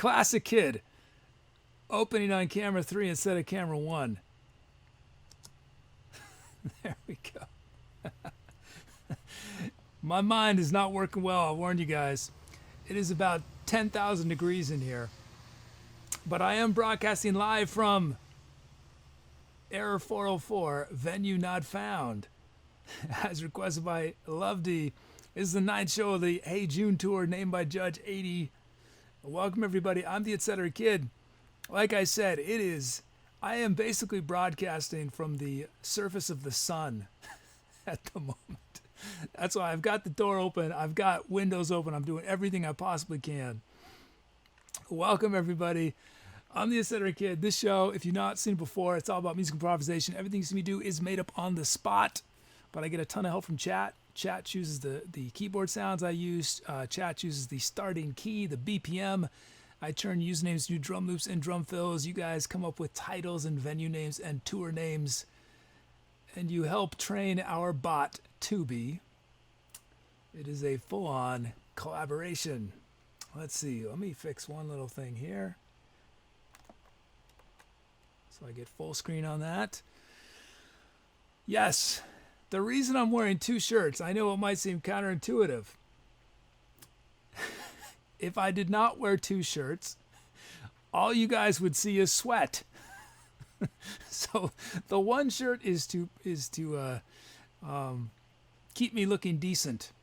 Classic Kid. Opening on camera 3 instead of camera 1. There we go. My mind is not working well, I'll warn you guys. It is about 10,000 degrees in here. But I am broadcasting live from Error 404, Venue Not Found. As requested by LuvDWayULie. This is the 9th show of the Hey June tour, named by Judge 80. Welcome everybody, I'm the Etcetera Kid. Like I said, I am basically broadcasting from the surface of the sun at the moment. That's why I've got the door open, I've got windows open, I'm doing everything I possibly can. Welcome everybody. I'm the Etcetera Kid. This show, if you've not seen it before, it's all about music improvisation. Everything you see me do is made up on the spot, but I get a ton of help from chat. Chat chooses the keyboard sounds I use. Chat chooses the starting key, the BPM. I turn usernames to drum loops and drum fills. You guys come up with titles and venue names and tour names. And you help train our bot, Tubi. It is a full-on collaboration. Let's see. Let me fix one little thing here. So I get full screen on that. Yes. The reason I'm wearing 2 shirts, I know it might seem counterintuitive. If I did not wear 2 shirts, all you guys would see is sweat. So the one shirt is to keep me looking decent.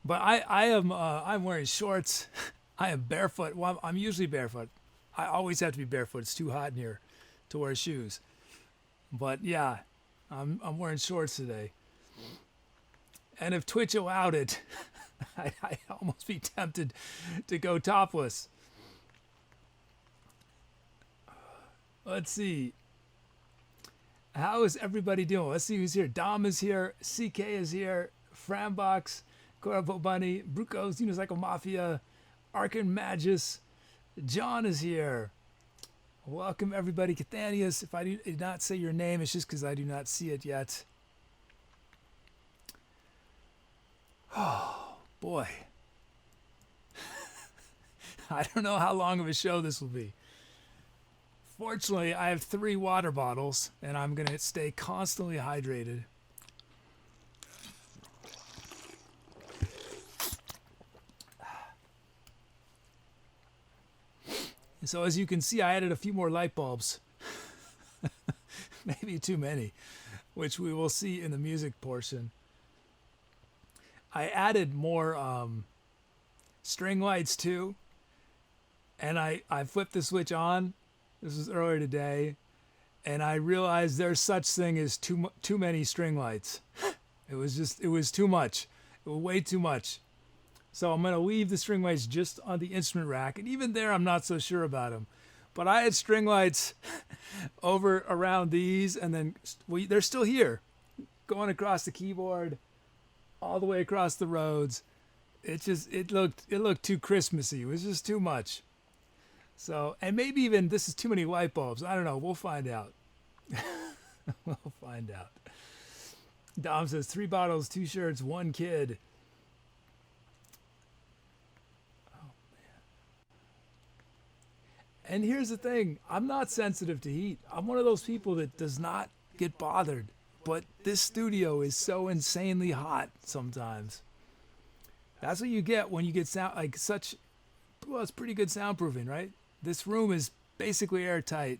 But I'm wearing shorts. I am barefoot. Well, I'm usually barefoot. I always have to be barefoot. It's too hot in here to wear shoes. But yeah, I'm wearing shorts today. And if Twitch allowed it, I'd almost be tempted to go topless. Let's see. How is everybody doing? Let's see who's here. Dom is here. CK is here. Frambox, Corvo Bunny, Brucos, Unicycle Mafia, Arkan Magus. John is here. Welcome everybody. Cathanius, if I did not say your name, it's just because I do not see it yet. Oh, boy. I don't know how long of a show this will be. Fortunately, I have 3 water bottles, and I'm going to stay constantly hydrated. So as you can see, I added a few more light bulbs. Maybe too many, which we will see in the music portion. I added more string lights too. And I flipped the switch on. This was earlier today. And I realized there's such thing as too many string lights. It was too much. It was way too much. So I'm going to leave the string lights just on the instrument rack. And even there, I'm not so sure about them. But I had string lights over around these. And then they're still here. Going across the keyboard. All the way across the Rhodes. It looked too Christmassy. It was just too much. So, and maybe even this is too many light bulbs. I don't know. We'll find out. We'll find out. Dom says 3 bottles, 2 shirts, 1 kid. And here's the thing, I'm not sensitive to heat. I'm one of those people that does not get bothered. But this studio is so insanely hot sometimes. That's what you get when you get sound like such, well, it's pretty good soundproofing, right? This room is basically airtight.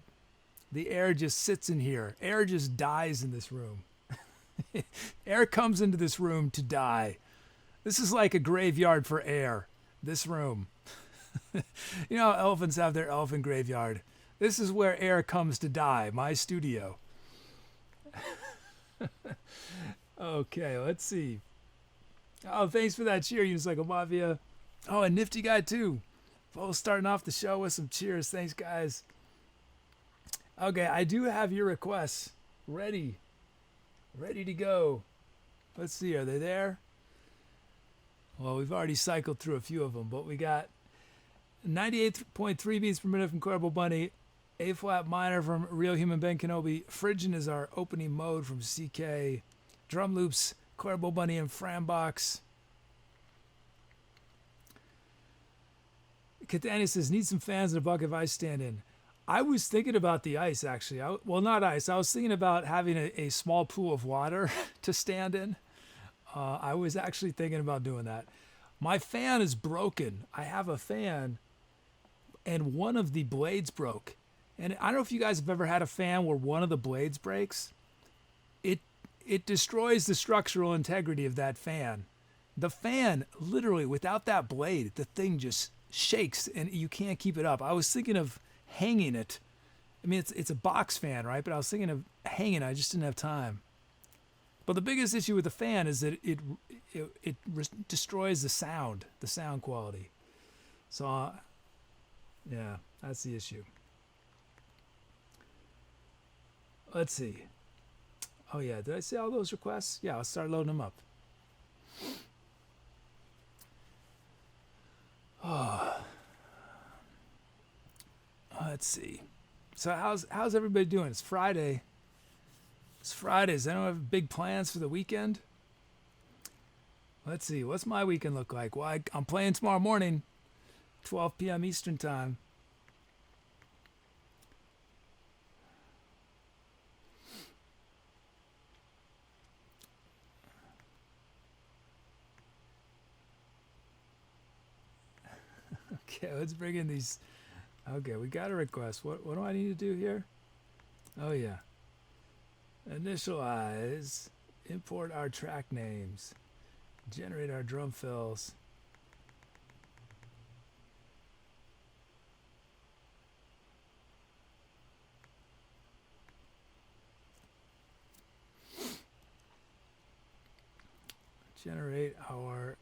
The air just sits in here. Air just dies in this room. Air comes into this room to die. This is like a graveyard for air, this room. You know how elephants have their elephant graveyard? This is where air comes to die, my studio. Okay, let's see. Oh, thanks for that cheer, Unicycle Mafia. Oh, and Nifty Guy too. Both starting off the show with some cheers. Thanks, guys. Okay, I do have your requests ready to go. Let's see, are they there? Well, we've already cycled through a few of them, but we got 98.3 beats per minute from Corvo Bunny, A flat minor from Real Human Ben Kenobi, Phrygian is our opening mode from CK, drum loops, Corvo Bunny and Frambox. Catania says, need some fans and a bucket of ice stand in. I was thinking about the ice, actually. Well, not ice. I was thinking about having a small pool of water to stand in. I was actually thinking about doing that. My fan is broken. I have a fan, and one of the blades broke. And I don't know if you guys have ever had a fan where one of the blades breaks. It destroys the structural integrity of that fan. The fan, literally, without that blade, the thing just shakes and you can't keep it up. I was thinking of hanging it. I mean, it's a box fan, right? But I was thinking of hanging it. I just didn't have time. But the biggest issue with the fan is that it destroys the sound quality. So, yeah, that's the issue. Let's see. Oh, yeah. Did I say all those requests? Yeah, I'll start loading them up. Oh. Let's see. So how's everybody doing? It's Friday. It's Fridays. I don't have big plans for the weekend. Let's see. What's my weekend look like? Well, I'm playing tomorrow morning, 12 p.m. Eastern Time. Okay, let's bring in these. Okay, we got a request. What do I need to do here? Oh, yeah. Initialize, import our track names, generate our drum fills. Generate our...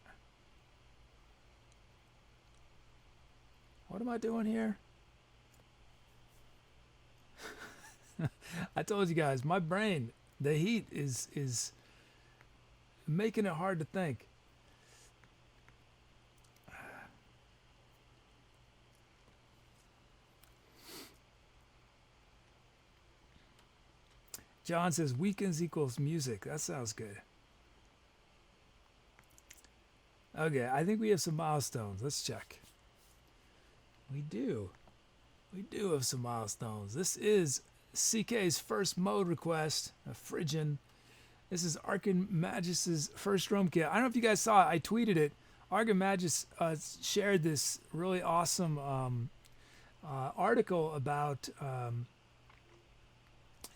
What am I doing here? I told you guys, my brain, the heat is making it hard to think. John says weekends equals music. That sounds good. Okay, I think we have some milestones. Let's check. We do. We do have some milestones. This is CK's first mode request, a Phrygian. This is Archimagus's first drum kit. I don't know if you guys saw it. I tweeted it. Archimagus shared this really awesome article about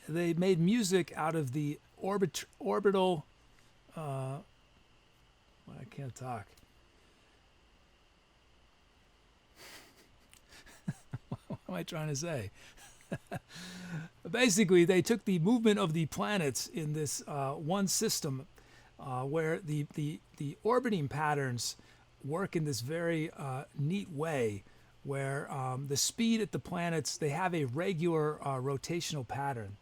they made music out of the orbital. Well, I can't talk. What am I trying to say? Basically, they took the movement of the planets in this one system where the orbiting patterns work in this very neat way where the speed at the planets, they have a regular rotational pattern.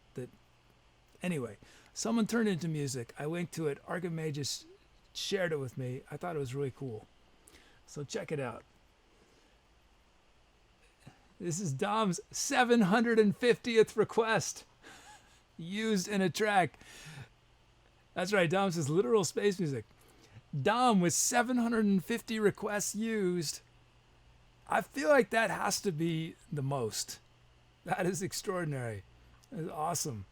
Anyway, someone turned it into music. I linked to it. Archimagus shared it with me. I thought it was really cool. So check it out. This is Dom's 750th request used in a track. That's right, Dom says literal space music. Dom with 750 requests used. I feel like that has to be the most. That is extraordinary. That is awesome.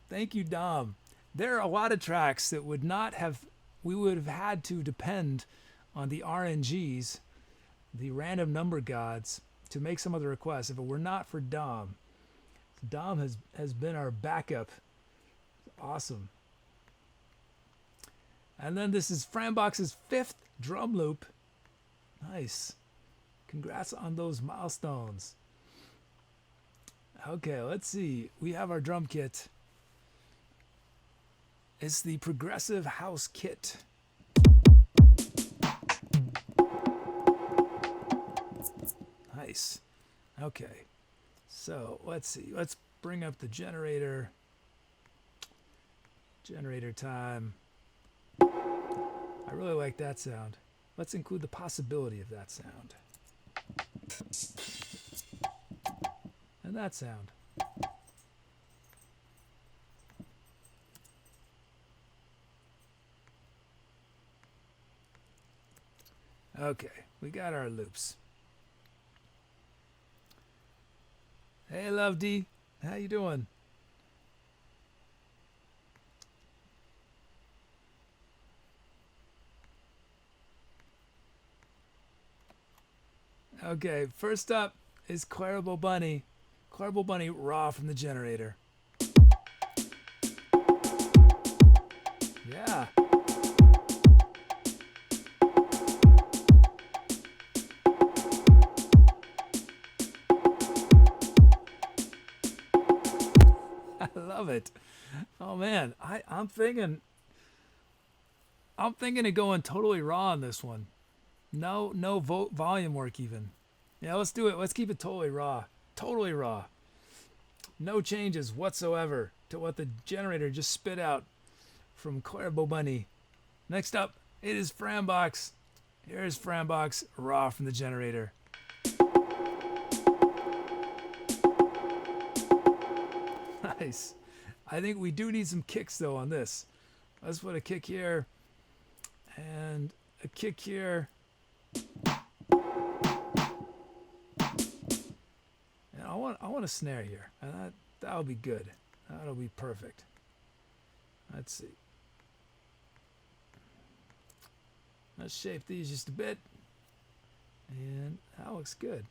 Thank you, Dom. There are a lot of tracks that we would have had to depend on the RNGs, the random number gods, to make some of the requests. If it were not for Dom, Dom has been our backup. Awesome. And then this is Frambox's 5th drum loop. Nice. Congrats on those milestones. Okay, let's see. We have our drum kit. It's the Progressive House Kit. Nice. Okay. So let's see. Let's bring up the generator. Generator time. I really like that sound. Let's include the possibility of that sound. And that sound. Okay, we got our loops. Hey, LuvD. How you doing? Okay, first up is Clarable Bunny. Clarable Bunny raw from the generator. Yeah. I love it. Oh man, I'm thinking of going totally raw on this one. No volume work even. Yeah, let's do it. Let's keep it totally raw. Totally raw. No changes whatsoever to what the generator just spit out from Clarable Bunny. Next up, it is Frambox. Here's Frambox raw from the generator. Nice. I think we do need some kicks though on this. Let's put a kick here and a kick here. And I want a snare here. And that'll be good. That'll be perfect. Let's see. Let's shape these just a bit. And that looks good.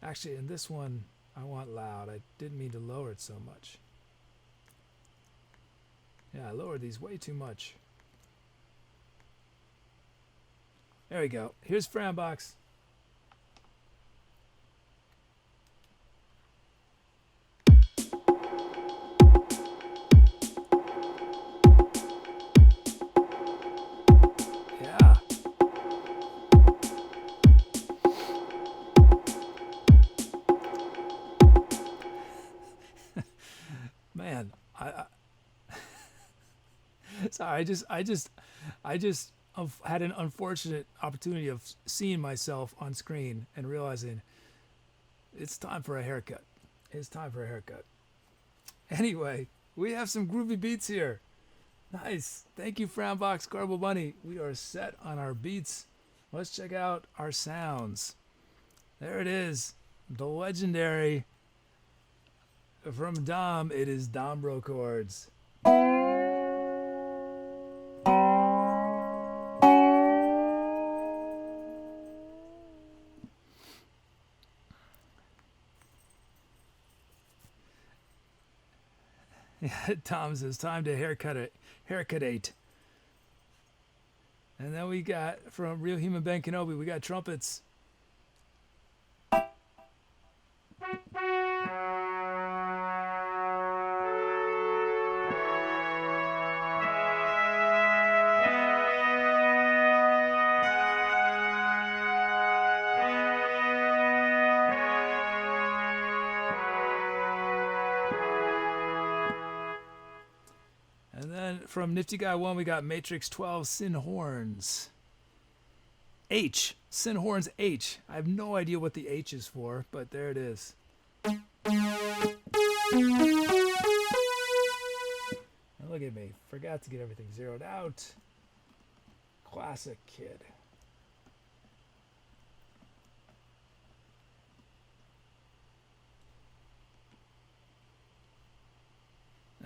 Actually, in this one, I want loud. I didn't mean to lower it so much. Yeah, I lowered these way too much. There we go. Here's Frambox. Yeah. Man, sorry, I just had an unfortunate opportunity of seeing myself on screen and realizing it's time for a haircut. It's time for a haircut. Anyway, we have some groovy beats here. Nice. Thank you, Frambox, Clarable Bunny. We are set on our beats. Let's check out our sounds. There it is. The legendary from Dom. It is Dombro chords. Yeah, Tom says time to haircut it. Haircut-ate. And then we got from Real Human Ben Kenobi, we got trumpets. From Nifty Guy 1, we got Matrix 12 Sin Horns. H. Sin Horns H. I have no idea what the H is for, but there it is. And look at me. Forgot to get everything zeroed out. Classic kid.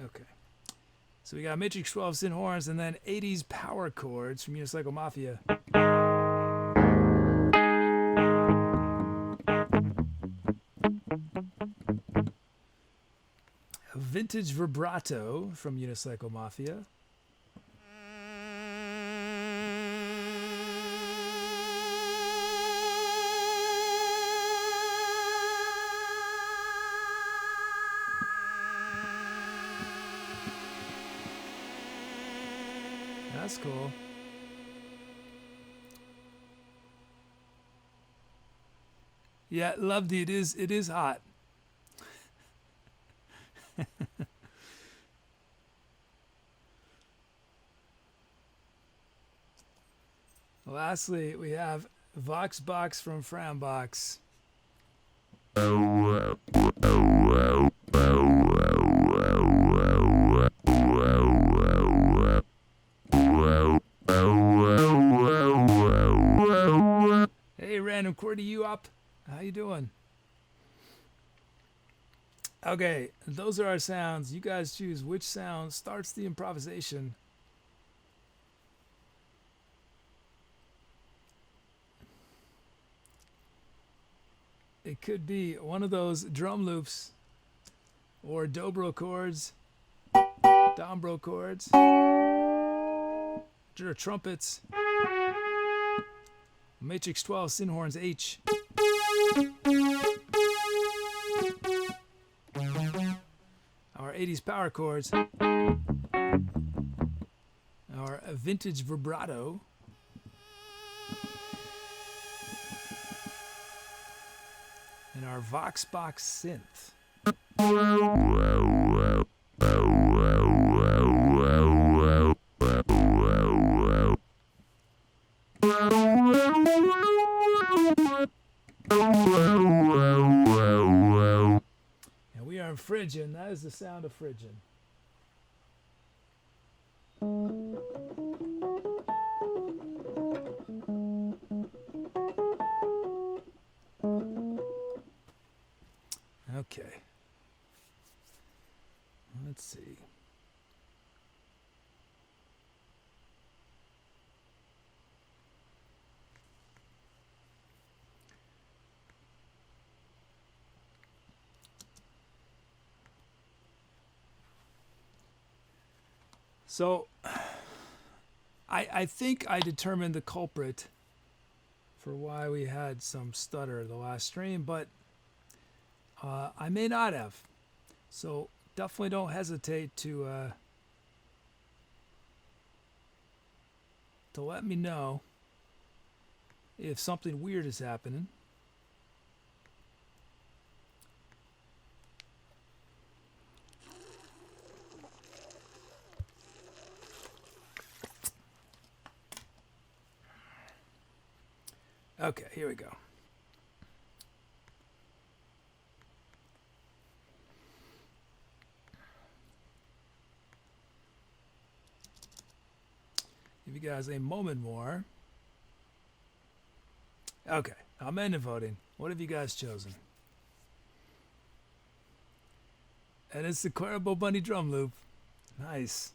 Okay. So we got Matrix 12 Sin Horns and then 80s power chords from Unicycle Mafia. Vintage vibrato from Unicycle Mafia. That's cool. Yeah, LuvDWayULie, it is hot. Lastly, we have Voxbox from Frambox. Hey, Random Quarter, you up? How you doing? Okay, those are our sounds. You guys choose which sound starts the improvisation. It could be one of those drum loops or dobro chords, dombro chords, or trumpets, matrix 12 sin horns H, our 80s power chords, our vintage vibrato, and our Vox Box synth. And we are in Phrygian. That is the sound of Phrygian. Okay. Let's see. So, I think I determined the culprit for why we had some stutter the last stream, but I may not have. So definitely don't hesitate to let me know if something weird is happening. Okay, here we go. Give you guys a moment more. Okay, I'm ending voting. What have you guys chosen? And it's the Cuervo Bunny drum loop. Nice.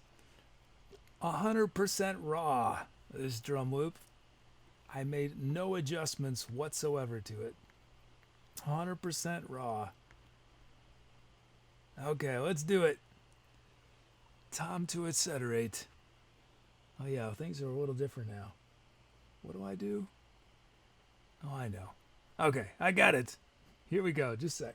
100% raw, this drum loop. I made no adjustments whatsoever to it. 100% raw. Okay, let's do it. Time to etceterate. Oh yeah, things are a little different now. What do I do? Oh, I know. Okay, I got it. Here we go. Just a sec.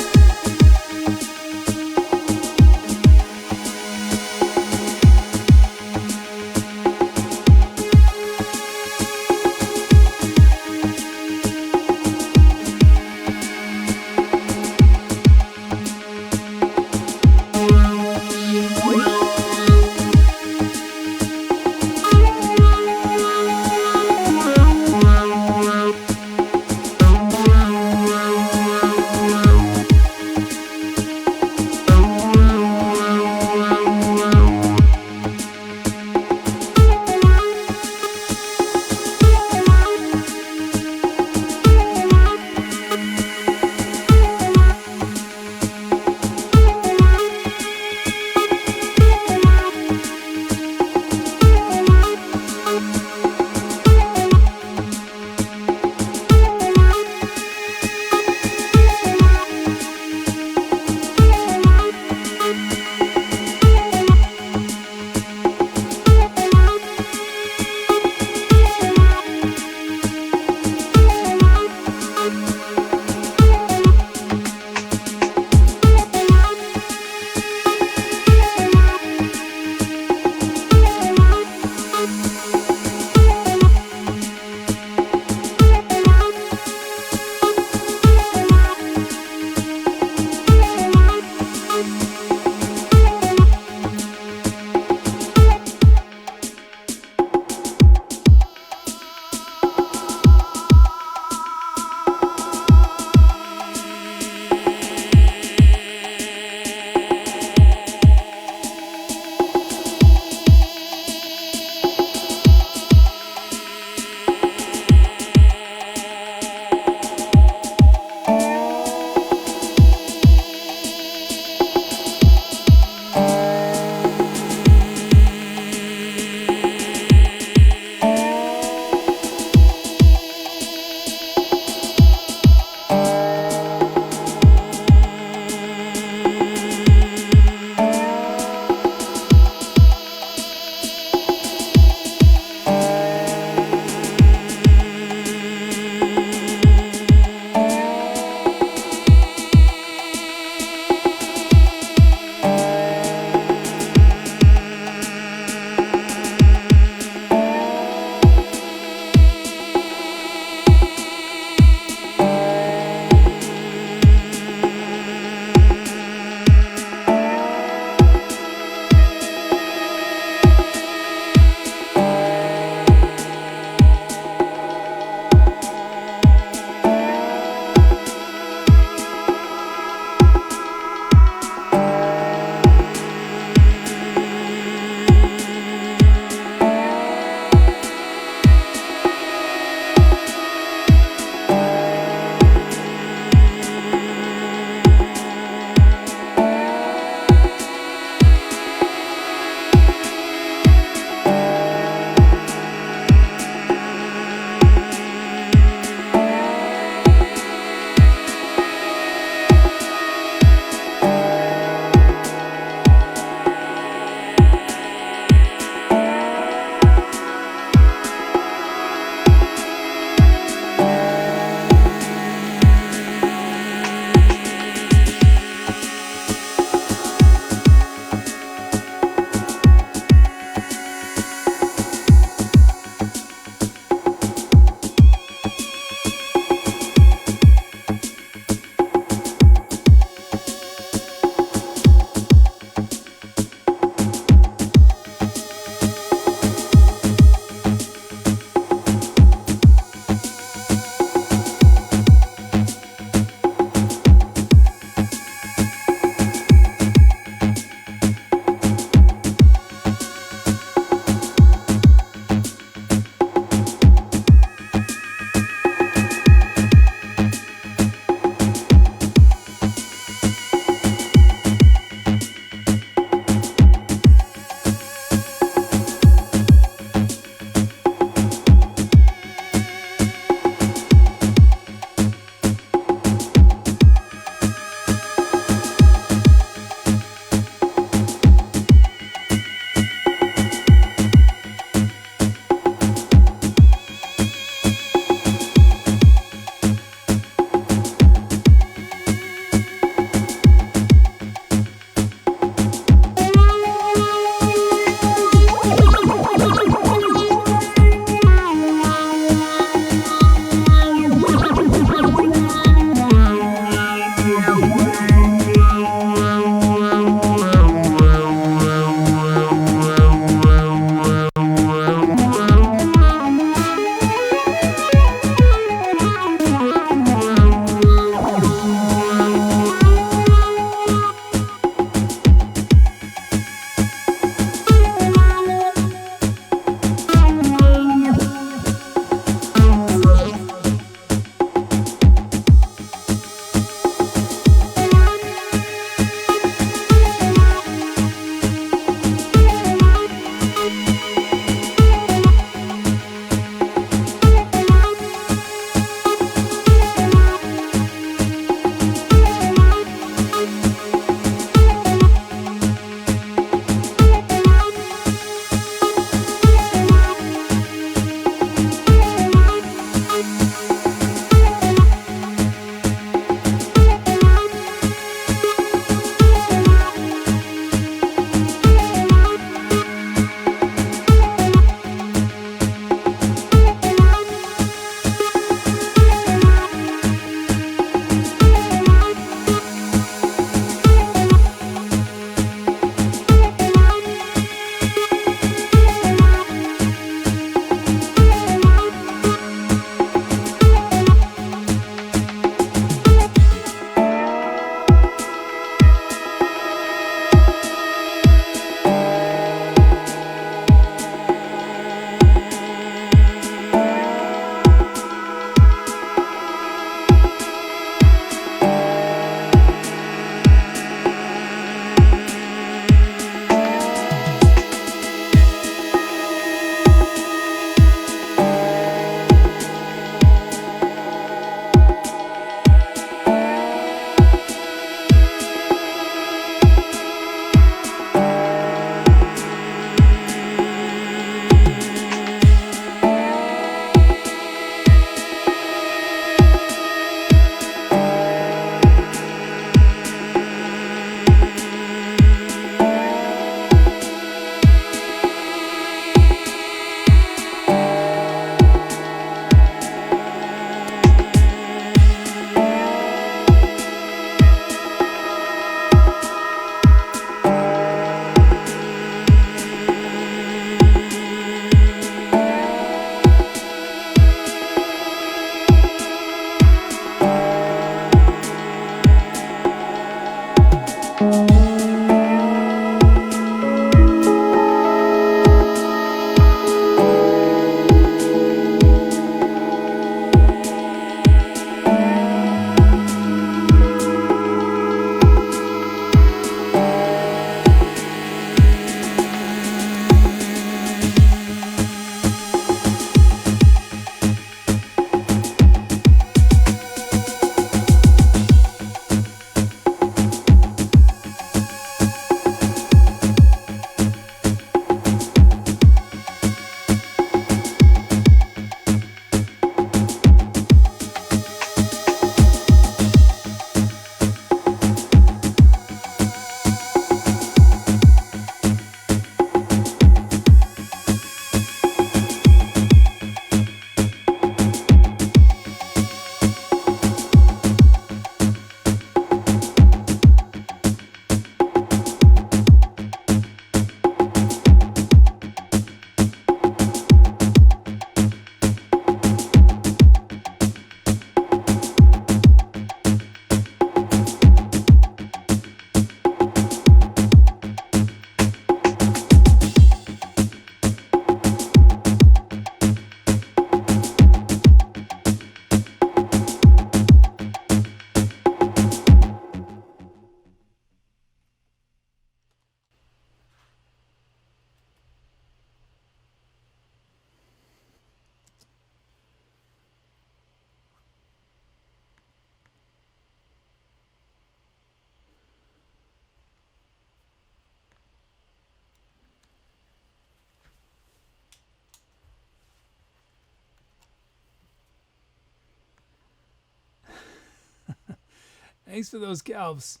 Thanks for those calves.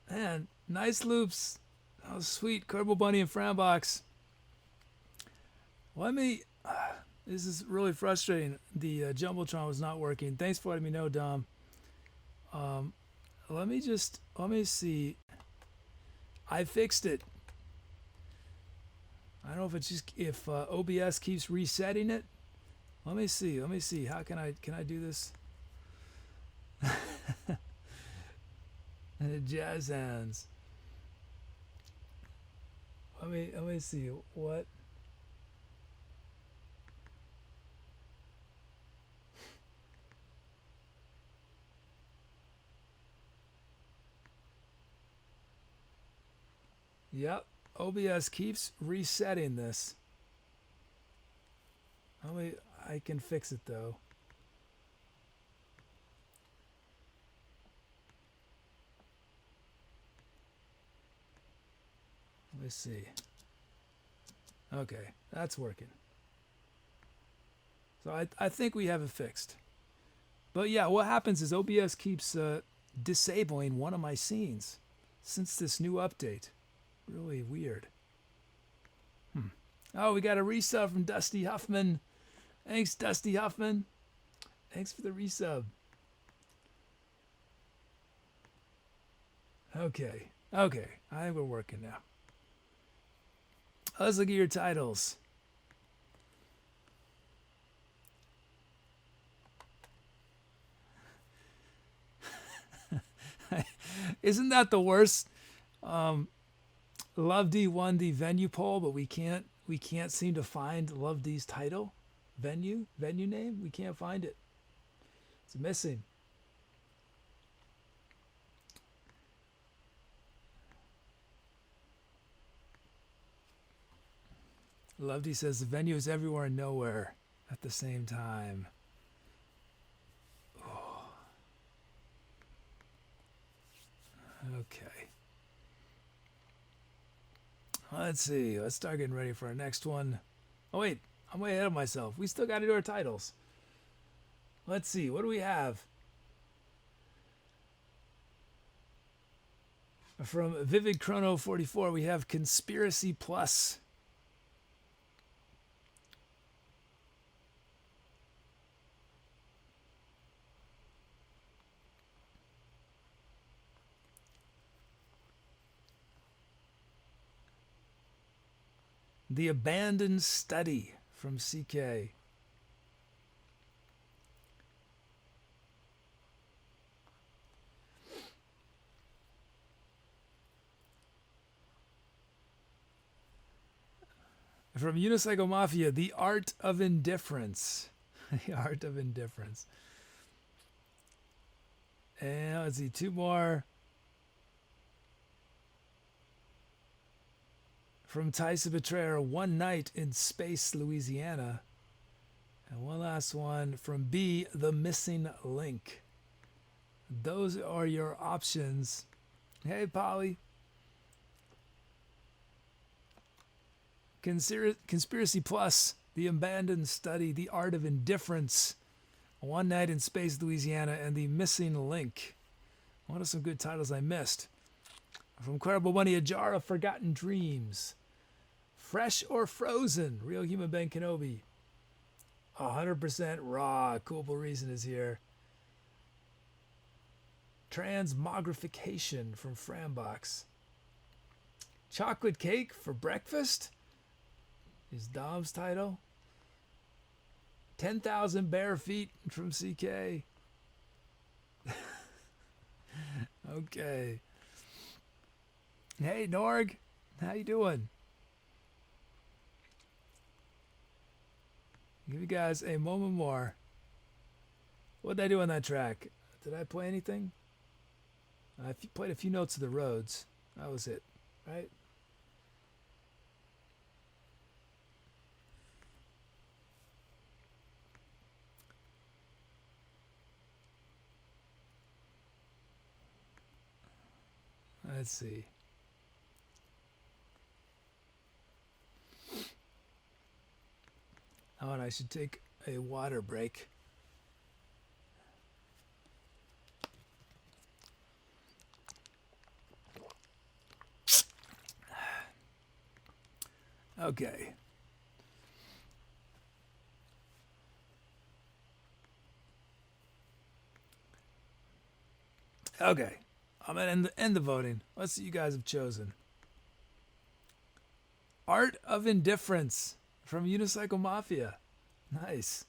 Man, nice loops. Oh, sweet. Kerbal Bunny and Frambox. Let me... this is really frustrating. The Jumbotron was not working. Thanks for letting me know, Dom. Let me see. I fixed it. I don't know if it's just if OBS keeps resetting it. Let me see. How can I do this? Jazz hands. Let me see what. Yep, OBS keeps resetting this. I can fix it though. Let me see. Okay, that's working. So I think we have it fixed. But yeah, what happens is OBS keeps disabling one of my scenes since this new update. Really weird. Oh, we got a resub from Dusty Huffman. Thanks, Dusty Huffman. Thanks for the resub. Okay. I think we're working now. Let's look at your titles. Isn't that the worst? LuvD won the venue poll, but we can't seem to find LuvD's title, venue name. We can't find it. It's missing. LuvD says the venue is everywhere and nowhere at the same time. Oh. Okay. Let's see. Let's start getting ready for our next one. Oh, wait. I'm way ahead of myself. We still got to do our titles. Let's see. What do we have? From Vivid Chrono 44, we have Conspiracy Plus. The Abandoned Study from CK. From Unicycle Mafia, The Art of Indifference. The Art of Indifference. And let's see, two more. From Tyson Betrayer, One Night in Space, Louisiana. And one last one from B, The Missing Link. Those are your options. Hey, Polly. Conspiracy Plus, The Abandoned Study, The Art of Indifference, One Night in Space, Louisiana, and The Missing Link. What are some good titles I missed? From Kerbal Bunny, A Jar of Forgotten Dreams. Fresh or Frozen, Real Human Ben Kenobi. 100% Raw, Coolable Reason is here. Transmogrification from Frambox. Chocolate Cake for Breakfast is Dom's title. 10,000 Bare Feet from CK. Okay. Hey, Norg. How you doing? Give you guys a moment more. What did I do on that track? Did I play anything? I played a few notes of the Rhodes. That was it, right? Let's see. Oh, and I should take a water break. Okay. Okay. I'm going to end the voting. Let's see what you guys have chosen. Art of Indifference from Unicycle Mafia. Nice.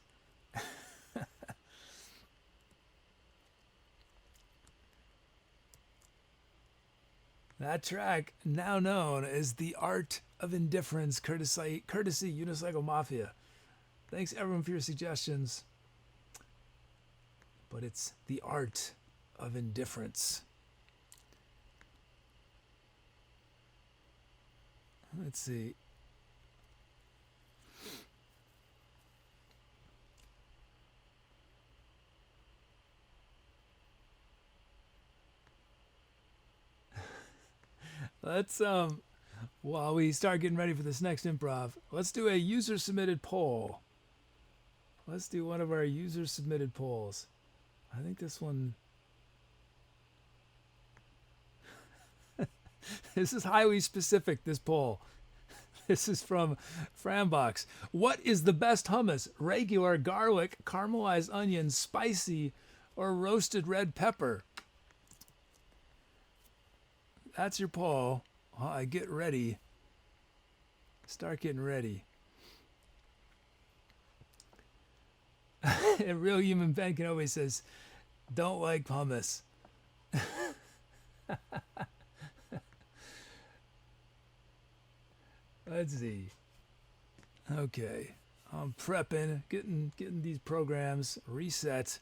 That track, now known as The Art of Indifference, courtesy Unicycle Mafia. Thanks everyone for your suggestions. But it's The Art of Indifference. Let's see. Let's while we start getting ready for this next improv, let's do a user submitted poll. Let's do one of our user submitted polls. I think this one this is highly specific, this poll. This is from Frambox. What is the best hummus? Regular, garlic, caramelized onion, spicy, or roasted red pepper? That's your poll. I get ready. Start getting ready. And Real Human Ben Kenobi says, don't like hummus. Let's see. Okay. I'm prepping, getting these programs reset.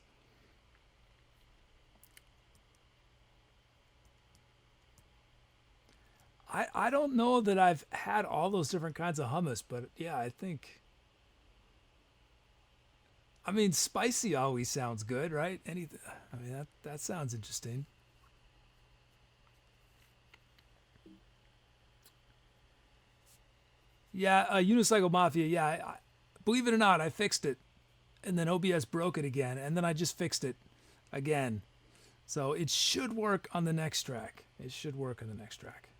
I don't know that I've had all those different kinds of hummus, but yeah, I mean, spicy always sounds good, right? Anything. I mean, that sounds interesting. Yeah, Unicycle Mafia. Yeah, believe it or not, I fixed it, and then OBS broke it again, and then I just fixed it again. So it should work on the next track. It should work on the next track.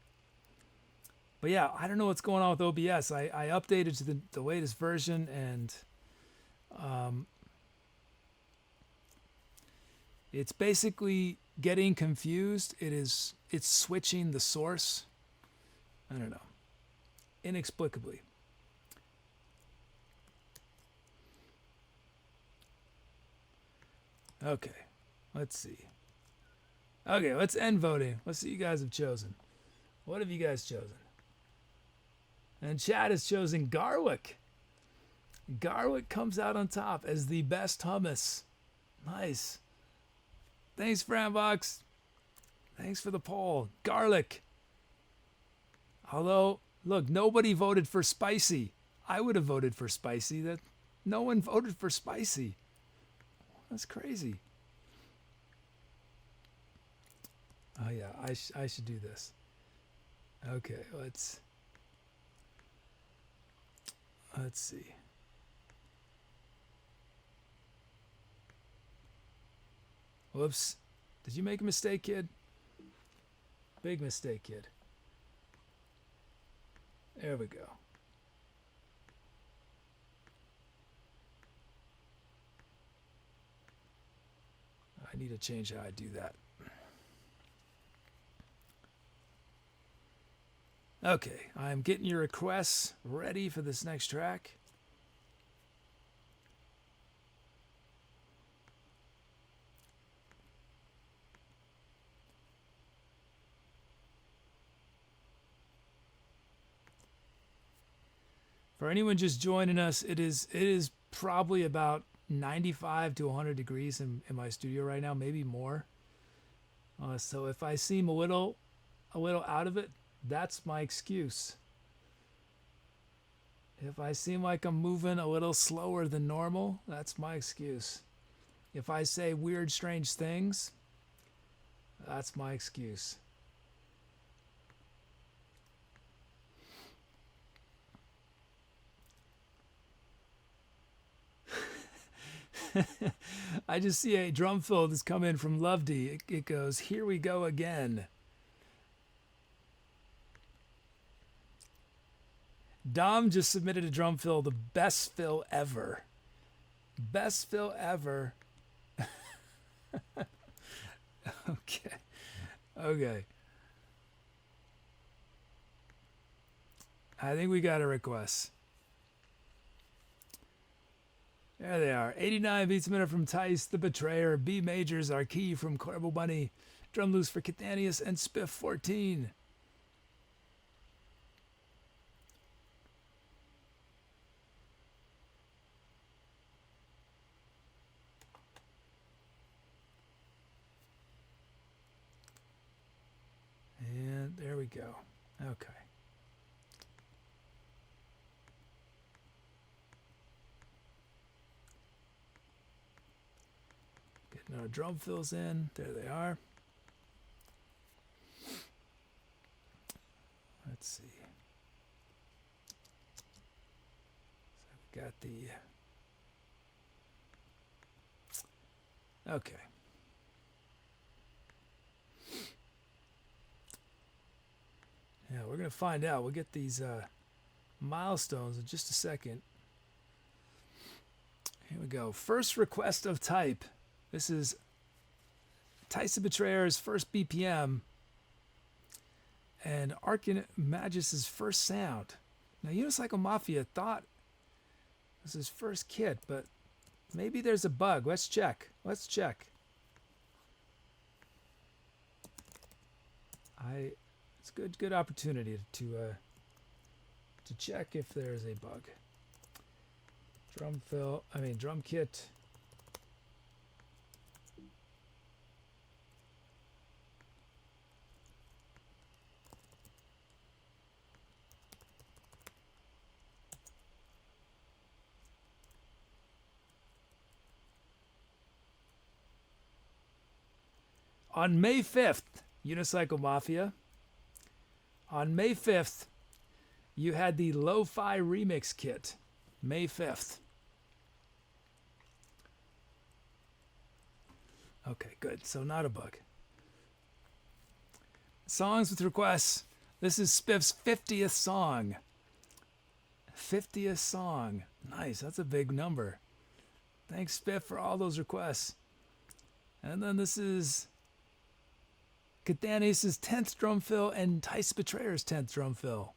But yeah, I don't know what's going on with OBS. I updated to the latest version, and it's basically getting confused. It's switching the source. I don't know. Inexplicably. Okay, let's see. Okay, let's end voting. Let's see what you guys have chosen. What have you guys chosen? And Chad has chosen garlic. Garlic comes out on top as the best hummus. Nice. Thanks, Frambox. Thanks for the poll. Garlic. Although, look, nobody voted for spicy. I would have voted for spicy. No one voted for spicy. That's crazy. Oh yeah, I should do this. Okay, let's see. Whoops. Did you make a mistake, kid? Big mistake, kid. There we go. I need to change how I do that. Okay, I'm getting your requests ready for this next track. For anyone just joining us, it is probably about 95 to 100 degrees in my studio right now, maybe more. So if I seem a little out of it, that's my excuse. If I seem like I'm moving a little slower than normal, that's my excuse. If I say weird, strange things, that's my excuse. I just see a drum fill that's come in from LuvD. It goes, "Here we go again." Dom just submitted a drum fill, the best fill ever. Best fill ever. Okay. Okay. I think we got a request. There they are. 89 beats a minute from Tice, The Betrayer. B majors are key from Corbo Bunny. Drum loose for Cathanius and Spiff 14. And there we go. Okay. Getting our drum fills in. There they are. Let's see. So I've got the... Okay. Yeah, we're going to find out. We'll get these milestones in just a second. Here we go. First request of type. This is Tice the Betrayer's first BPM and Archimagus's first sound. Now, Unicycle Mafia thought it was his first kit, but maybe there's a bug. Let's check. Let's check. It's a good opportunity to check if there's a bug. Drum kit. On May 5th, Unicycle Mafia, on May 5th, you had the Lo-Fi Remix Kit. May 5th. Okay, good. So not a bug. Songs with requests. This is Spiff's 50th song. 50th song. Nice. That's a big number. Thanks, Spiff, for all those requests. And then this is Cathanius' 10th drum fill and Tice Betrayer's 10th drum fill.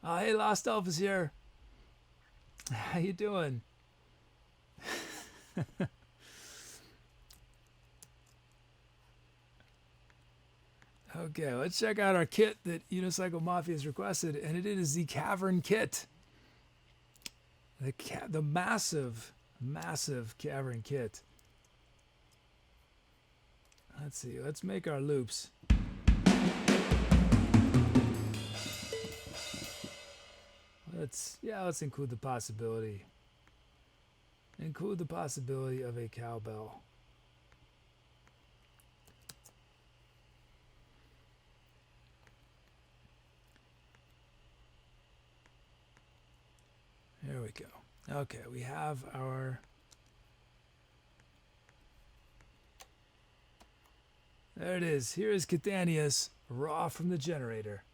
Hey, Lost Elf is here. How you doing? Okay, let's check out our kit that Unicycle Mafia has requested, and it is the Cavern Kit. The massive Cavern Kit. Let's see. Let's make our loops. Let's include the possibility. Include the possibility of a cowbell. There we go. Okay, we have our... There it is. Here is Cathanius, raw from the generator.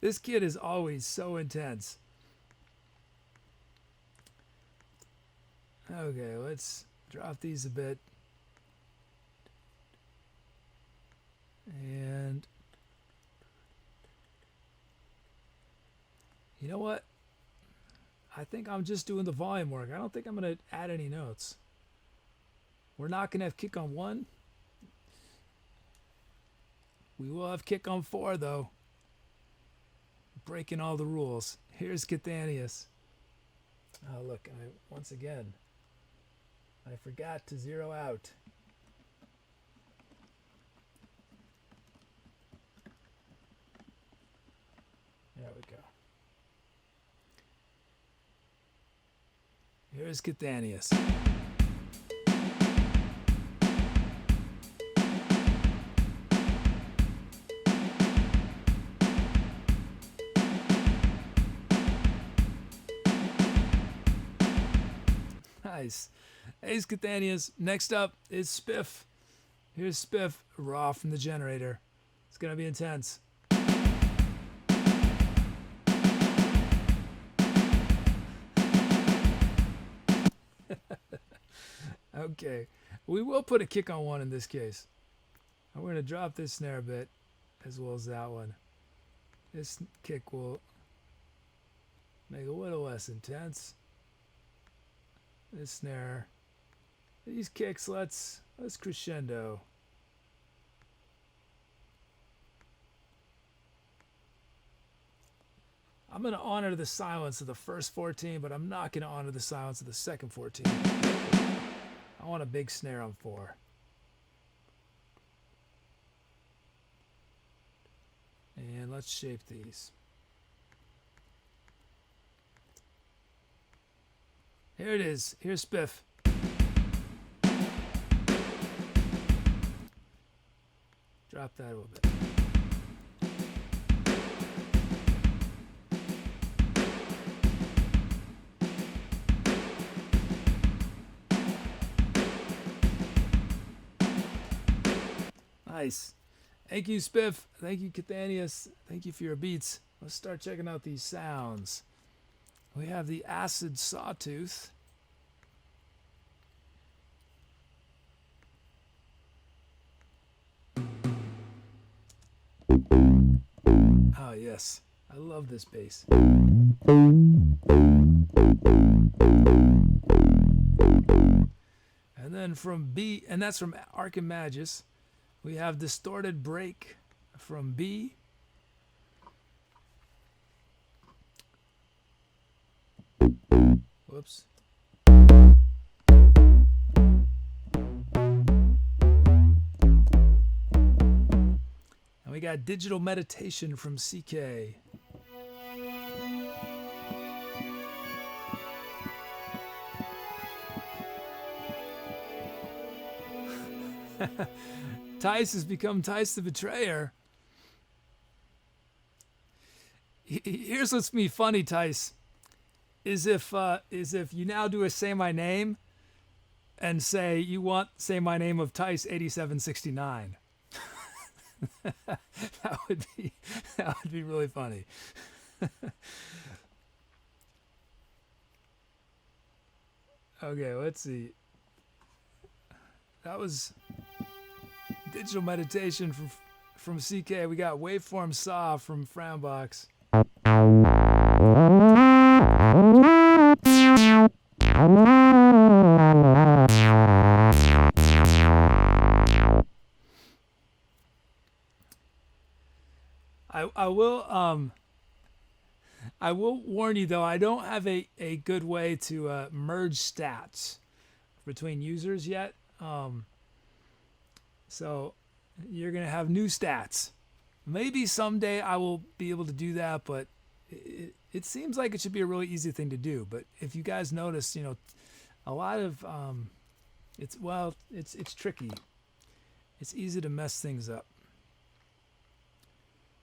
This kid is always so intense. Okay, let's drop these a bit. And you know what? I think I'm just doing the volume work. I don't think I'm going to add any notes. We're not going to have kick on 1. We will have kick on 4, though. Breaking all the rules. Here's Cathanius. Oh, look. Once again, I forgot to zero out. There we go. Here's Cathanius. Nice. Ace Cathanias. Next up is Spiff. Here's Spiff, raw from the generator. It's going to be intense. Okay. We will put a kick on one in this case. I'm going to drop this snare a bit as well as that one. This kick will make it a little less intense. This snare. These kicks, let's crescendo. I'm going to honor the silence of the first 14, but I'm not going to honor the silence of the second 14. I want a big snare on 4. And let's shape these. Here it is. Here's Spiff. Drop that a little bit. Nice. Thank you, Spiff. Thank you, Cathanias. Thank you for your beats. Let's start checking out these sounds. We have the acid sawtooth. Oh, yes. I love this bass. And then from B, and that's from Archimagus, we have distorted break from B. Whoops. And we got digital meditation from CK. Tice has become Tice the Betrayer. Here's what's gonna be funny, Tice, is if you now do a Say My Name and say you want Say My Name of Tice 8769. that would be really funny. Okay, let's see. That was digital meditation from CK. We got waveform saw from Frownbox. I will warn you though, I don't have a good way to merge stats between users yet. So you're going to have new stats. Maybe someday I will be able to do that, but it seems like it should be a really easy thing to do. But if you guys notice, a lot of it's tricky. It's easy to mess things up.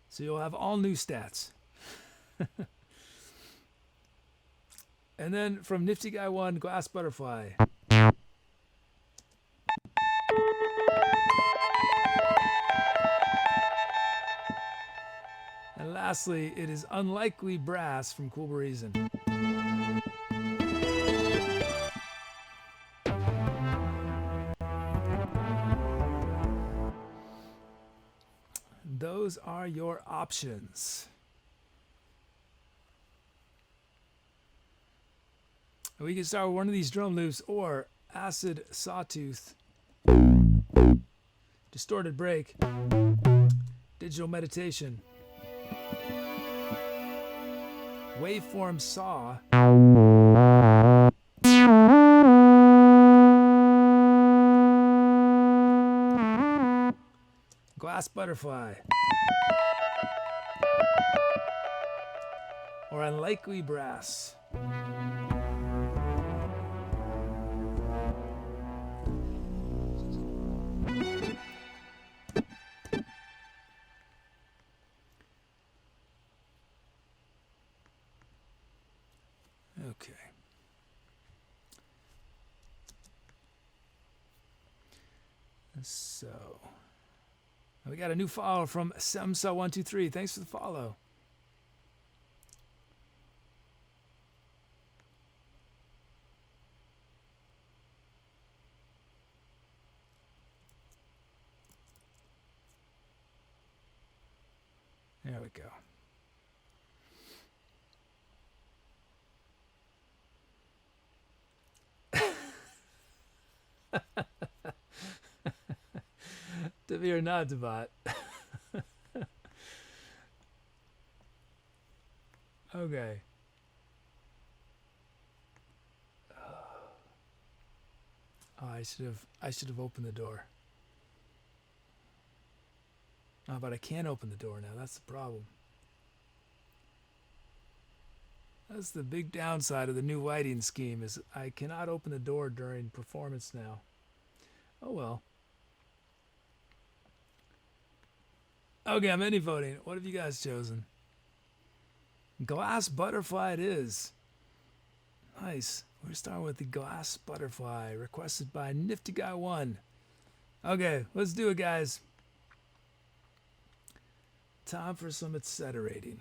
So you'll have all new stats. And then from Nifty Guy 1, Glass Butterfly. And lastly, it is Unlikely Brass from Cool Reason. Those are your options. We can start with one of these drum loops or acid sawtooth, distorted break, digital meditation, waveform saw, glass butterfly, or unlikely brass. Okay. So, we got a new follow from Semsa123. Thanks for the follow. There we go. To be or not to bot. Okay. Oh, I should have opened the door. Oh, but I can't open the door now. That's the problem. That's the big downside of the new lighting scheme, is I cannot open the door during performance now. Oh well. Okay, I'm any voting. What have you guys chosen? Glass butterfly it is. Nice. We're starting with the glass butterfly, requested by Nifty Guy 1. Okay, let's do it, guys. Time for some etceterating.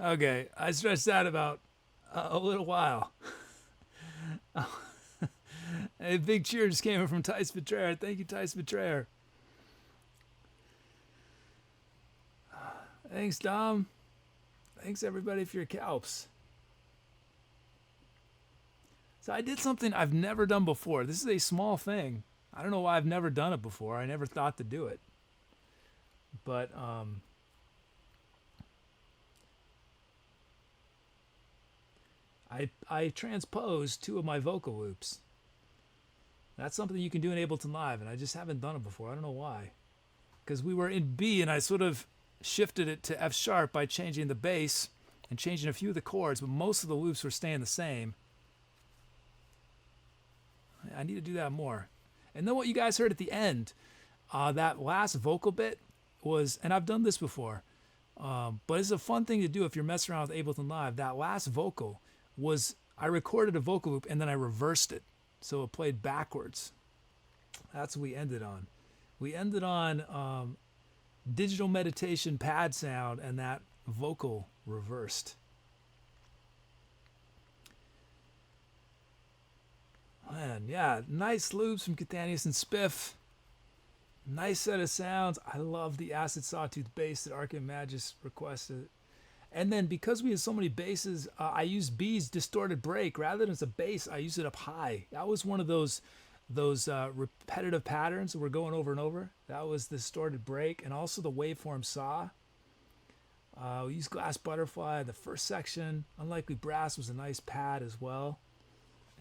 Okay, I stretched out about a little while. A big cheer just came in from Tice Betrayer. Thank you, Tice Betrayer. Thanks, Dom. Thanks, everybody, for your calps. So I did something I've never done before. This is a small thing. I don't know why I've never done it before. I never thought to do it. But I transposed 2 of my vocal loops. That's something you can do in Ableton Live, and I just haven't done it before. I don't know why. Because we were in B, and I sort of shifted it to F sharp by changing the bass and changing a few of the chords, but most of the loops were staying the same. I need to do that more. And then what you guys heard at the end, that last vocal bit was, and I've done this before, but it's a fun thing to do if you're messing around with Ableton Live. That last vocal was, I recorded a vocal loop and then I reversed it. So it played backwards. That's what we ended on. We ended on digital meditation pad sound and that vocal reversed. Man, yeah, nice loops from Cathanius and Spiff. Nice set of sounds. I love the acid sawtooth bass that Archimagis requested. And then because we have so many basses, I used B's distorted break. Rather than as a bass, I used it up high. That was one of those repetitive patterns that we're going over and over. That was the distorted break, and also the waveform saw. We used Glass Butterfly. The first section, Unlikely Brass, was a nice pad as well.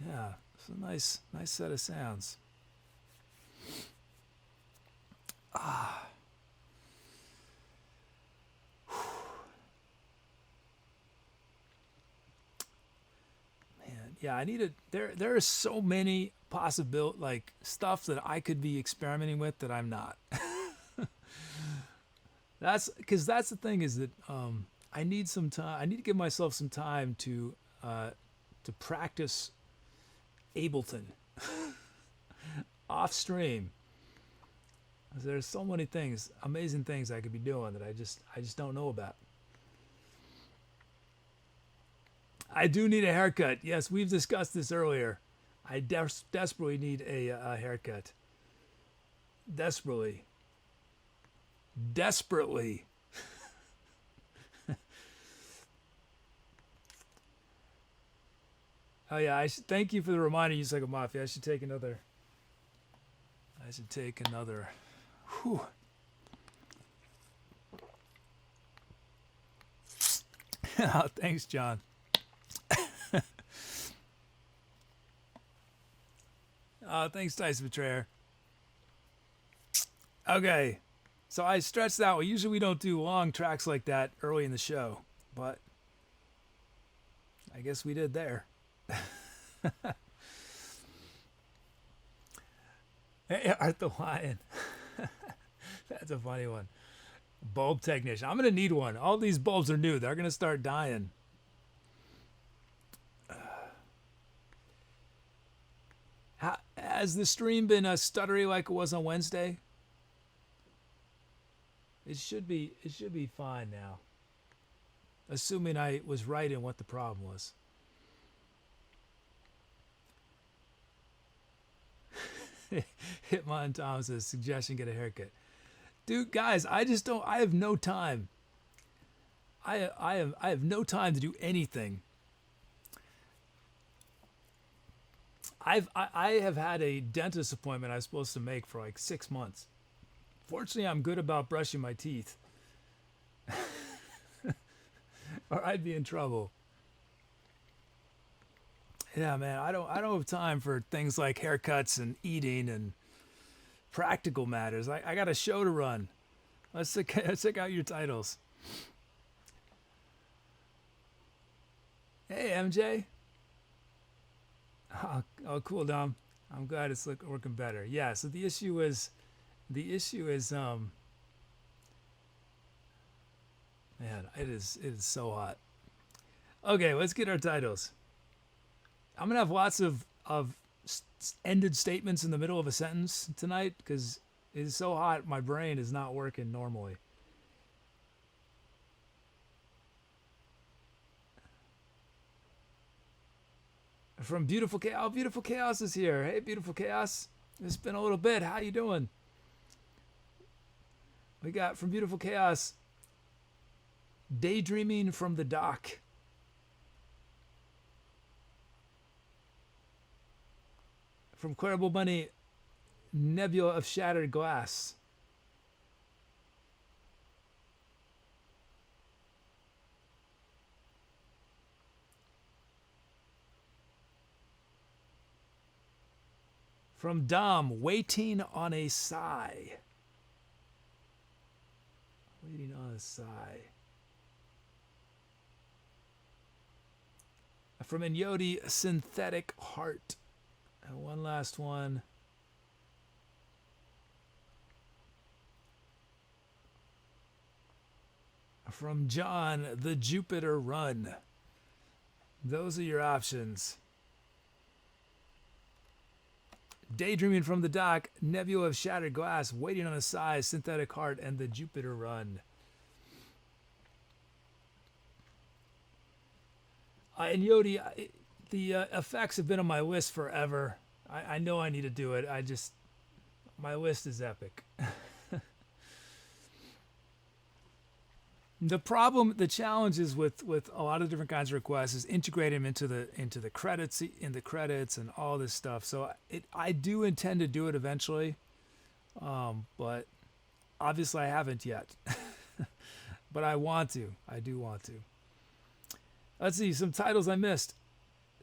Yeah, it's a nice set of sounds. Yeah, I needed. There are so many possible stuff that I could be experimenting with that I'm not. That's the thing is that I need some time. I need to give myself some time to practice Ableton off stream. There's so many things, amazing things I could be doing that I just don't know about. I do need a haircut. Yes, we've discussed this earlier. I desperately need a haircut. Desperately. Oh yeah, thank you for the reminder, Yusaku Mafia. I should take another. Whew. Oh, thanks, John. Thanks, Dice Betrayer. Okay, so I stretched out. Well, usually we don't do long tracks like that early in the show, but I guess we did there. Hey, Art the Lion. That's a funny one. Bulb technician. I'm going to need one. All these bulbs are new. They're going to start dying. Has the stream been stuttery like it was on Wednesday? It should be fine now. Assuming I was right in what the problem was. Hitman Tom says, suggestion, get a haircut. Dude, guys, I have no time. I have no time to do anything. I have had a dentist appointment I was supposed to make for like 6 months. Fortunately, I'm good about brushing my teeth. Or I'd be in trouble. Yeah, man, I don't have time for things like haircuts and eating and practical matters. I got a show to run. Let's check out your titles. Hey, MJ. Oh, cool, Dom. I'm glad it's working better. Yeah. So the issue is, man, it is so hot. Okay, let's get our titles. I'm gonna have lots of ended statements in the middle of a sentence tonight because it is so hot. My brain is not working normally. From Beautiful Chaos. Oh, Beautiful Chaos is here. Hey, Beautiful Chaos. It's been a little bit. How you doing? We got from Beautiful Chaos, Daydreaming from the Dock. From Querable Bunny, Nebula of Shattered Glass. From Dom, Waiting on a Sigh. Waiting on a Sigh. From Inyoti, Synthetic Heart. And one last one. From John, The Jupiter Run. Those are your options. Daydreaming from the Dock, Nebula of Shattered Glass, Waiting on a Sigh, Synthetic Heart, and The Jupiter Run. And Yodi, the effects have been on my list forever. I know I need to do it. My list is epic. The challenge is with a lot of different kinds of requests is integrating them into the credits, and all this stuff. So I do intend to do it eventually, but obviously I haven't yet. But I want to. I do want to. Let's see some titles I missed.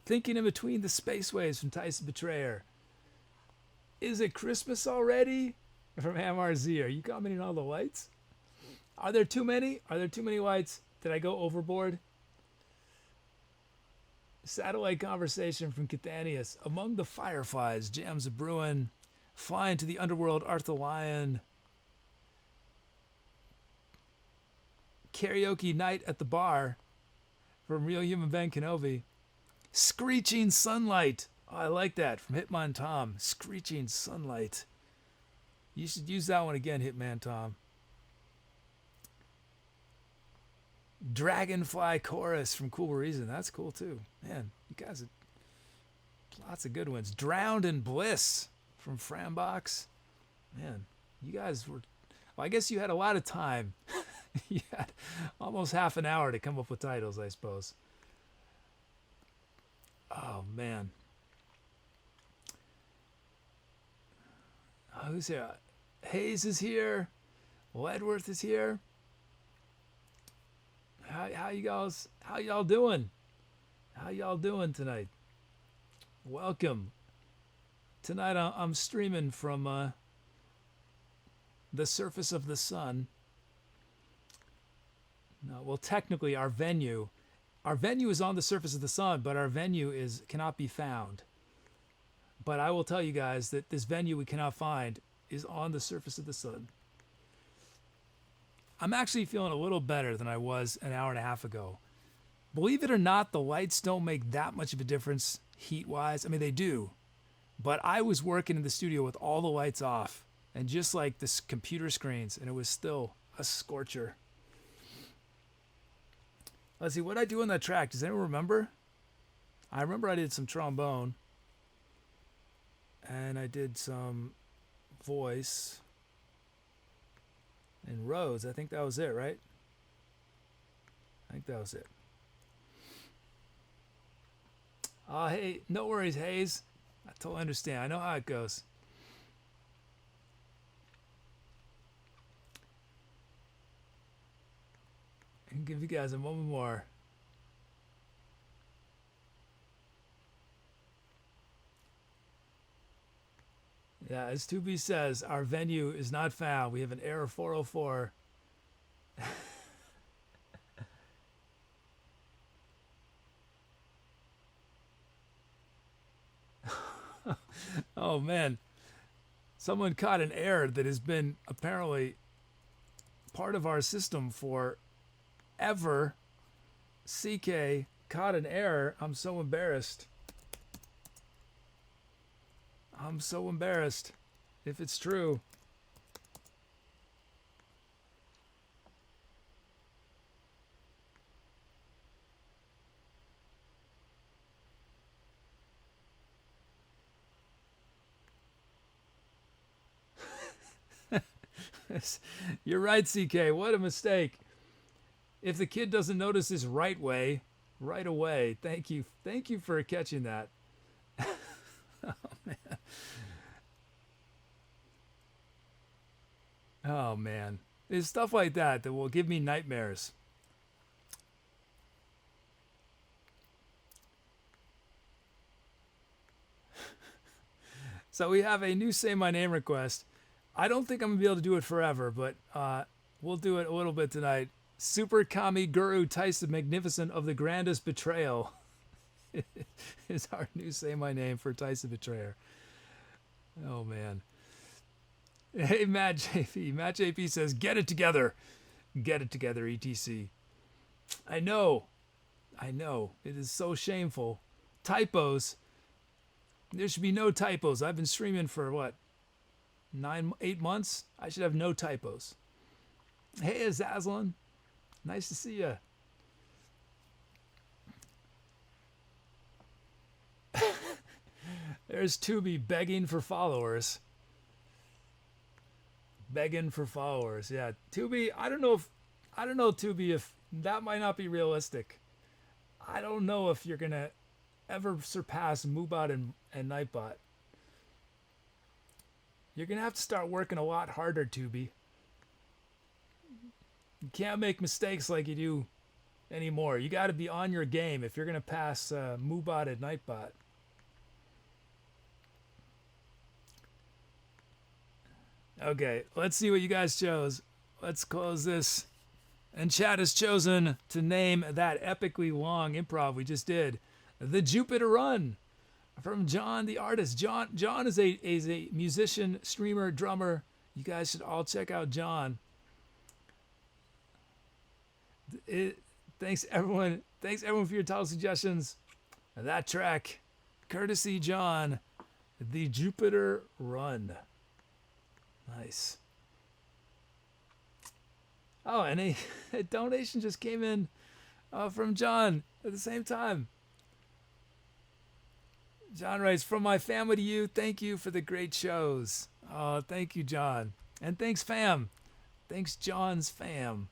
Thinking in Between the Space Waves from Tyson Betrayer. Is it Christmas already? From Hamar Z. Are you commenting on all the lights? Are there too many? Are there too many lights? Did I go overboard? Satellite Conversation from Cathanius. Among the Fireflies, Jams of Bruin. Flying to the Underworld, Arthur Lyon. Karaoke Night at the Bar from Real Human Ben Kenobi. Screeching Sunlight. Oh, I like that. From Hitman Tom. Screeching Sunlight. You should use that one again, Hitman Tom. Dragonfly Chorus from Cool Reason. That's cool too. Man, you guys have lots of good ones. Drowned in Bliss from Frambox. Man, you guys were... Well, I guess you had a lot of time. You had almost half an hour to come up with titles, I suppose. Oh, man. Who's here? Hayes is here. Ledworth is here. How y'all doing? How y'all doing tonight? Welcome. Tonight I'm streaming from the surface of the sun. No, well, technically our venue is on the surface of the sun, but our venue cannot be found. But I will tell you guys that this venue we cannot find is on the surface of the sun. I'm actually feeling a little better than I was an hour and a half ago. Believe it or not, the lights don't make that much of a difference heat-wise. I mean, they do. But I was working in the studio with all the lights off and just like this computer screens, and it was still a scorcher. Let's see, what did I do on that track? Does anyone remember? I remember I did some trombone. And I did some voice. And Rhodes, I think that was it, right? I think that was it. Hey, no worries, Hayes. I totally understand. I know how it goes. I can give you guys a moment more. Yeah, as 2B says, our venue is not found. We have an error 404. Oh, man. Someone caught an error that has been apparently part of our system for ever. CK caught an error. I'm so embarrassed. I'm so embarrassed if it's true. You're right, CK. What a mistake. If the kid doesn't notice this right away, thank you. Thank you for catching that. Oh, man. It's stuff like that that will give me nightmares. So we have a new Say My Name request. I don't think I'm going to be able to do it forever, but we'll do it a little bit tonight. Super Kami Guru Tice the Magnificent of the Grandest Betrayal is our new Say My Name for Tice the Betrayer. Oh, man. Hey, Matt JP. Matt JP says, get it together. Get it together, ETC. I know. It is so shameful. Typos. There should be no typos. I've been streaming for what? 8 months? I should have no typos. Hey, Azazlin. Nice to see you. There's Tubi begging for followers. Begging for followers. Yeah, Tubi, I don't know, Tubi, if that might not be realistic. I don't know if you're going to ever surpass Moobot and Nightbot. You're going to have to start working a lot harder, Tubi. You can't make mistakes like you do anymore. You got to be on your game if you're going to pass Moobot and Nightbot. Okay, let's see what you guys chose. Let's close this. And chat has chosen to name that epically long improv we just did, The Jupiter Run, from John the Artist. John is a musician, streamer, drummer. You guys should all check out John. Thanks everyone for your title suggestions. That track, courtesy John, The Jupiter Run. Nice. Oh, and a donation just came in from John at the same time. John writes, from my family to you, thank you for the great shows. Oh, thank you, John. And thanks, fam. Thanks, John's fam.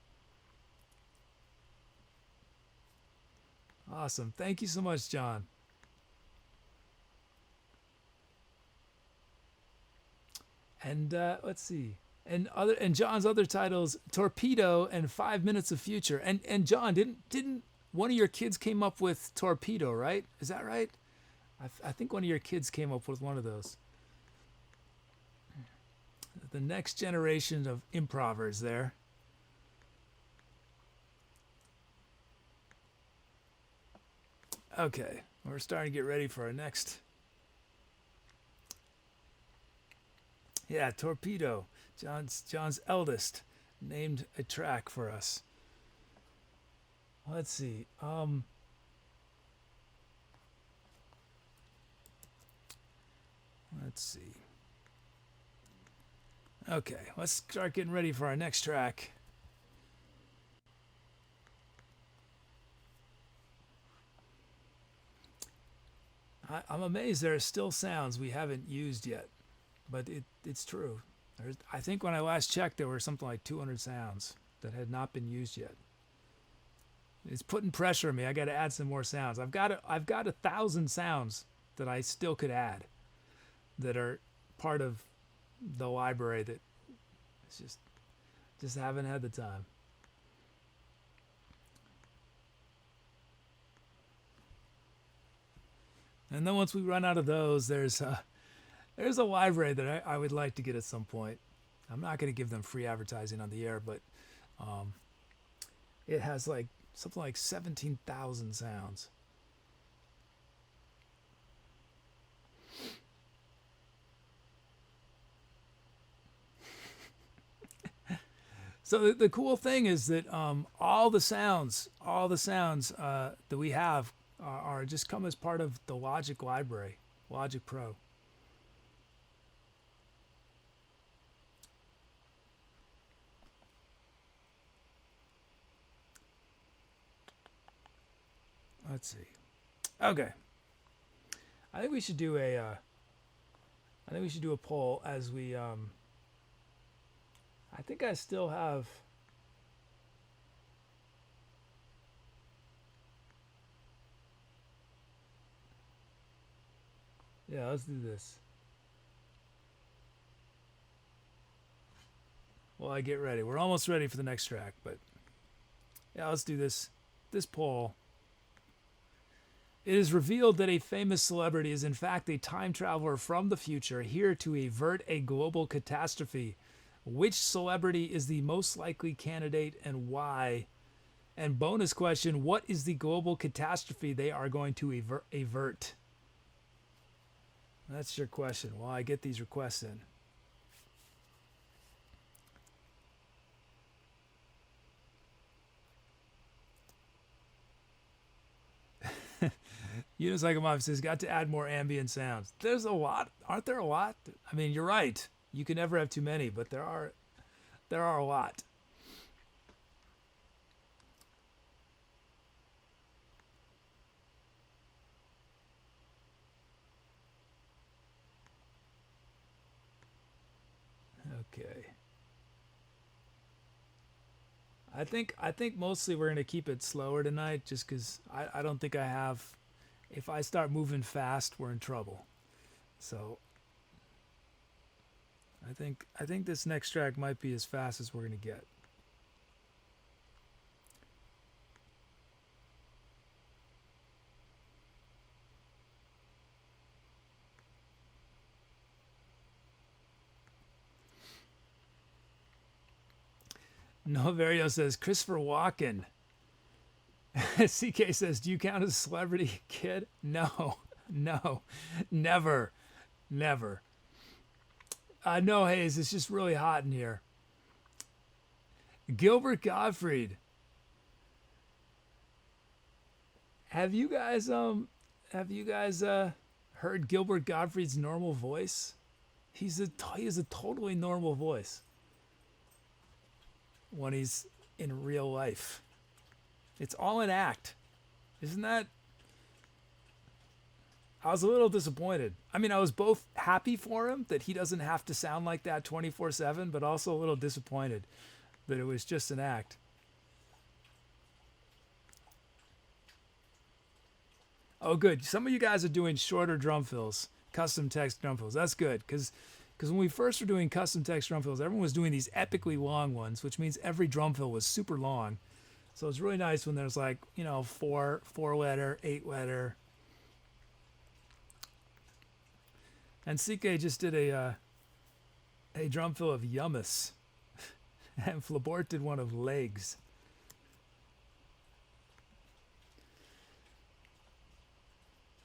Awesome. Thank you so much, John. And let's see. And John's other titles, Torpedo and 5 Minutes of Future. And John, didn't one of your kids came up with Torpedo, right? Is that right? I think one of your kids came up with one of those. The next generation of improvers there. Okay, we're starting to get ready for our next. Yeah, Torpedo. John's eldest named a track for us. Let's see. Let's see. Okay, let's start getting ready for our next track. I'm amazed there are still sounds we haven't used yet, but it's true. I think when I last checked, there were something like 200 sounds that had not been used yet. It's putting pressure on me. I got to add some more sounds. I've got 1,000 sounds that I still could add that are part of the library that it's just haven't had the time. And then once we run out of those, there's a library that I would like to get at some point. I'm not going to give them free advertising on the air, but it has like something like 17,000 sounds. So the cool thing is that all the sounds that we have are just come as part of the Logic library, Logic Pro. Let's see. Okay. I think we should do a poll as we I think I still have. Yeah, let's do this. Well, I get ready. We're almost ready for the next track, but yeah, let's do this. This poll. It is revealed that a famous celebrity is in fact a time traveler from the future here to avert a global catastrophe. Which celebrity is the most likely candidate and why? And bonus question, what is the global catastrophe they are going to avert? That's your question. Well, I get these requests in. Unicycle says, got to add more ambient sounds. There's a lot. Aren't there a lot? I mean, you're right. You can never have too many, but there are a lot. Okay. I think mostly we're gonna keep it slower tonight, just because I don't think I have. If I start moving fast, we're in trouble. So I think this next track might be as fast as we're gonna get. Novario says Christopher Walken. CK says, do you count as a celebrity kid? No, no, never, never. No, Hayes, it's just really hot in here. Gilbert Gottfried. Have you guys heard Gilbert Gottfried's normal voice? He has a totally normal voice when he's in real life. It's all an act. Isn't that? I was a little disappointed. I mean, I was both happy for him that he doesn't have to sound like that 24/7, but also a little disappointed that it was just an act. Oh, good. Some of you guys are doing shorter drum fills, custom text drum fills. That's good, because when we first were doing custom text drum fills, everyone was doing these epically long ones, which means every drum fill was super long. So it's really nice when there's like, you know, four letter, 8 letter. And CK just did a drum fill of Yummus. And Flabort did one of Legs.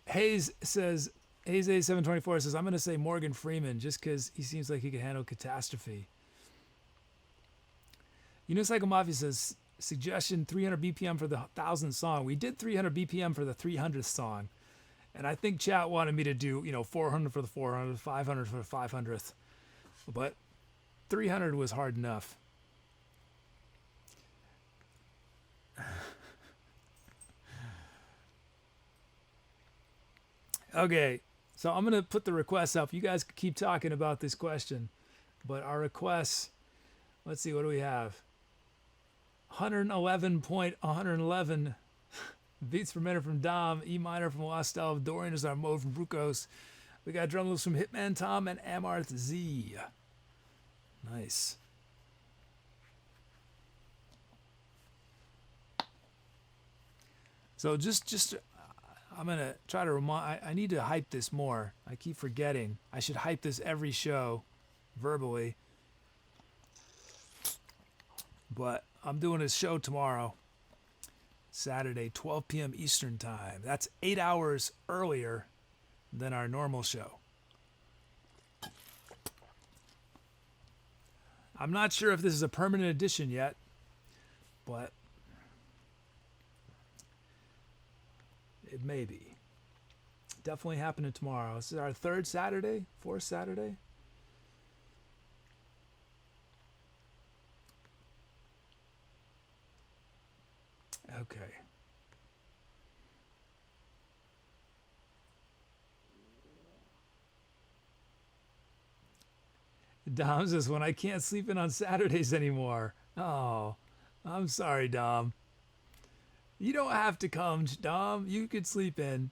Hayes says, Hayes A724 says, I'm going to say Morgan Freeman just because he seems like he can handle catastrophe. Unicycle Mafia says, suggestion 300 BPM for the 1000th song. We did 300 BPM for the 300th song. And I think chat wanted me to do, 400 for the 400th, 500 for the 500th. But 300 was hard enough. Okay, so I'm going to put the requests up. You guys keep talking about this question. But our requests, let's see, what do we have? 111.111 beats per minute from Dom, E minor from Lost Elf, Dorian is our mode from Brukos. We got drum loops from Hitman Tom and Amarth Z. Nice. So just I'm going to try to remind, I need to hype this more. I keep forgetting. I should hype this every show verbally. But I'm doing a show tomorrow, Saturday, 12 p.m. Eastern Time. That's 8 hours earlier than our normal show. I'm not sure if this is a permanent edition yet, but it may be. Definitely happening tomorrow. This is our fourth Saturday. Okay. Dom says, when I can't sleep in on Saturdays anymore. Oh, I'm sorry, Dom. You don't have to come, Dom. You could sleep in.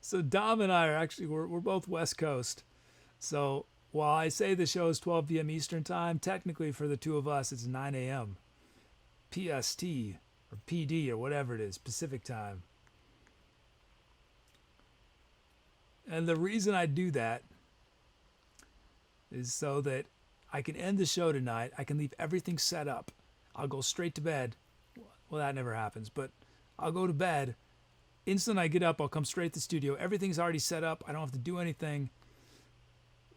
So Dom and I are actually, we're both West Coast. So while I say the show is 12 p.m. Eastern time, technically for the two of us, it's 9 a.m. PST or PD or whatever it is, Pacific time. And the reason I do that is so that I can end the show tonight. I can leave everything set up. I'll go straight to bed. Well, that never happens, but I'll go to bed. Instant I get up, I'll come straight to the studio. Everything's already set up. I don't have to do anything.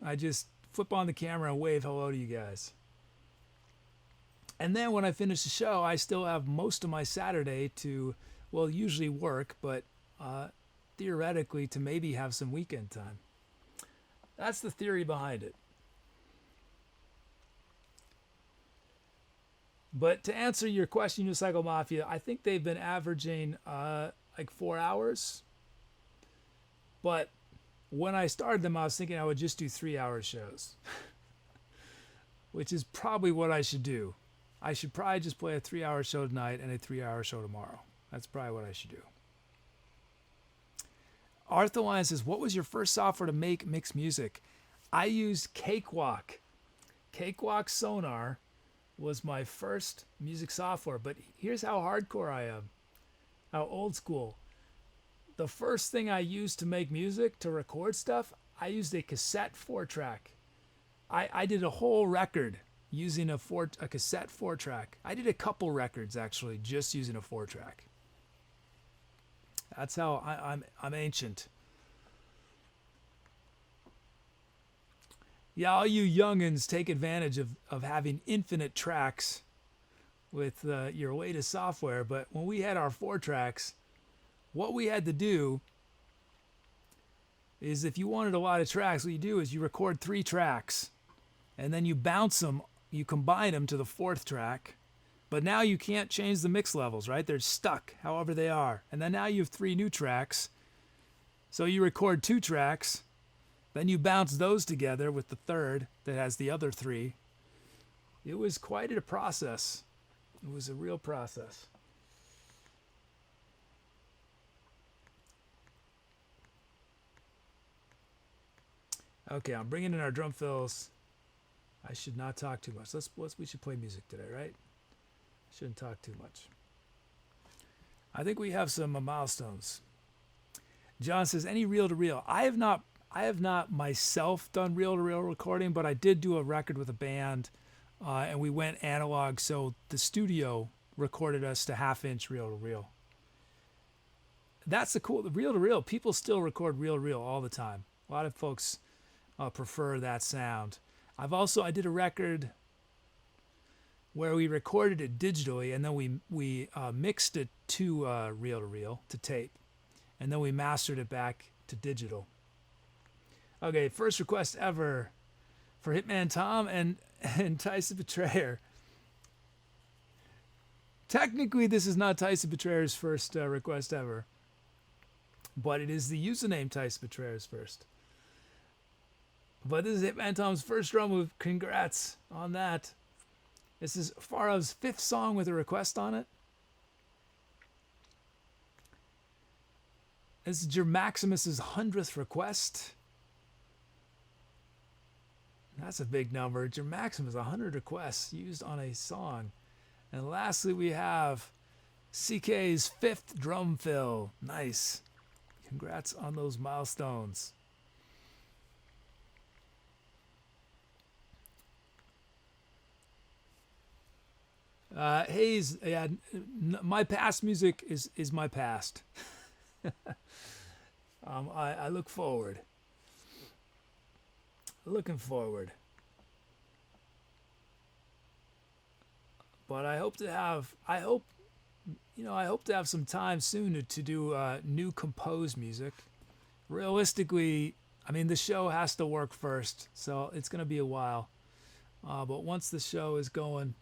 I just flip on the camera and wave hello to you guys. And then when I finish the show, I still have most of my Saturday to, well, usually work, but theoretically to maybe have some weekend time. That's the theory behind it. But to answer your question, Unicycle Mafia, I think they've been averaging like 4 hours. But when I started them, I was thinking I would just do 3-hour shows, which is probably what I should do. I should probably just play a 3-hour show tonight and a 3-hour show tomorrow. That's probably what I should do. Arthur Lion says, what was your first software to make mixed music? I used Cakewalk. Cakewalk Sonar was my first music software, but here's how hardcore I am, how old school. The first thing I used to make music, to record stuff, I used a cassette 4-track. I did a whole record using a cassette 4-track. I did a couple records actually just using a 4-track. That's how I'm ancient. Yeah, all you youngins take advantage of having infinite tracks with your latest software. But when we had our 4-tracks, what we had to do is if you wanted a lot of tracks, what you do is you record 3 tracks and then you bounce them, you combine them to the 4th track. But now you can't change the mix levels, right? They're stuck however they are. And then now you have 3 new tracks. So you record 2 tracks. Then you bounce those together with the 3rd that has the other 3. It was quite a process. It was a real process. Okay, I'm bringing in our drum fills. I should not talk too much. We should play music today, right? Shouldn't talk too much. I think we have some milestones. John says, any reel-to-reel? I have not myself done reel-to-reel recording, but I did do a record with a band, and we went analog, so the studio recorded us to 1/2-inch reel-to-reel. That's the reel-to-reel. People still record reel-to-reel all the time. A lot of folks prefer that sound. I did a record where we recorded it digitally, and then we mixed it to reel-to-reel, to tape, and then we mastered it back to digital. Okay, first request ever for Hitman Tom and Tyson Betrayer. Technically, this is not Tyson Betrayer's first request ever, but it is the username Tyson Betrayer's first. But this is Hitman Tom's first drum move. Congrats on that. This is Farav's 5th song with a request on it. This is Jer Maximus's 100th request. That's a big number. Jer Maximus, 100 requests used on a song. And lastly, we have CK's 5th drum fill. Nice. Congrats on those milestones. Hayes, yeah, my past music is my past. I look forward. Looking forward. But I hope to have some time soon to do new composed music. Realistically, I mean, the show has to work first, so it's going to be a while. But once the show is going,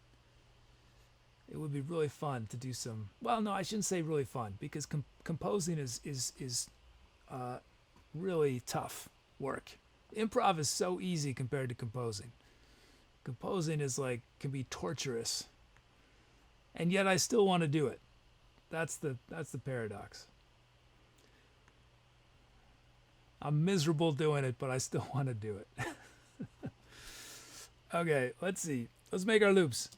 it would be really fun to do some. Well, no, I shouldn't say really fun, because composing is really tough work. Improv is so easy compared to composing. Composing is like, can be torturous. And yet I still want to do it. That's the paradox. I'm miserable doing it, but I still want to do it. Okay, let's see. Let's make our loops.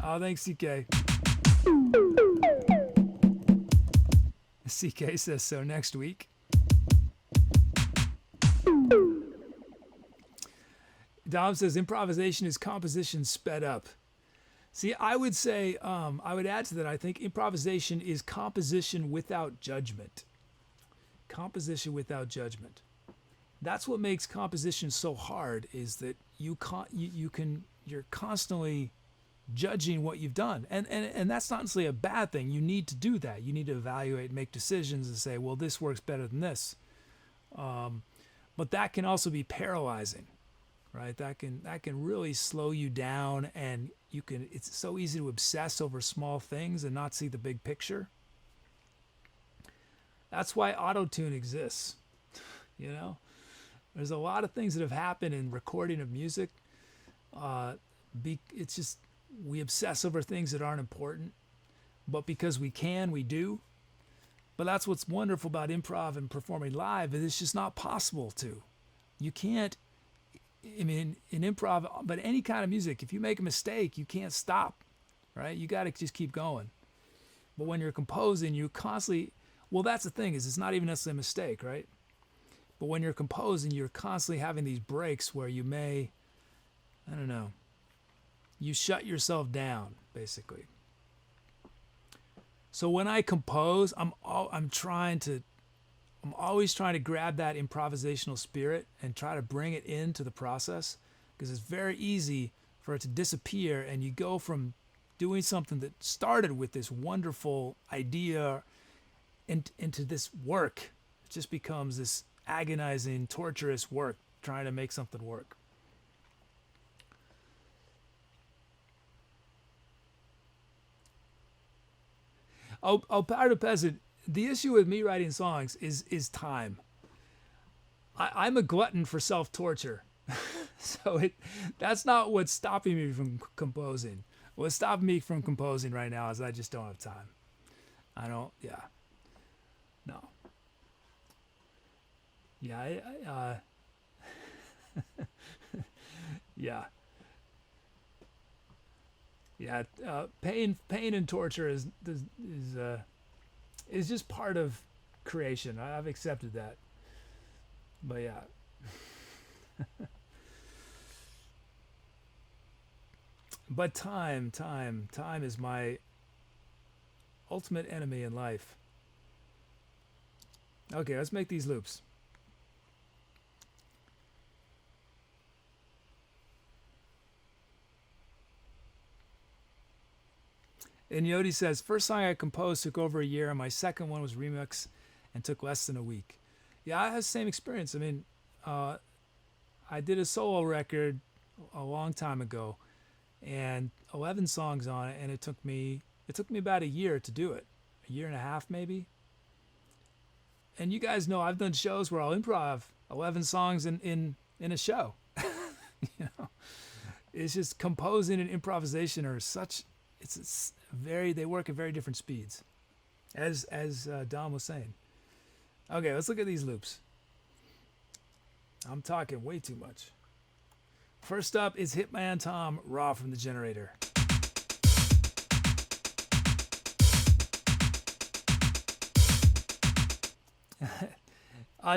Oh, thanks, CK. CK says so next week. Dom says improvisation is composition sped up. See, I would say, I would add to that, I think improvisation is composition without judgment. Composition without judgment. That's what makes composition so hard, is that you're constantly judging what you've done. And that's not necessarily a bad thing. You need to do that. You need to evaluate, make decisions and say, well, this works better than this. But that can also be paralyzing, right? That can really slow you down, and it's so easy to obsess over small things and not see the big picture. That's why auto-tune exists. You know, there's a lot of things that have happened in recording of music. It's just, we obsess over things that aren't important, but because we can, we do. But that's what's wonderful about improv and performing live, is it's just not possible to. You can't, I mean, in improv, but any kind of music, if you make a mistake, you can't stop, right? You got to just keep going. But when you're composing, you constantly, well, that's the thing, is it's not even necessarily a mistake, right? But when you're composing, you're constantly having these breaks where you may, I don't know, you shut yourself down, basically. So when I compose, I'm always trying to grab that improvisational spirit and try to bring it into the process, because it's very easy for it to disappear, and you go from doing something that started with this wonderful idea into this work. It just becomes this agonizing, torturous work trying to make something work. Oh, Powder Peasant, the issue with me writing songs is time. I'm a glutton for self-torture. So that's not what's stopping me from composing. What's stopping me from composing right now is I just don't have time. No. Yeah, yeah. Yeah, pain and torture is just part of creation. I've accepted that. But yeah. But time is my ultimate enemy in life. Okay, let's make these loops. And Yodi says, first song I composed took over a year, and my second one was remix and took less than a week. Yeah, I had the same experience. I mean, I did a solo record a long time ago, and 11 songs on it, and it took me about a year to do it, a year and a half maybe. And you guys know I've done shows where I'll improv 11 songs in a show. You know, it's just composing and improvisation are such. They work at very different speeds, as Dom was saying. Okay, let's look at these loops. I'm talking way too much. First up is Hitman Tom, Raw from the Generator.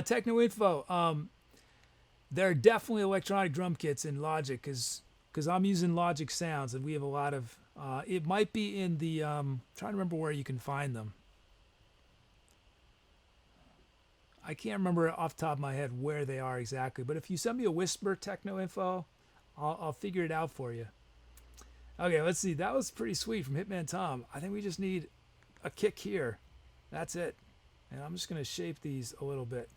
Techno info. There are definitely electronic drum kits in Logic, because I'm using Logic Sounds, and we have a lot of. It might be in the. Trying to remember where you can find them. I can't remember off the top of my head where they are exactly, but if you send me a Whisper Techno info, I'll figure it out for you. Okay, let's see. That was pretty sweet from Hitman Tom. I think we just need a kick here. That's it. And I'm just going to shape these a little bit.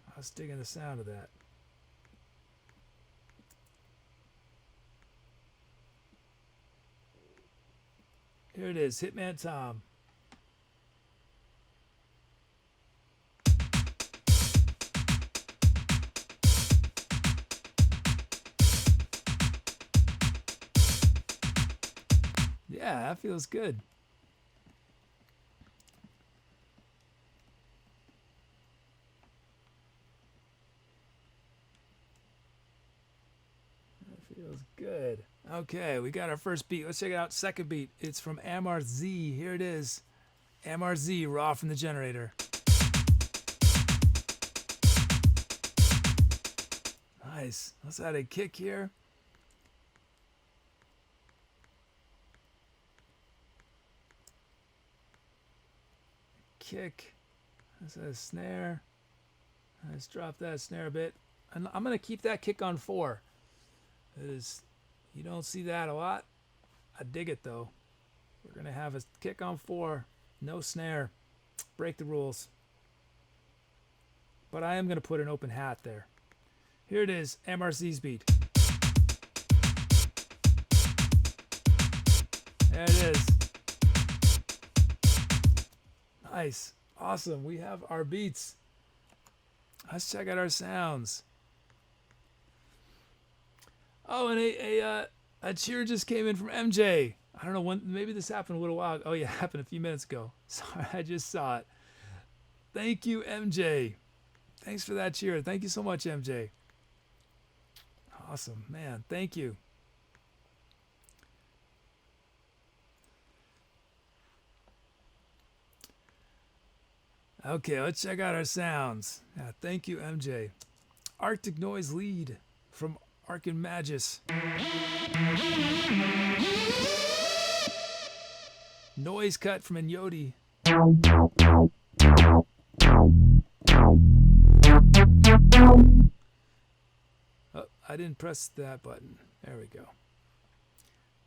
I was digging the sound of that. Here it is, Hitman Tom. Yeah, that feels good. That feels good. Okay, we got our first beat. Let's check it out. Second beat. It's from MRZ. Here it is. MRZ, raw from the generator. Nice. Let's add a kick here. Kick. Let's add a snare. Let's drop that snare a bit. And I'm going to keep that kick on 4. You don't see that a lot. I dig it though. We're going to have a kick on 4. No snare. Break the rules. But I am going to put an open hat there. Here it is, MRC's beat. There it is. Nice. Awesome. We have our beats. Let's check out our sounds. Oh, and a cheer just came in from MJ. I don't know when. Maybe this happened a little while ago. Oh, yeah, it happened a few minutes ago. Sorry, I just saw it. Thank you, MJ. Thanks for that cheer. Thank you so much, MJ. Awesome, man. Thank you. Okay, let's check out our sounds. Yeah, thank you, MJ. Arctic Noise lead from Arc and Magus. Noise cut from Inyoti. Oh, I didn't press that button. There we go.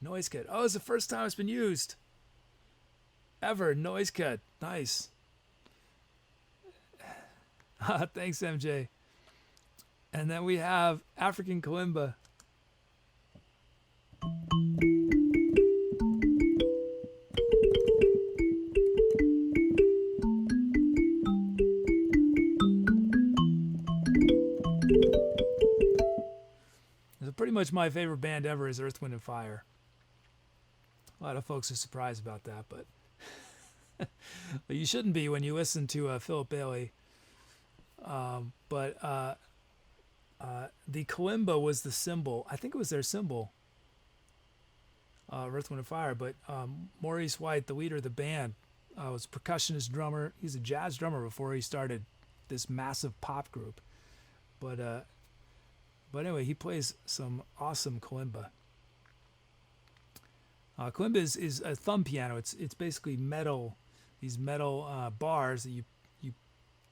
Noise cut. Oh, it's the first time it's been used. Ever. Noise cut. Nice. Thanks, MJ. And then we have African Kalimba. Pretty much my favorite band ever is Earth, Wind and Fire. A lot of folks are surprised about that, but but you shouldn't be when you listen to Philip Bailey. But the kalimba was the symbol. I think it was their symbol, Earth, Wind and Fire. But Maurice White, the leader of the band, was a percussionist drummer. He's a jazz drummer before he started this massive pop group. But anyway, he plays some awesome kalimba. Kalimba is a thumb piano. It's basically metal, these metal bars that you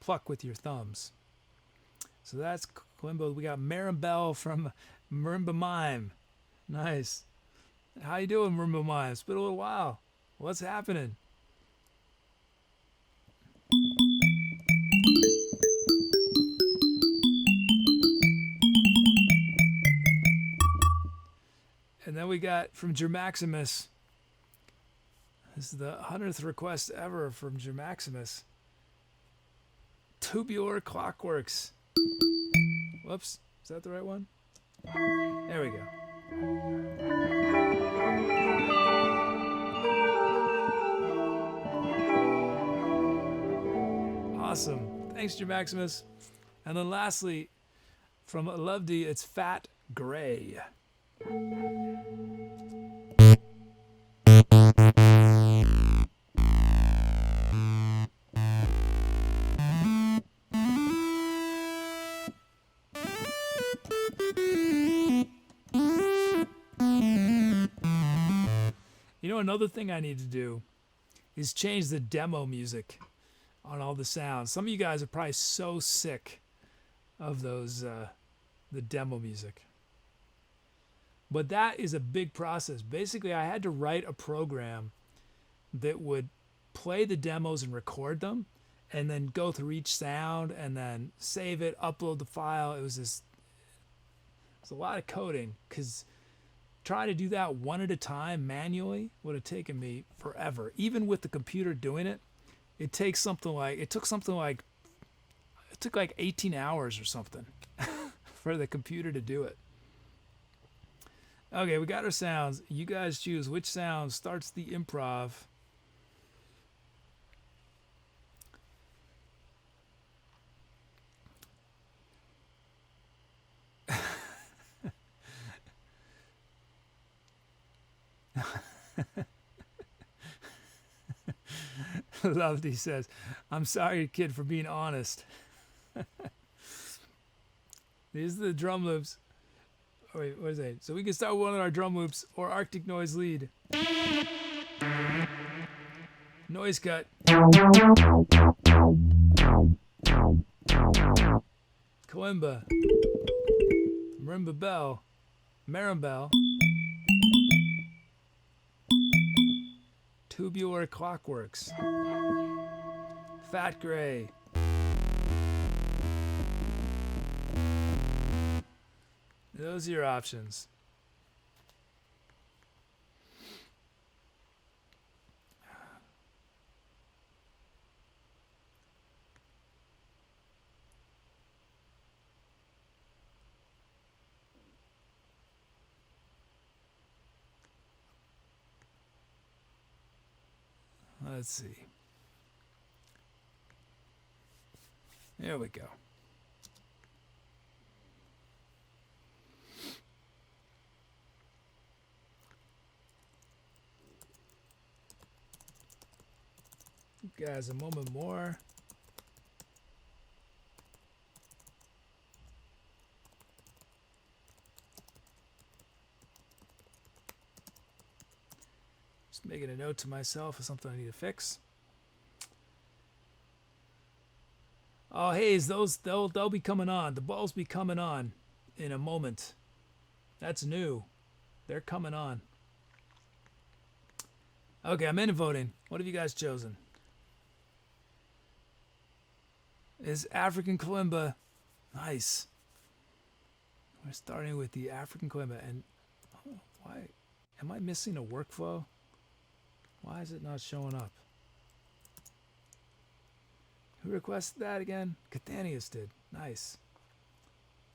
pluck with your thumbs. So that's kalimba. We got Maribel from Marimba Mime. Nice. How you doing, Marimba Mime? It's been a little while. What's happening? And then we got from Germaximus. This is the 100th request ever from Germaximus. Tubular Clockworks. Whoops. Is that the right one? There we go. Awesome. Thanks, Germaximus. And then lastly, from LuvDWayULie, it's Fat Gray. You know, another thing I need to do is change the demo music on all the sounds. Some of you guys are probably so sick of those, the demo music. But that is a big process. Basically, I had to write a program that would play the demos and record them, and then go through each sound and then save it, upload the file. It was a lot of coding, because trying to do that one at a time manually would have taken me forever. Even with the computer doing it, it took something like 18 hours or something for the computer to do it. Okay, we got our sounds. You guys choose which sound starts the improv. LuvDWayULie says, I'm sorry, kid, for being honest. These are the drum loops. Oh, wait, what is that? So we can start one of our drum loops or Arctic noise lead. Noise cut. Kalimba. Marimba bell. Marimbell. Tubular clockworks. Fat gray. Those are your options. Let's see. There we go. Guys, a moment more. Just making a note to myself of something I need to fix. Oh, Hayes, they'll be coming on. The balls be coming on in a moment. That's new. They're coming on. Okay, I'm in voting. What have you guys chosen? Is African kalimba. Nice. We're starting with the African kalimba. And why am I missing a workflow? Why is it not showing up? Who requested that again? Cathanius did. Nice.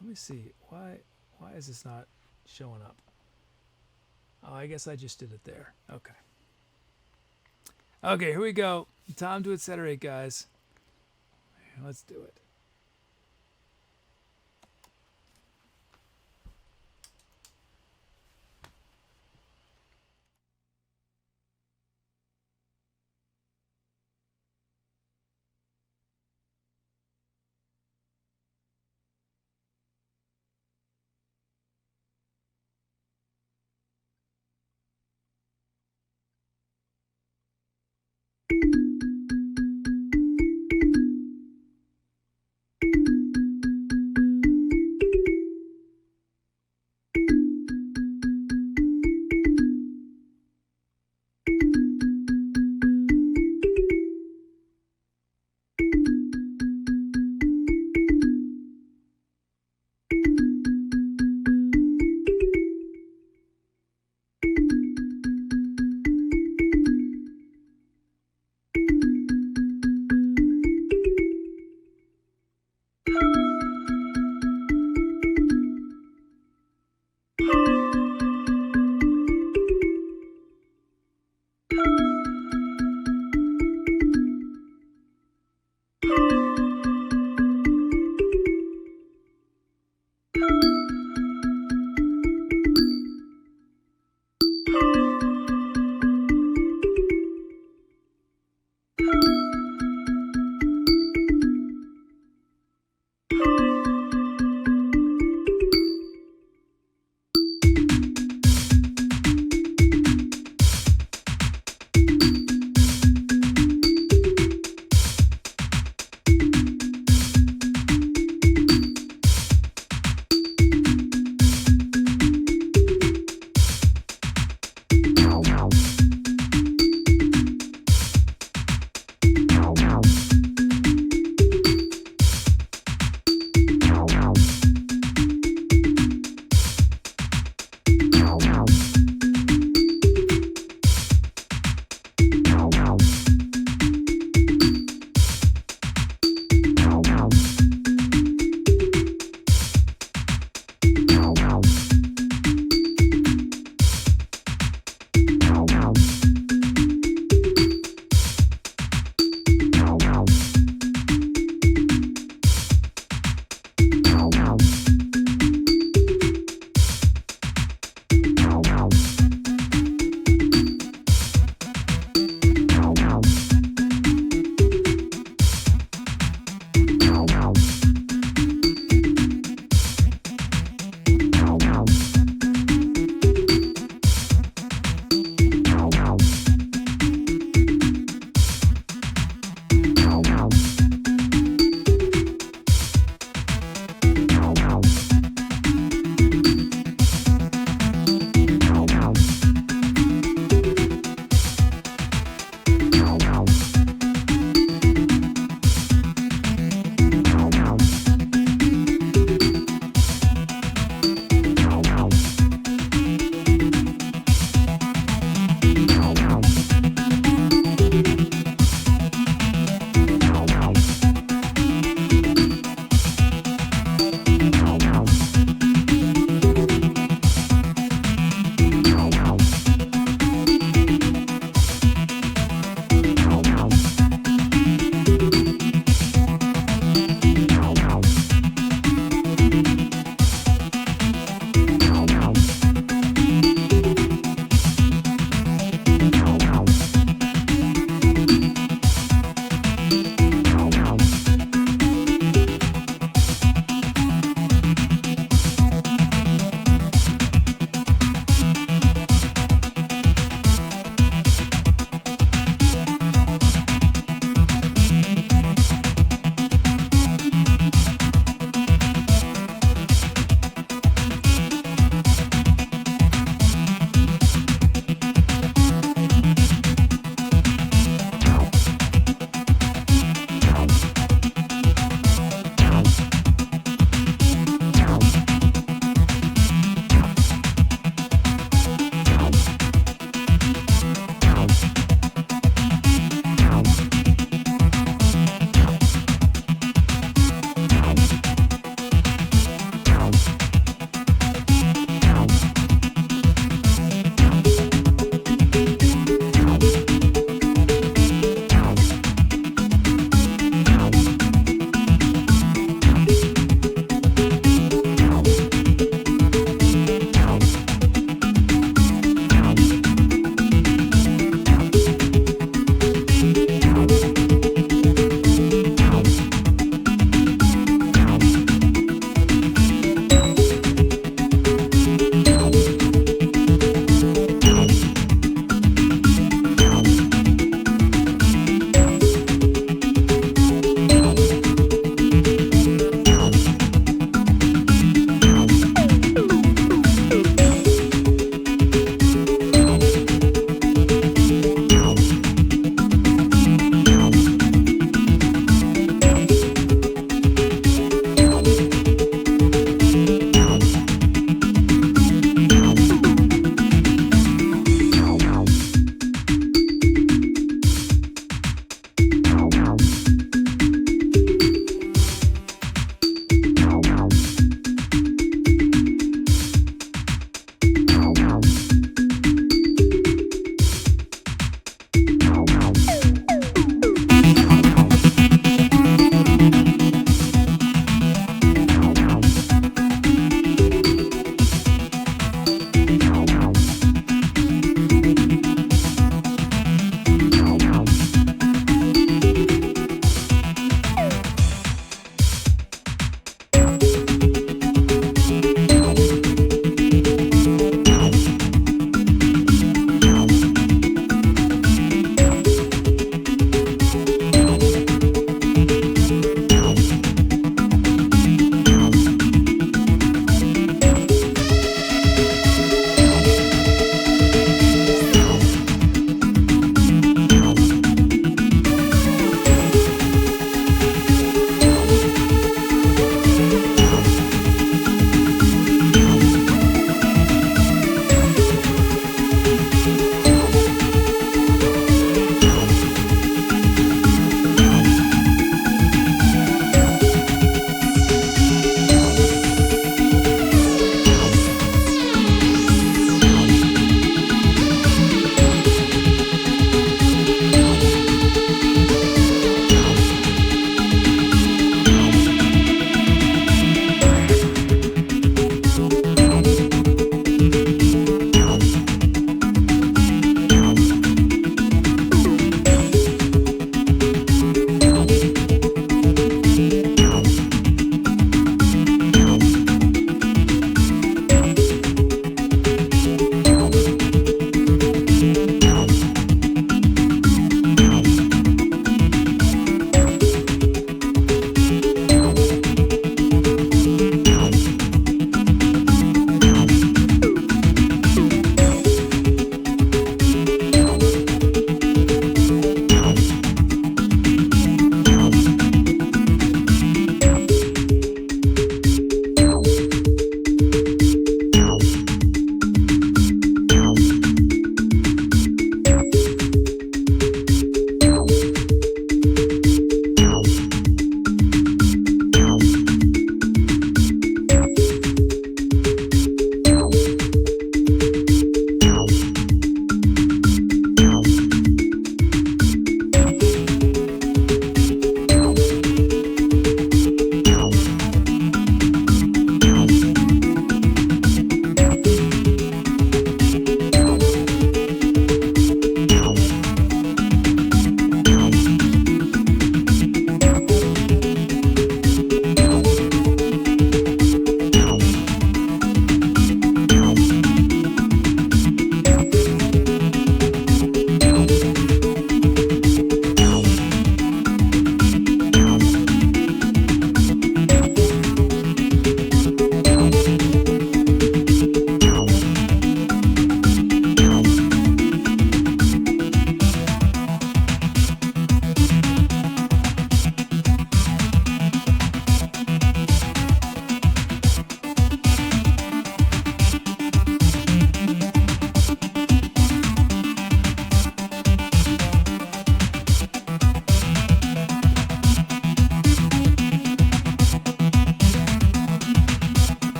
Let me see. Why is this not showing up? Oh, I guess I just did it there. Okay. Okay, here we go. Time to Etcetera, guys. Let's do it.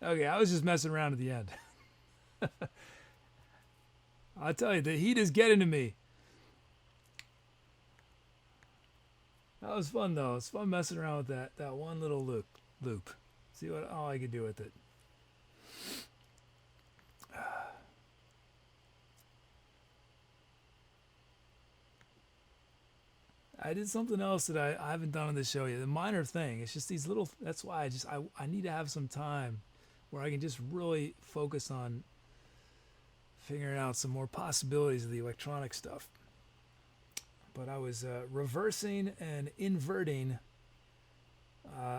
Okay, I was just messing around at the end. I'll tell you, the heat is getting to me. That was fun though. It's fun messing around with that one little loop. See what all I could do with it. I did something else that I haven't done on the show yet. A minor thing. It's just these little. That's why I need to have some time where I can just really focus on figuring out some more possibilities of the electronic stuff. But I was reversing and inverting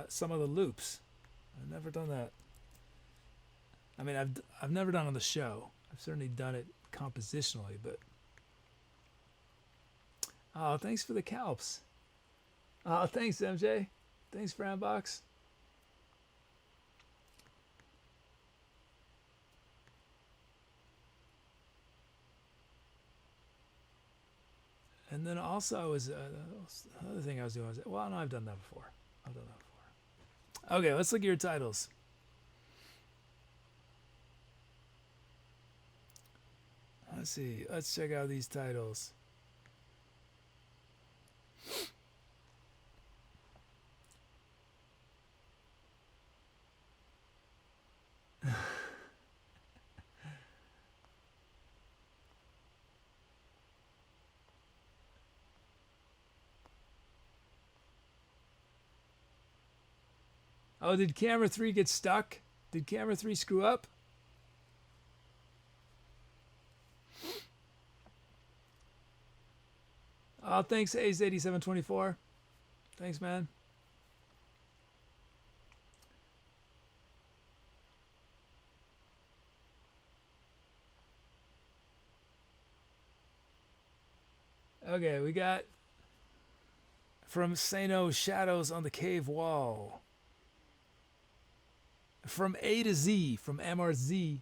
some of the loops. I've never done that. I mean, I've never done it on the show. I've certainly done it compositionally, but oh, thanks for the calps. Oh, thanks, MJ. Thanks, Franbox. And then also I was another thing I was doing was, well, no, I've done that before. Okay, let's look at your titles. Let's see. Let's check out these titles. Oh, did camera 3 get stuck? Did camera 3 screw up? Oh, thanks, Ace8724. Thanks, man. Okay, we got from Sano Shadows on the Cave Wall. From A to Z, from MRZ.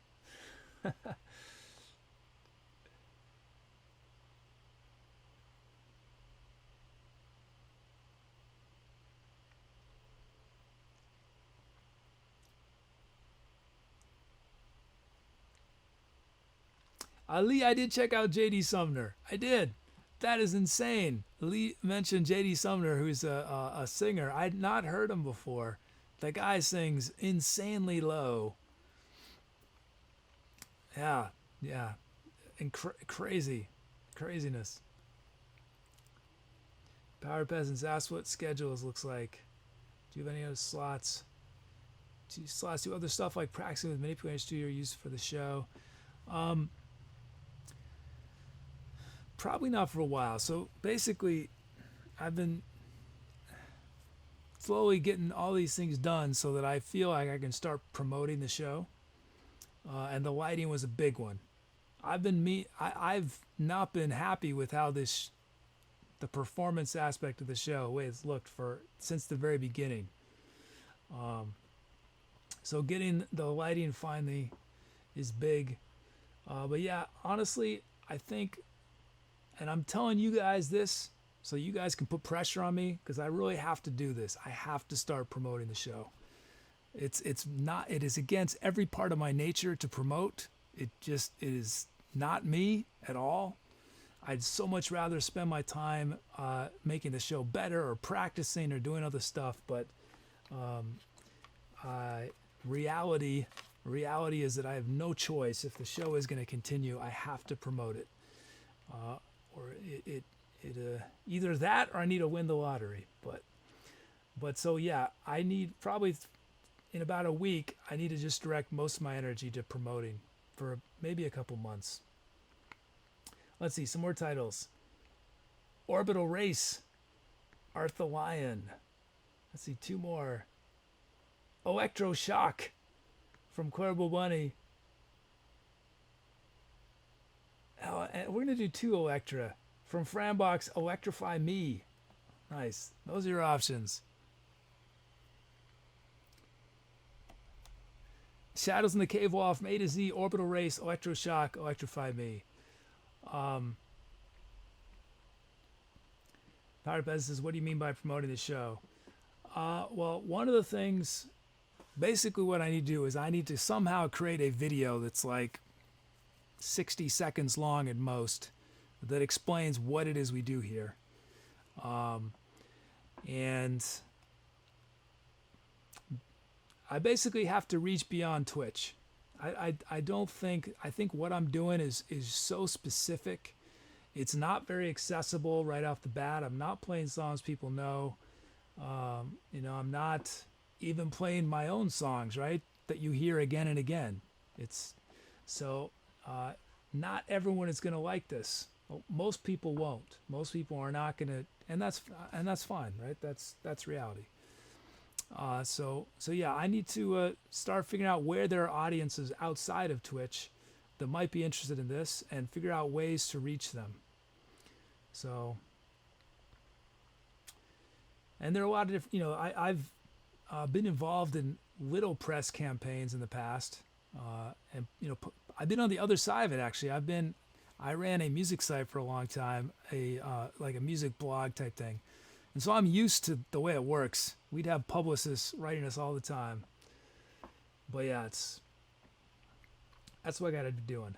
Lee, I did check out JD Sumner. I did. That is insane. Lee mentioned JD Sumner, who's a singer. I'd not heard him before. The guy sings insanely low. Yeah. And craziness. Power Peasants asked what schedules looks like. Do you have any other slots? Do slots do other stuff like practicing with Manipulator Studio used for the show? Probably not for a while. So basically, I've been slowly getting all these things done so that I feel like I can start promoting the show. And the lighting was a big one. I've not been happy with how the performance aspect of the show, the way it's looked since the very beginning. So getting the lighting finally is big. But yeah, honestly, I think, and I'm telling you guys this so you guys can put pressure on me, because I really have to do this. I have to start promoting the show. It is against every part of my nature to promote. It is not me at all. I'd so much rather spend my time making the show better or practicing or doing other stuff. But reality is that I have no choice. If the show is going to continue, I have to promote it. Or it either that or I need to win the lottery. But so yeah, I need probably in about a week, I need to just direct most of my energy to promoting for maybe a couple months. Let's see, some more titles. Orbital Race, Art the Lion. Let's see, 2 more. Electroshock from Cuervo Bunny. Oh, and we're going to do 2 Electra. From Franbox, Electrify Me. Nice. Those are your options. Shadows in the Cave Wall from A to Z, Orbital Race, Electroshock, Electrify Me. Power Bez says, what do you mean by promoting the show? Well, one of the things basically what I need to do is I need to somehow create a video that's like 60 seconds long at most that explains what it is we do here. And I basically have to reach beyond Twitch. I don't think, I think what I'm doing is so specific. It's not very accessible right off the bat. I'm not playing songs people know. I'm not even playing my own songs, right? That you hear again and again. It's so not everyone is going to like this. Well, most people won't. Most people are not going to, and that's fine, right? That's reality. So yeah, I need to start figuring out where there are audiences outside of Twitch that might be interested in this and figure out ways to reach them. So, and there are a lot of different, I've been involved in little press campaigns in the past, and I've been on the other side of it actually. I ran a music site for a long time, like a music blog type thing, and so I'm used to the way it works. We'd have publicists writing us all the time, but yeah, that's what I got to be doing.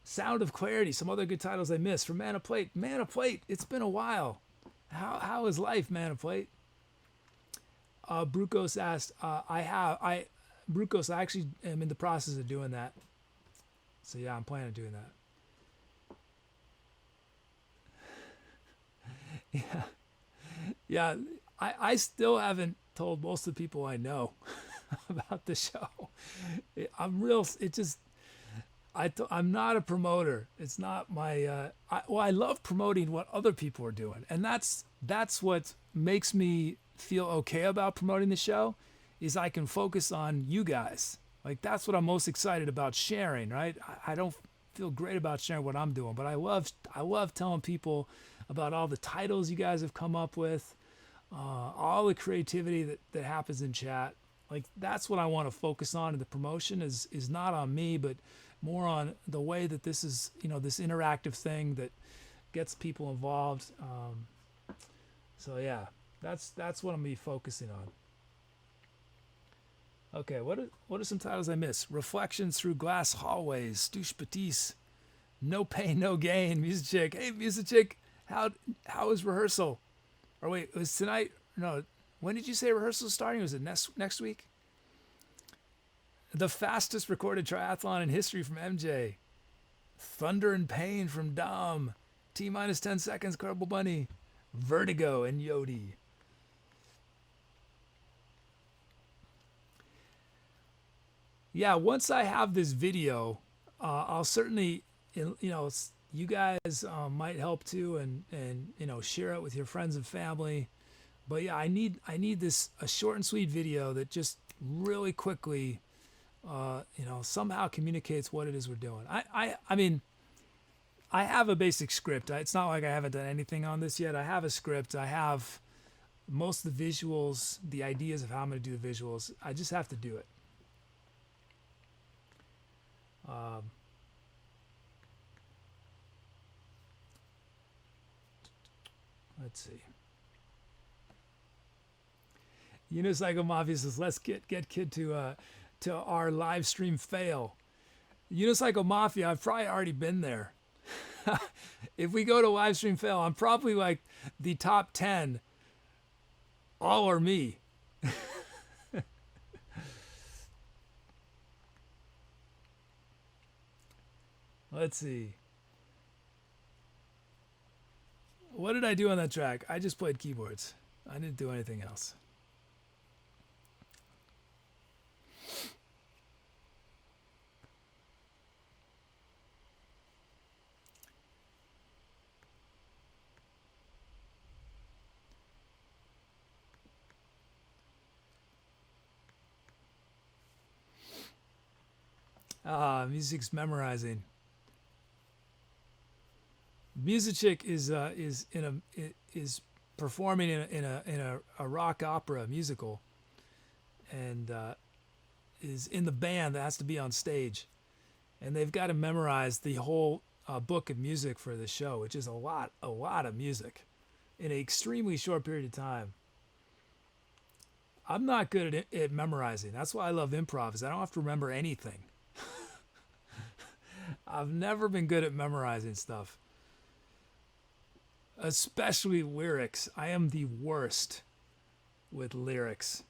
Sound of Clarity, some other good titles I missed from Mana Plate. Mana Plate, it's been a while. How is life, Mana Plate? Brukos asked, Brukos, I actually am in the process of doing that. So yeah, I'm planning on doing that. Yeah. I still haven't told most of the people I know about the show. I'm not a promoter. It's not my, I love promoting what other people are doing. And that's what makes me feel okay about promoting the show, is I can focus on you guys. Like, that's what I'm most excited about sharing, right? I don't feel great about sharing what I'm doing, but I love telling people about all the titles you guys have come up with, all the creativity that happens in chat. Like, that's what I want to focus on, and the promotion is not on me, but more on the way that this is, this interactive thing that gets people involved. So yeah, that's what I'm gonna be focusing on. Okay, what are some titles I missed? Reflections Through Glass Hallways, Douche Batiste, No Pain, No Gain, Music Chick. Hey, Music Chick, how was rehearsal? Or wait, it was tonight? No, when did you say rehearsal starting? Was it next week? The fastest recorded triathlon in history from MJ. Thunder and Pain from Dom. T-minus 10 seconds, Carble Bunny. Vertigo and Yodi. Yeah, once I have this video, I'll certainly, you guys might help too, and share it with your friends and family. But yeah, I need a short and sweet video that just really quickly, somehow communicates what it is we're doing. I mean, I have a basic script. It's not like I haven't done anything on this yet. I have a script. I have most of the visuals, the ideas of how I'm going to do the visuals. I just have to do it. Let's see. Unicycle Mafia says, let's get kid to our live stream fail. Unicycle Mafia, I've probably already been there. If we go to live stream fail, I'm probably like the top 10, all or me. Let's see. What did I do on that track? I just played keyboards. I didn't do anything else. Music's memorizing. Music Chick is performing in a rock opera musical, and is in the band that has to be on stage, and they've got to memorize the whole book of music for the show, which is a lot of music in an extremely short period of time. I'm not good at memorizing. That's why I love improv, is I don't have to remember anything. I've never been good at memorizing stuff, especially lyrics. I am the worst with lyrics.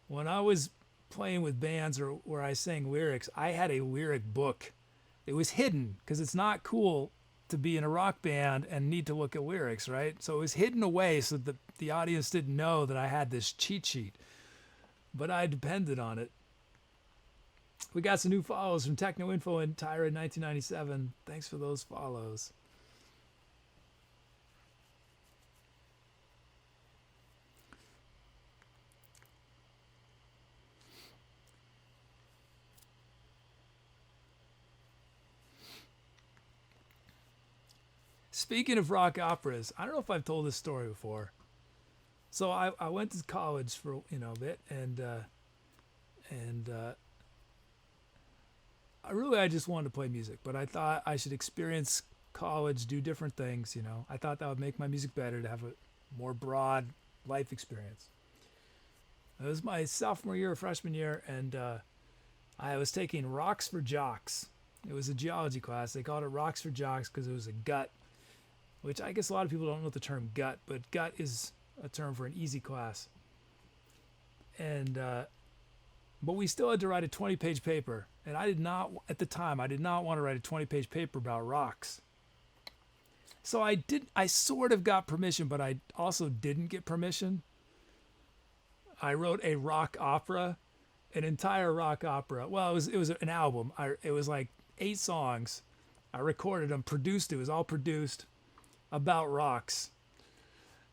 When I was playing with bands or where I sang lyrics, I had a lyric book. It was hidden because it's not cool to be in a rock band and need to look at lyrics, right? So it was hidden away so that the audience didn't know that I had this cheat sheet, but I depended on it. We got some new follows from Techno Info and Tyra 1997. Thanks for those follows. Speaking of rock operas, I don't know if I've told this story before. So I went to college for a bit, and I just wanted to play music, but I thought I should experience college, do different things. I thought that would make my music better, to have a more broad life experience. It was my sophomore year or freshman year, and I was taking Rocks for Jocks. It was a geology class. They called it Rocks for Jocks because it was a gut, which I guess a lot of people don't know the term gut, but gut is a term for an easy class. And but we still had to write a 20-page paper, and I did not want to write a 20-page paper about rocks. So I sort of got permission, but I also didn't get permission. I wrote a rock opera, an entire rock opera. Well, it was an album. It was like 8 songs. I recorded them, produced it. It was all produced about rocks.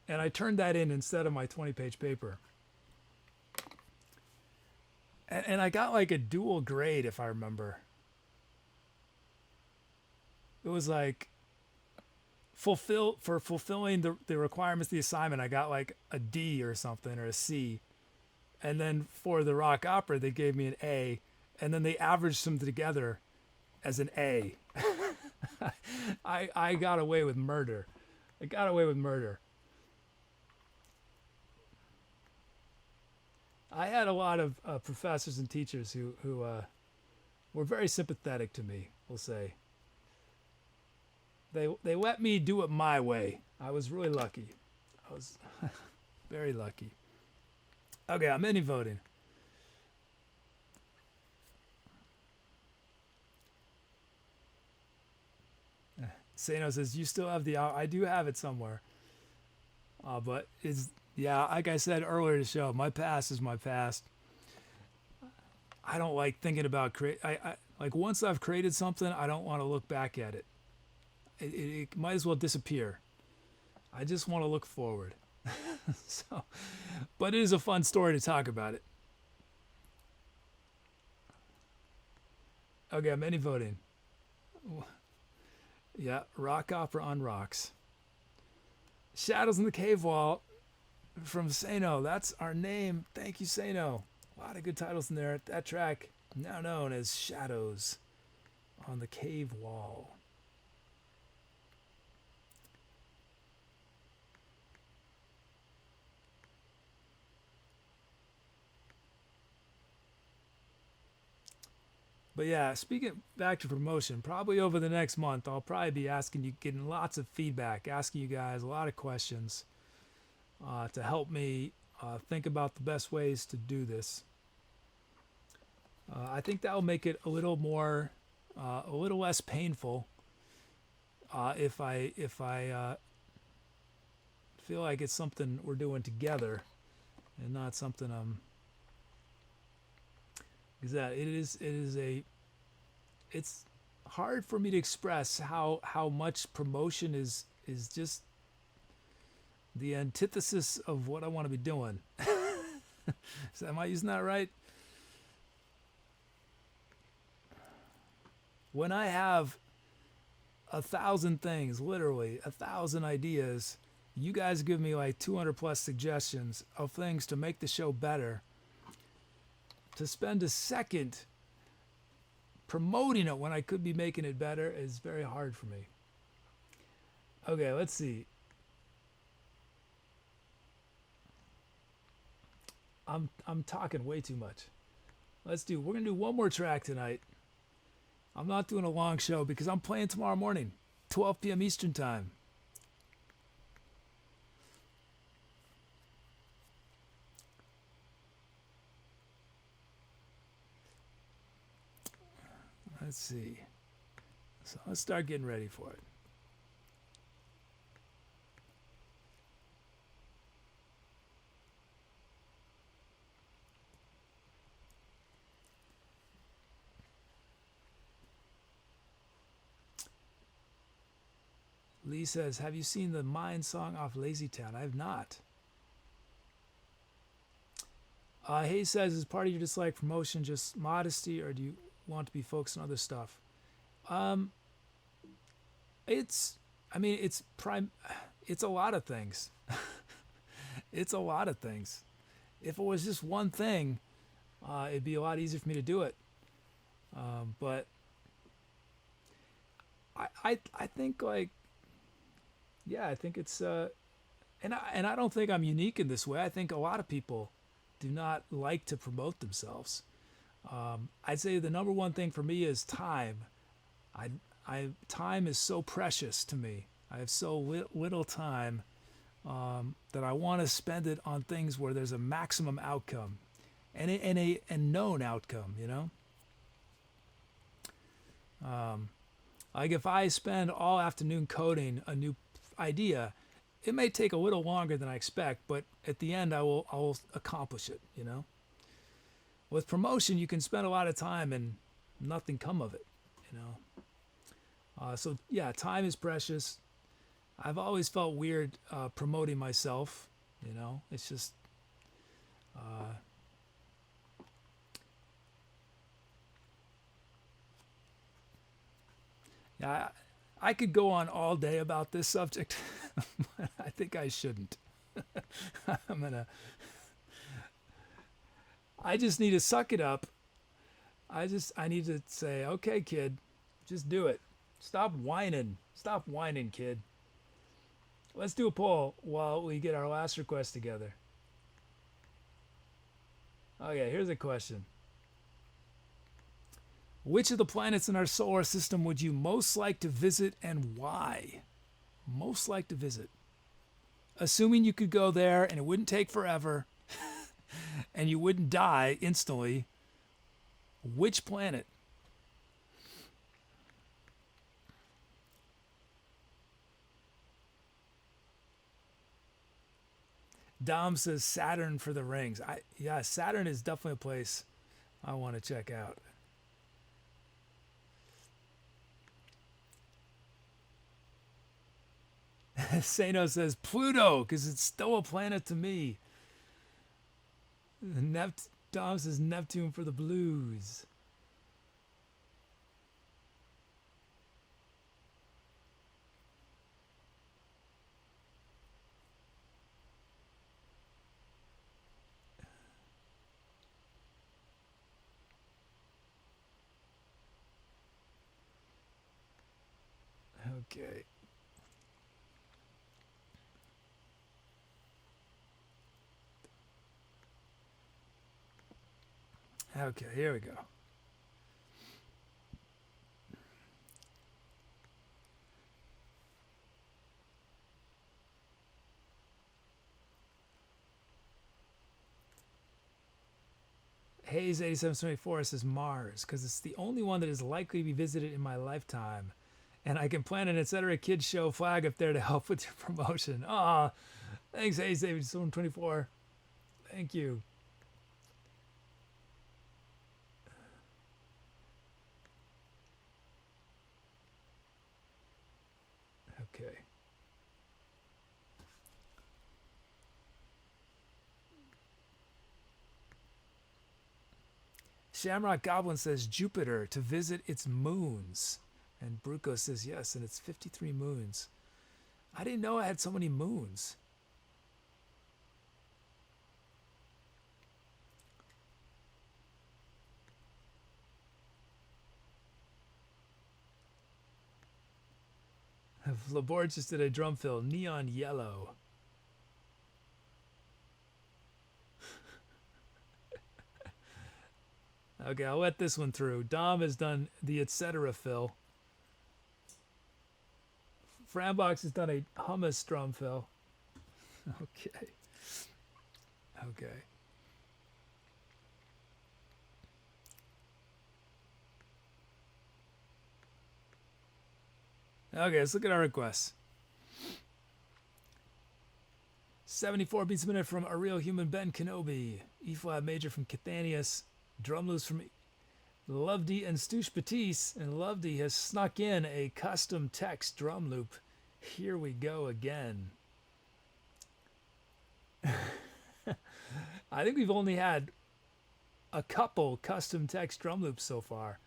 And I turned that in instead of my 20-page paper. And I got like a dual grade, if I remember. It was like fulfilling the requirements of the assignment, I got like a D or something, or a C. And then for the rock opera, they gave me an A. And then they averaged them together as an A. I got away with murder. I got away with murder. I had a lot of professors and teachers who were very sympathetic to me, we'll say. They let me do it my way. I was really lucky. I was very lucky. Okay, I'm mini voting. Sano says, you still have the... I do have it somewhere. But like I said earlier in the show, my past is my past. I don't like thinking about like once I've created something, I don't want to look back at it. It might as well disappear. I just want to look forward. But it is a fun story to talk about it. Okay, I'm any voting. Yeah, rock opera on rocks. Shadows in the Cave Wall from Sano. That's our name. Thank you, Sano. A lot of good titles in there. That track, now known as Shadows on the Cave Wall. But yeah, speaking back to promotion, probably over the next month, I'll probably be getting lots of feedback, asking you guys a lot of questions to help me think about the best ways to do this. I think that will make it a little less painful if I feel like it's something we're doing together and not something it's hard for me to express how much promotion is just the antithesis of what I want to be doing. Am I using that right? When I have 1,000 things, literally 1,000 ideas, you guys give me like 200 plus suggestions of things to make the show better. To spend a second promoting it when I could be making it better is very hard for me. Okay, let's see. I'm talking way too much. We're gonna do one more track tonight. I'm not doing a long show because I'm playing tomorrow morning, 12 p.m. Eastern time. Let's see. So let's start getting ready for it. Lee says, have you seen the Mind song off Lazy Town? I have not. Hayes says, is part of your dislike for motion just modesty, or do you want to be focused on other stuff? It's a lot of things. It's a lot of things. If it was just one thing, it'd be a lot easier for me to do it. But I think like, yeah, I think it's and I don't think I'm unique in this way. I think a lot of people do not like to promote themselves. I'd say the number one thing for me is time. Time is so precious to me. I have so little time that I want to spend it on things where there's a maximum outcome and a known outcome. You know, like if I spend all afternoon coding a new idea, it may take a little longer than I expect, but at the end I will accomplish it. You know, with promotion you can spend a lot of time and nothing come of it. You know, so yeah, time is precious. I've always felt weird promoting myself. You know, it's just yeah. I could go on all day about this subject, but I think I shouldn't. I just need to suck it up. I need to say, okay, kid, just do it. Stop whining. Stop whining, kid. Let's do a poll while we get our last request together. Okay, here's a question. Which of the planets in our solar system would you most like to visit and why? Most like to visit. Assuming you could go there and it wouldn't take forever and you wouldn't die instantly, which planet? Dom says Saturn for the rings. Yeah, Saturn is definitely a place I want to check out. Sano says Pluto because it's still a planet to me. Dom says Neptune for the blues. Okay. Okay, here we go. Hayes 8774 says Mars because it's the only one that is likely to be visited in my lifetime. And I can plant an Etcetera kids show flag up there to help with your promotion. Ah, thanks, Hayes 8724. Thank you. Okay. Shamrock Goblin says Jupiter to visit its moons. And Bruco says yes, and it's 53 moons. I didn't know I had so many moons. Laborde just did a drum fill, neon yellow. Okay, I'll let this one through. Dom has done the Etcetera fill. Frambox has done a hummus strum fill. Okay. Okay. Okay, let's look at our requests. 74 beats a minute from A Real Human Ben Kenobi. E-flat major from Cathanius. Drum loops from LuvD and Stouche Batiste. And LuvD has snuck in a custom text drum loop. Here we go again. I think we've only had a couple custom text drum loops so far.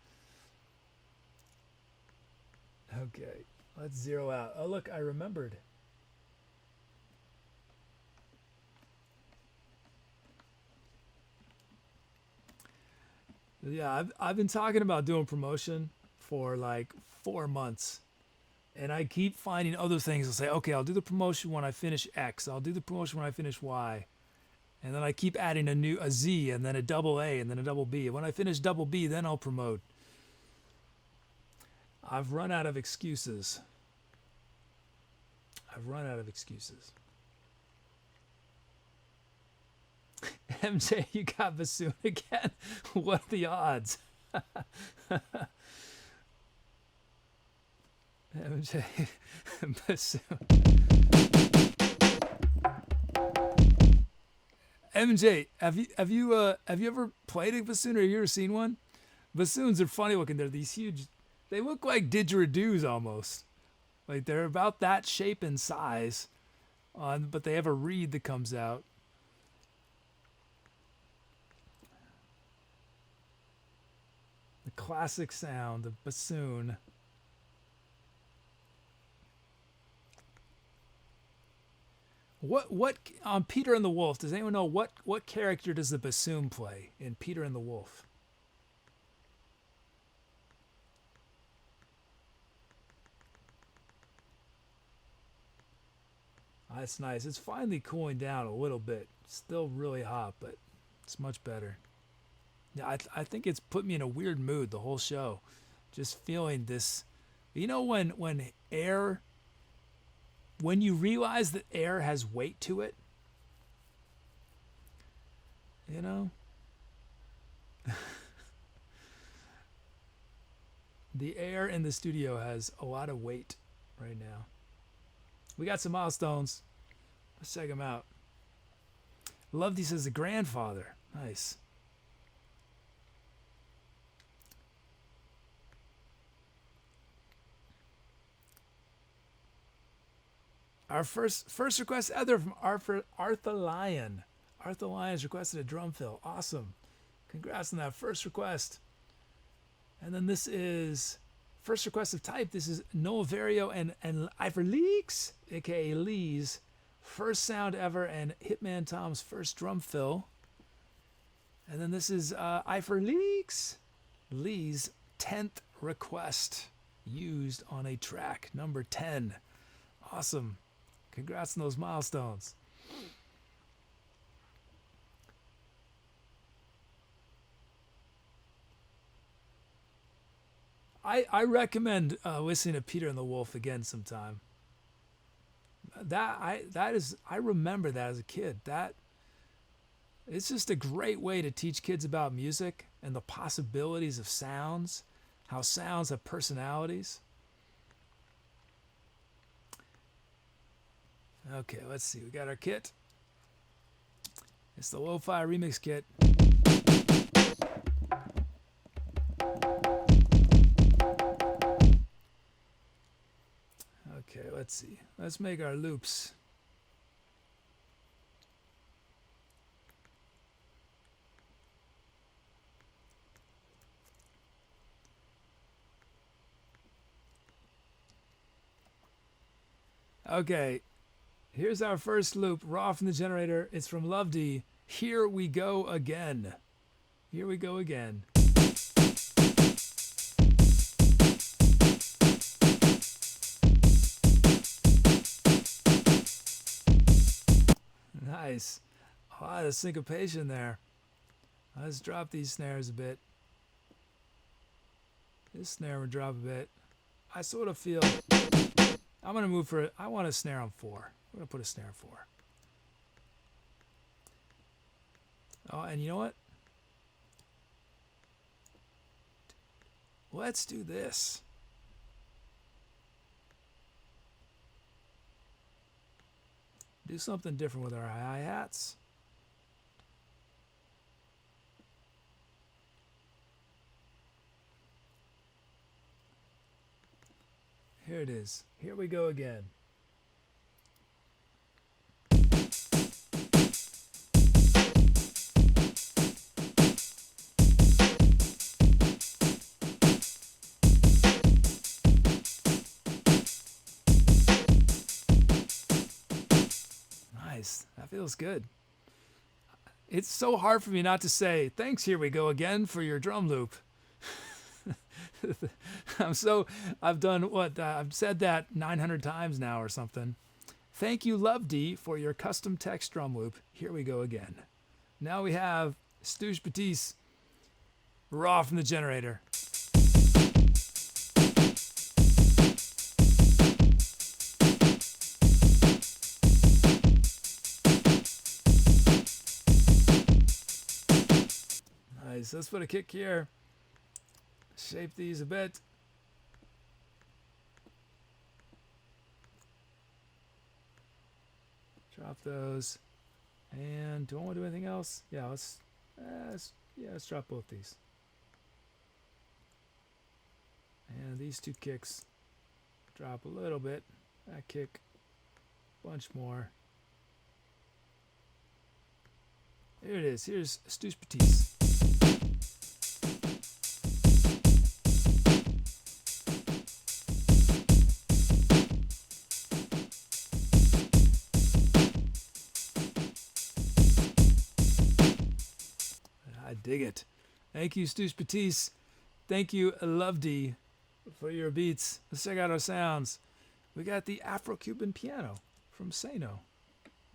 Okay, let's zero out. Oh, look, I remembered. Yeah, I've been talking about doing promotion for like 4 months. And I keep finding other things. I'll say, okay, I'll do the promotion when I finish X. I'll do the promotion when I finish Y. And then I keep adding a Z and then a double A and then a double B. And when I finish double B, then I'll promote. I've run out of excuses. MJ, you got bassoon again? What are the odds? MJ, bassoon. MJ, have you ever played a bassoon or have you ever seen one? Bassoons are funny looking. They're these huge. They look like didgeridoos almost. Like they're about that shape and size, but they have a reed that comes out. The classic sound of bassoon. What on Peter and the Wolf? Does anyone know what character does the bassoon play in Peter and the Wolf? That's nice. It's finally cooling down a little bit. Still really hot, but it's much better. Yeah, I think it's put me in a weird mood the whole show. Just feeling this. You know when air, when you realize that air has weight to it, you know? The air in the studio has a lot of weight right now. We got some milestones. Let's check them out. LuvD says the grandfather. Nice. Our first request ever from Arthur Lyon. Arthur Lyon's requested a drum fill. Awesome. Congrats on that first request. And then this is first request of type. This is Noah Vario and Ivor Leaks, aka Lee's first sound ever, and Hitman Tom's first drum fill. And then this is Ivor Leaks, Lee's 10th request used on a track, number 10. Awesome. Congrats on those milestones. I recommend listening to Peter and the Wolf again sometime. I remember that as a kid. It's just a great way to teach kids about music and the possibilities of sounds, how sounds have personalities. Okay, let's see. We got our kit. It's the Lo-Fi Remix Kit. Okay, let's see. Let's make our loops. Okay, here's our first loop, raw from the generator. It's from LuvD. Here we go again. Here we go again. Nice. A lot of syncopation there. Let's drop these snares a bit. This snare would drop a bit. I sort of feel I'm going to move for it. I want a snare on 4. I'm going to put a snare on 4. Oh, and you know what? Let's do this. Do something different with our hi-hats. Here it is. Here we go again. Nice. That feels good. It's so hard for me not to say, thanks, here we go again, for your drum loop. I've done what? I've said that 900 times now or something. Thank you, LuvD, for your custom text drum loop. Here we go again. Now we have Stooge Batiste raw from the generator. Nice. Let's put a kick here. Shape these a bit. Drop those. And do I want to do anything else? Yeah, let's drop both these. And these two kicks drop a little bit. That kick, bunch more. Here it is. Here's Stooge Batiste. Dig it. Thank you, Stooge Batiste. Thank you, LuvD, for your beats. Let's check out our sounds. We got the Afro-Cuban piano from Sano.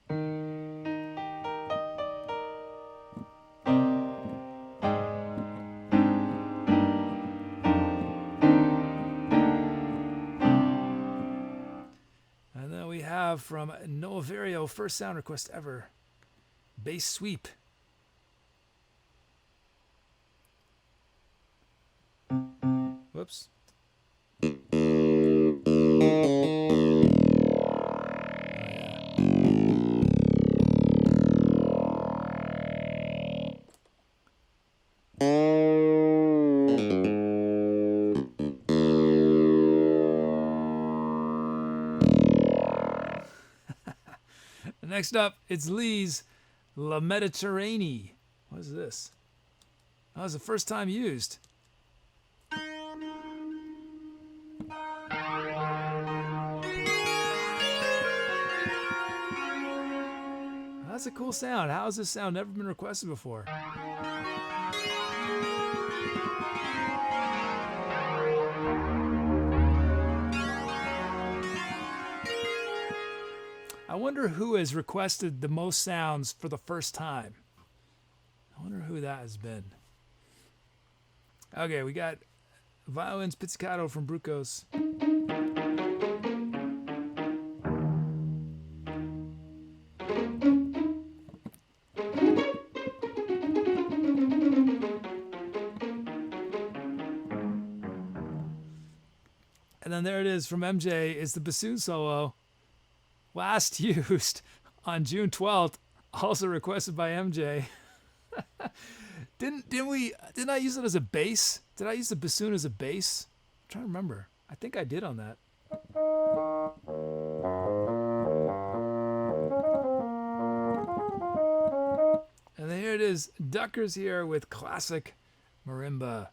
And then we have from Novario, first sound request ever, bass sweep. Whoops. Oh, yeah. Next up, it's Lee's La Mediterranee. What is this? That was the first time used. That's a cool sound. How has this sound never been requested before? I wonder who has requested the most sounds for the first time. I wonder who that has been. Okay, we got Violins Pizzicato from Brucos. And then there it is from MJ. It's the bassoon solo. Last used on June 12th. Also requested by MJ. Didn't I use it as a bass? Did I use the bassoon as a bass? I'm trying to remember. I think I did on that. And then here it is. Duckers here with classic marimba.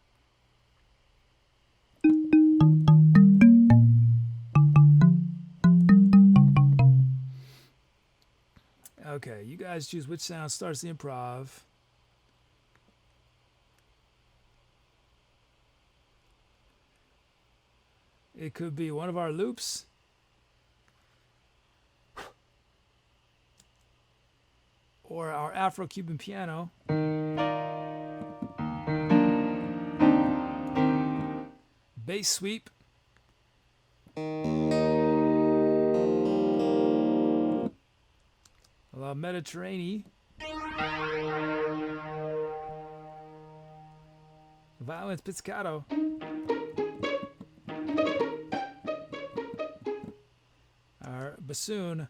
Okay, you guys choose which sound starts the improv. It could be one of our loops. Or our Afro-Cuban piano. bass sweep. A la Mediterranean. Violence pizzicato. Our bassoon.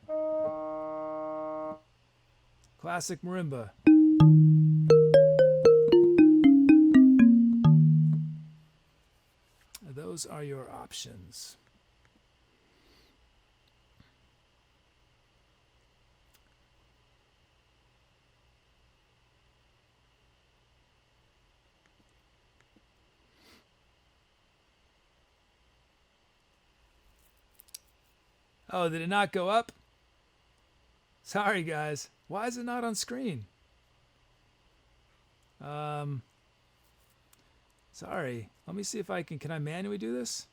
Classic marimba. Those are your options. Oh, did it not go up? Sorry, guys. Why is it not on screen? Sorry. Let me see if I can I manually do this?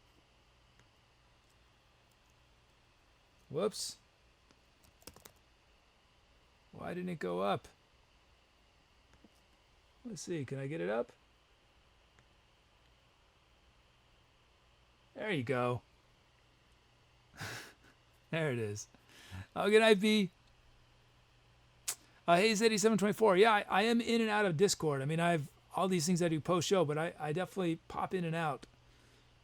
Whoops. Why didn't it go up? Let's see. Can I get it up? There you go. There it is. Oh, good night, B. Hayes 8724. Yeah, I am in and out of Discord. I mean, I've all these things I do post show, but I definitely pop in and out.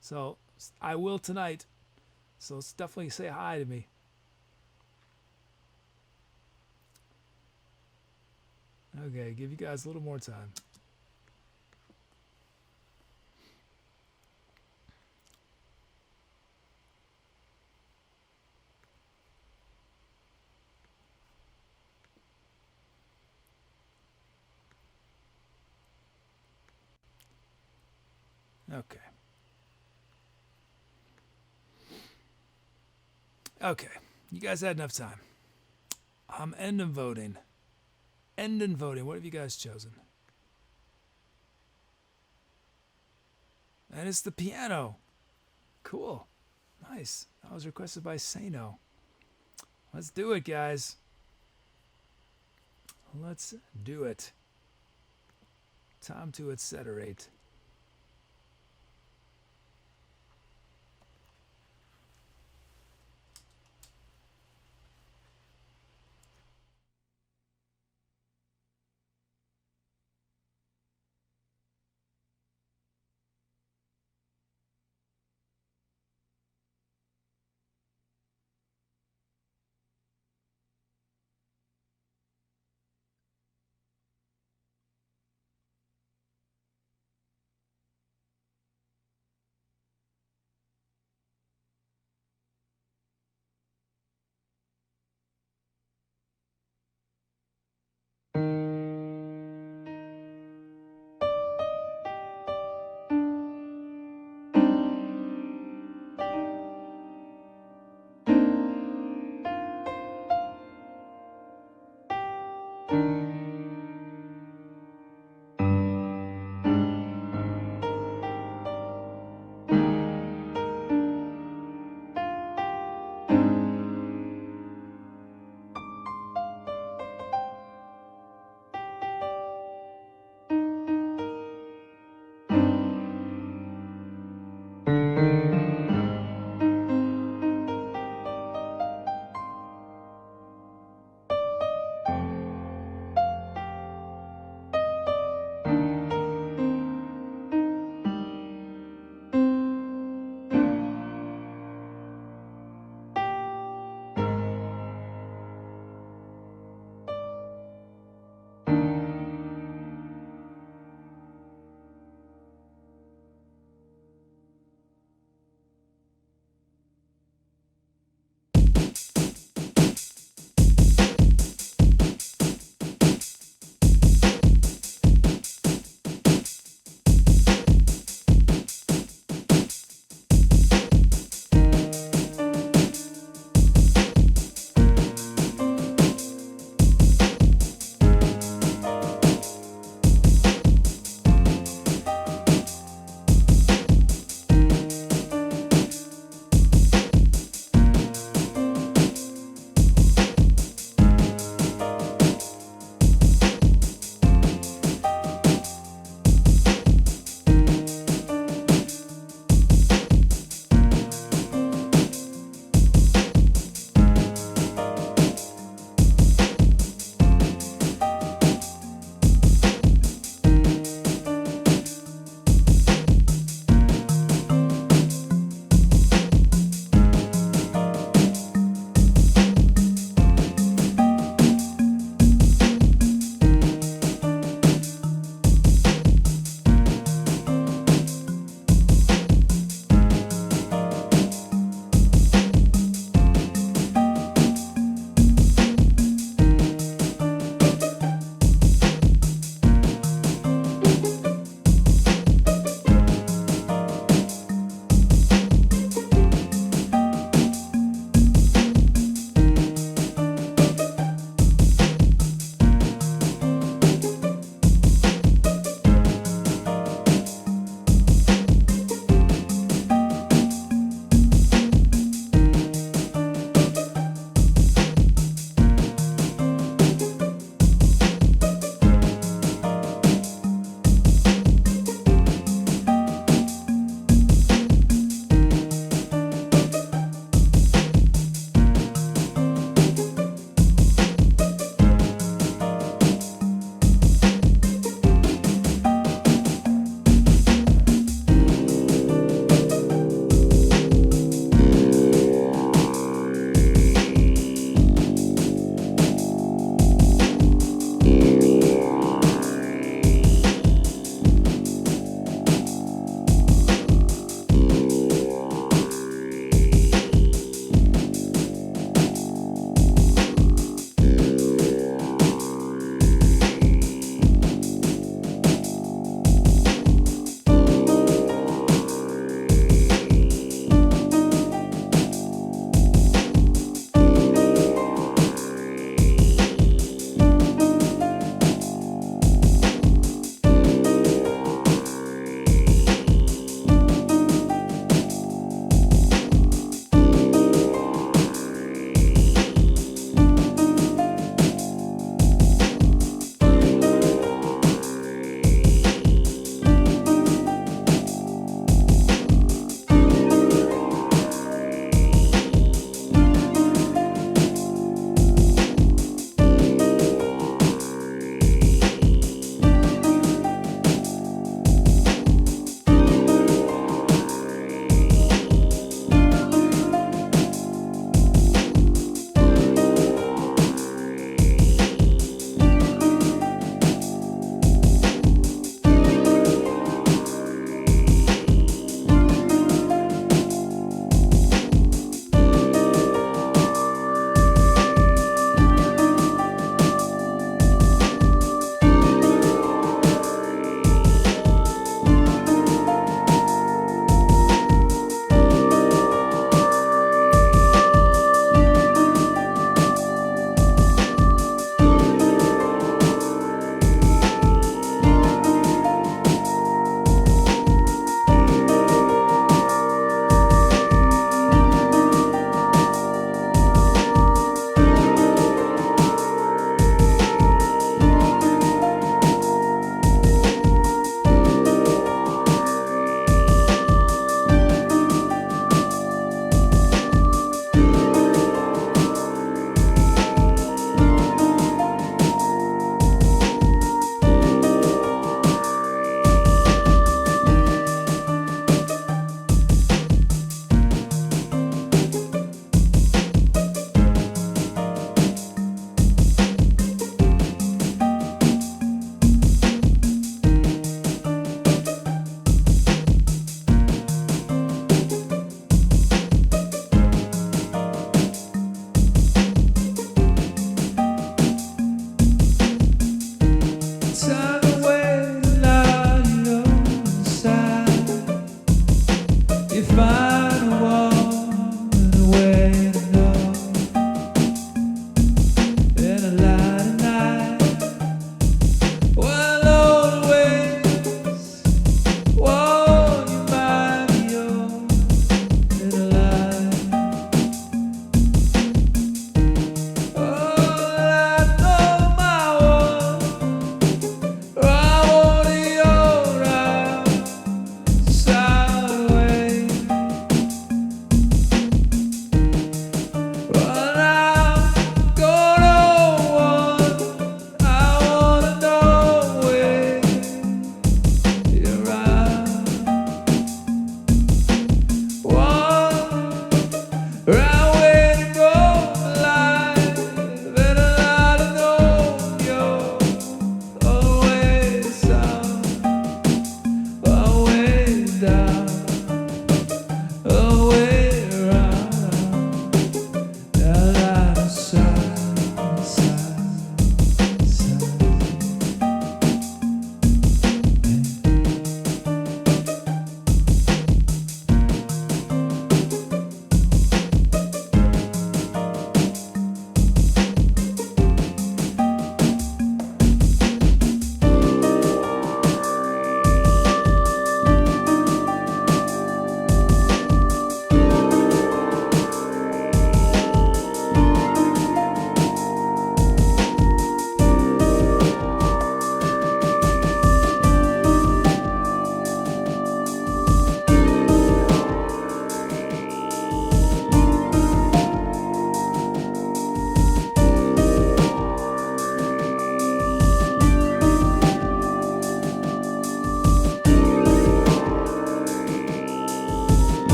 So I will tonight. So let's definitely say hi to me. Okay, give you guys a little more time. Okay. Okay. You guys had enough time. I'm ending voting. Ending voting. What have you guys chosen? And it's the piano. Cool. Nice. That was requested by Sano. Let's do it, guys. Let's do it. Time to etceterate.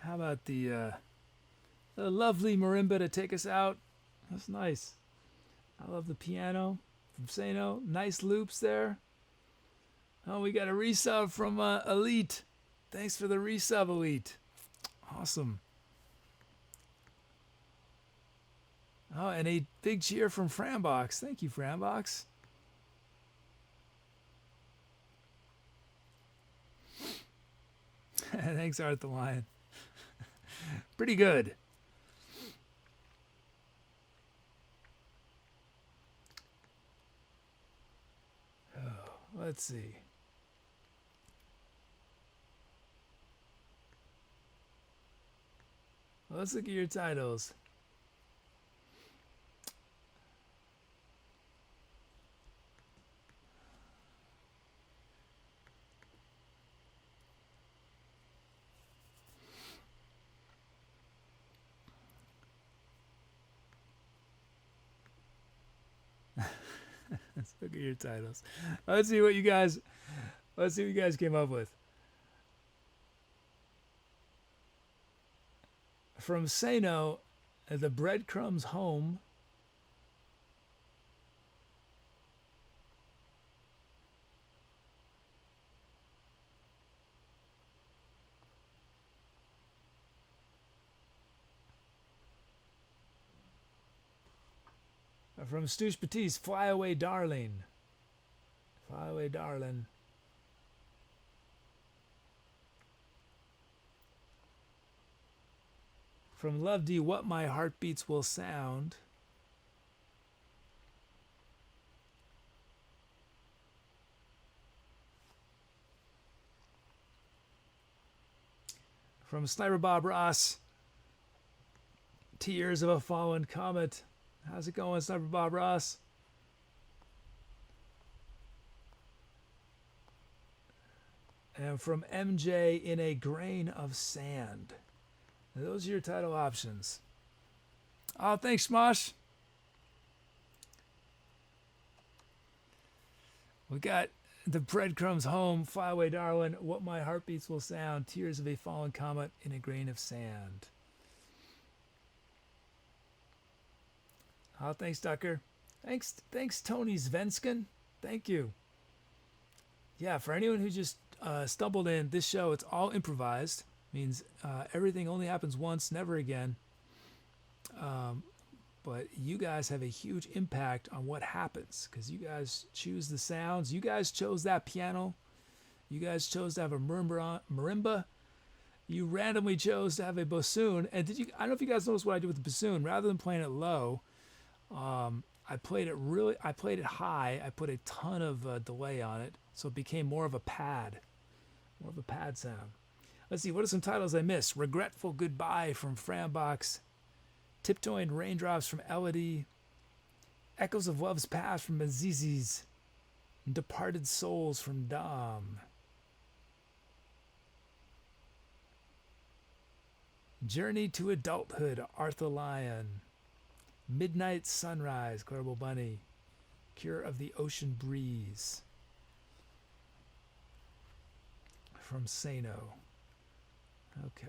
How about the lovely marimba to take us out? That's nice. I love the piano from Sano. Nice loops there. Oh, we got a resub from Elite. Thanks for the resub, Elite. Awesome. Oh, and a big cheer from Frambox. Thank you, Frambox. Thanks, Art the Lion. Pretty good. Oh, let's see. Let's look at your titles. Let's look at your titles. Let's see what you guys came up with. From Sano, the breadcrumbs home. From Stouche Batiste, Fly Away Darling. Fly Away Darling. From LuvD, What My Heartbeats Will Sound. From Sniper Bob Ross, Tears of a Fallen Comet. How's it going, Sniper Bob Ross? And from MJ, In a Grain of Sand. And those are your title options. Oh, thanks, Smosh. We got The Breadcrumbs Home, Fly Away Darling, What My Heartbeats Will Sound, Tears of a Fallen Comet, In a Grain of Sand. Oh, thanks, Ducker. Thanks, Tony Svensson. Thank you. Yeah, for anyone who just stumbled in, this show, it's all improvised. Means everything only happens once, never again. But you guys have a huge impact on what happens because you guys choose the sounds. You guys chose that piano. You guys chose to have a marimba. You randomly chose to have a bassoon. And I don't know if you guys noticed what I did with the bassoon. Rather than playing it low, I played it high. I put a ton of delay on it, so it became more of a pad sound. Let's see, what are some titles I missed? Regretful Goodbye from Frambox, Tiptoeing Raindrops from Elodie, Echoes of Love's Past from Azizis, Departed Souls from Dom. Journey to Adulthood, Arthur Lyon. Midnight Sunrise, Clarable Bunny. Cure of the Ocean Breeze. From Sano. Okay.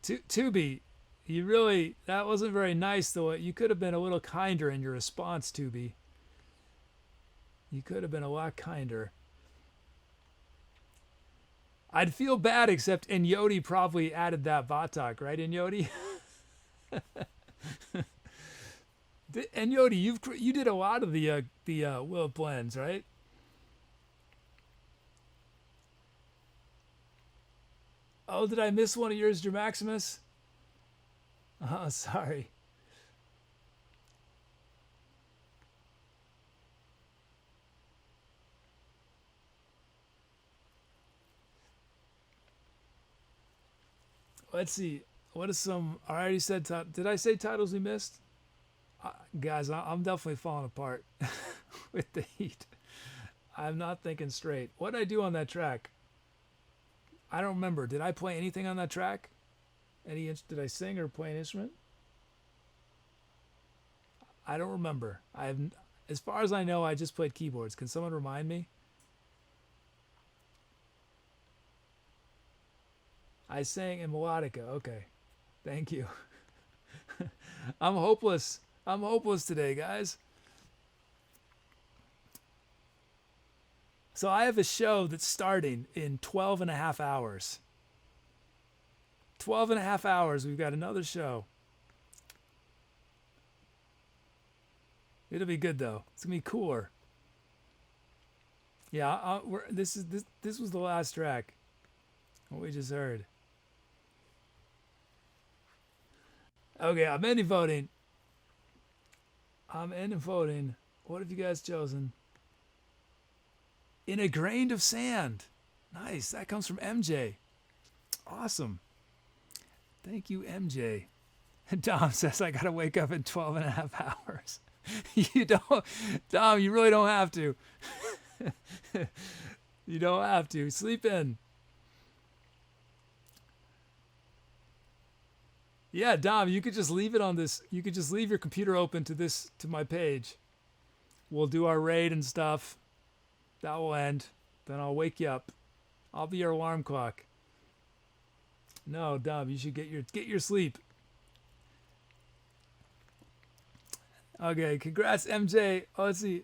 Tubi, you really, that wasn't very nice though. You could have been a little kinder in your response, Tubi. You could have been a lot kinder. I'd feel bad, except Inyoti probably added that Batak, right, Inyoti? Inyoti, you did a lot of the Will blends, right? Oh, did I miss one of yours, Dramaximus? Oh, sorry. Let's see. What is some? I already said. Did I say titles we missed? Guys, I'm definitely falling apart with the heat. I'm not thinking straight. What did I do on that track? I don't remember. Did I play anything on that track? Did I sing or play an instrument? I don't remember. As far as I know, I just played keyboards. Can someone remind me? I sang in Melodica. Okay. Thank you. I'm hopeless. I'm hopeless today, guys. So I have a show that's starting in 12 and a half hours. 12 and a half hours. We've got another show. It'll be good though. It's gonna be cooler. Yeah, this was the last track. What we just heard. Okay, I'm ending voting. What have you guys chosen? In a Grain of Sand. Nice. That comes from MJ. Awesome. Thank you, MJ. Dom says I gotta wake up in 12 and a half hours. You don't, Dom, you really don't have to. You don't have to. Sleep in. Yeah, Dom, you could just leave it on this. You could just leave your computer open to my page. We'll do our raid and stuff. That will end. Then I'll wake you up. I'll be your alarm clock. No, Dom, you should get your sleep. Okay, congrats, MJ. Oh, let's see.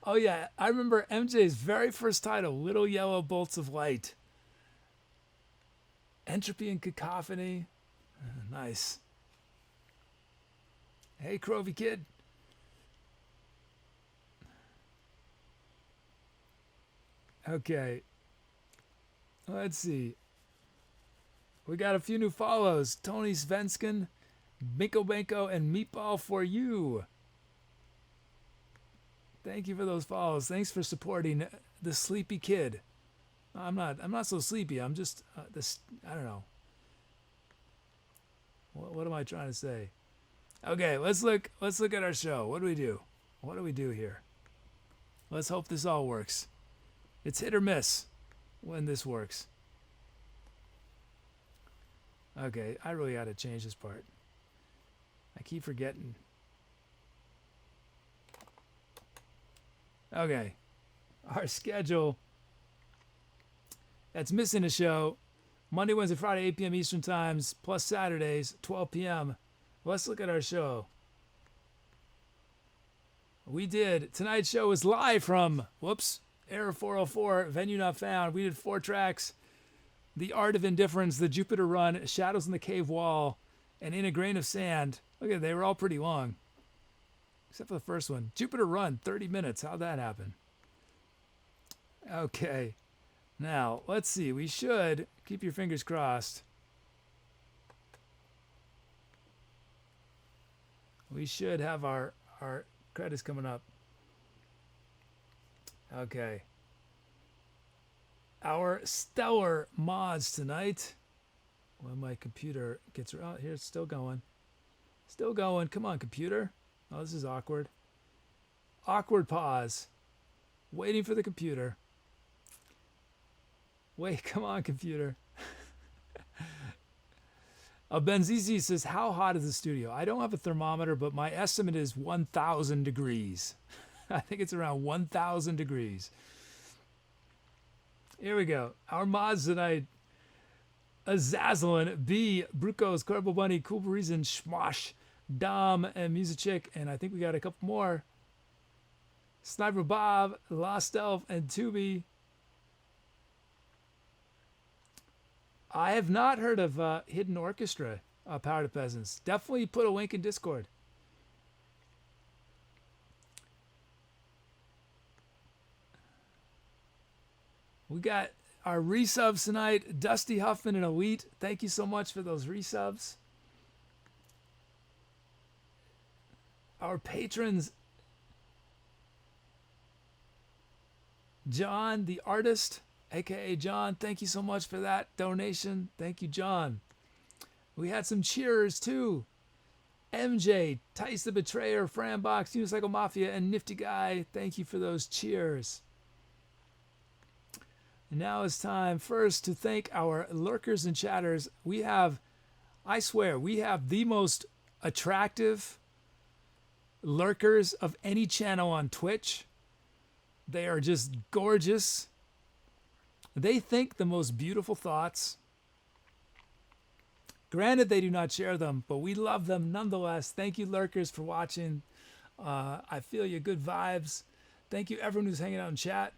Oh yeah, I remember MJ's very first title, Little Yellow Bolts of Light. Entropy and Cacophony. Nice. Hey, Crovy Kid. Okay. Let's see. We got a few new follows. Tony Svensson, Binko Banko, and Meatball for You. Thank you for those follows. Thanks for supporting the sleepy kid. I'm not so sleepy. I'm just I don't know. What am I trying to say? Okay, let's look at our show. What do we do? What do we do here? Let's hope this all works. It's hit or miss when this works. Okay, I really got to change this part. I keep forgetting. Okay, our schedule. That's missing a show. Monday, Wednesday, Friday, 8 p.m. Eastern Times, plus Saturdays, 12 p.m. Let's look at our show. Tonight's show is live from, Error 404, Venue Not Found. We did 4 tracks. The Art of Indifference, The Jupiter Run, Shadows in the Cave Wall, and In a Grain of Sand. Look at, they were all pretty long. Except for the first one. Jupiter Run, 30 minutes. How'd that happen? Okay. Now, let's see. We should, keep your fingers crossed. We should have our credits coming up. Okay. Our stellar mods tonight. When my computer gets around here, it's still going. Still going. Come on, computer. Oh, this is awkward. Awkward pause. Waiting for the computer. Wait, come on, computer. Benzizi says, how hot is the studio? I don't have a thermometer, but my estimate is 1,000 degrees. I think it's around 1,000 degrees. Here we go. Our mods tonight. Azazlin, B, Brucos, Corbo Bunny, Cool Reason, Schmosh, Dom, and Musichick. And I think we got a couple more. Sniper Bob, Lost Elf, and Tubi. I have not heard of Hidden Orchestra, Power to Peasants. Definitely put a link in Discord. We got our resubs tonight. Dusty Huffman and Elite. Thank you so much for those resubs. Our patrons. John, the artist, a.k.a. John. Thank you so much for that donation. Thank you, John. We had some cheers, too. MJ, Tice the Betrayer, Frambox, Unicycle Mafia, and Nifty Guy. Thank you for those cheers. And now it's time first to thank our lurkers and chatters. We have, I swear, we have the most attractive lurkers of any channel on Twitch. They are just gorgeous. They think the most beautiful thoughts. Granted, they do not share them, but we love them nonetheless. Thank you, lurkers, for watching. I feel you, good vibes. Thank you, everyone who's hanging out in chat.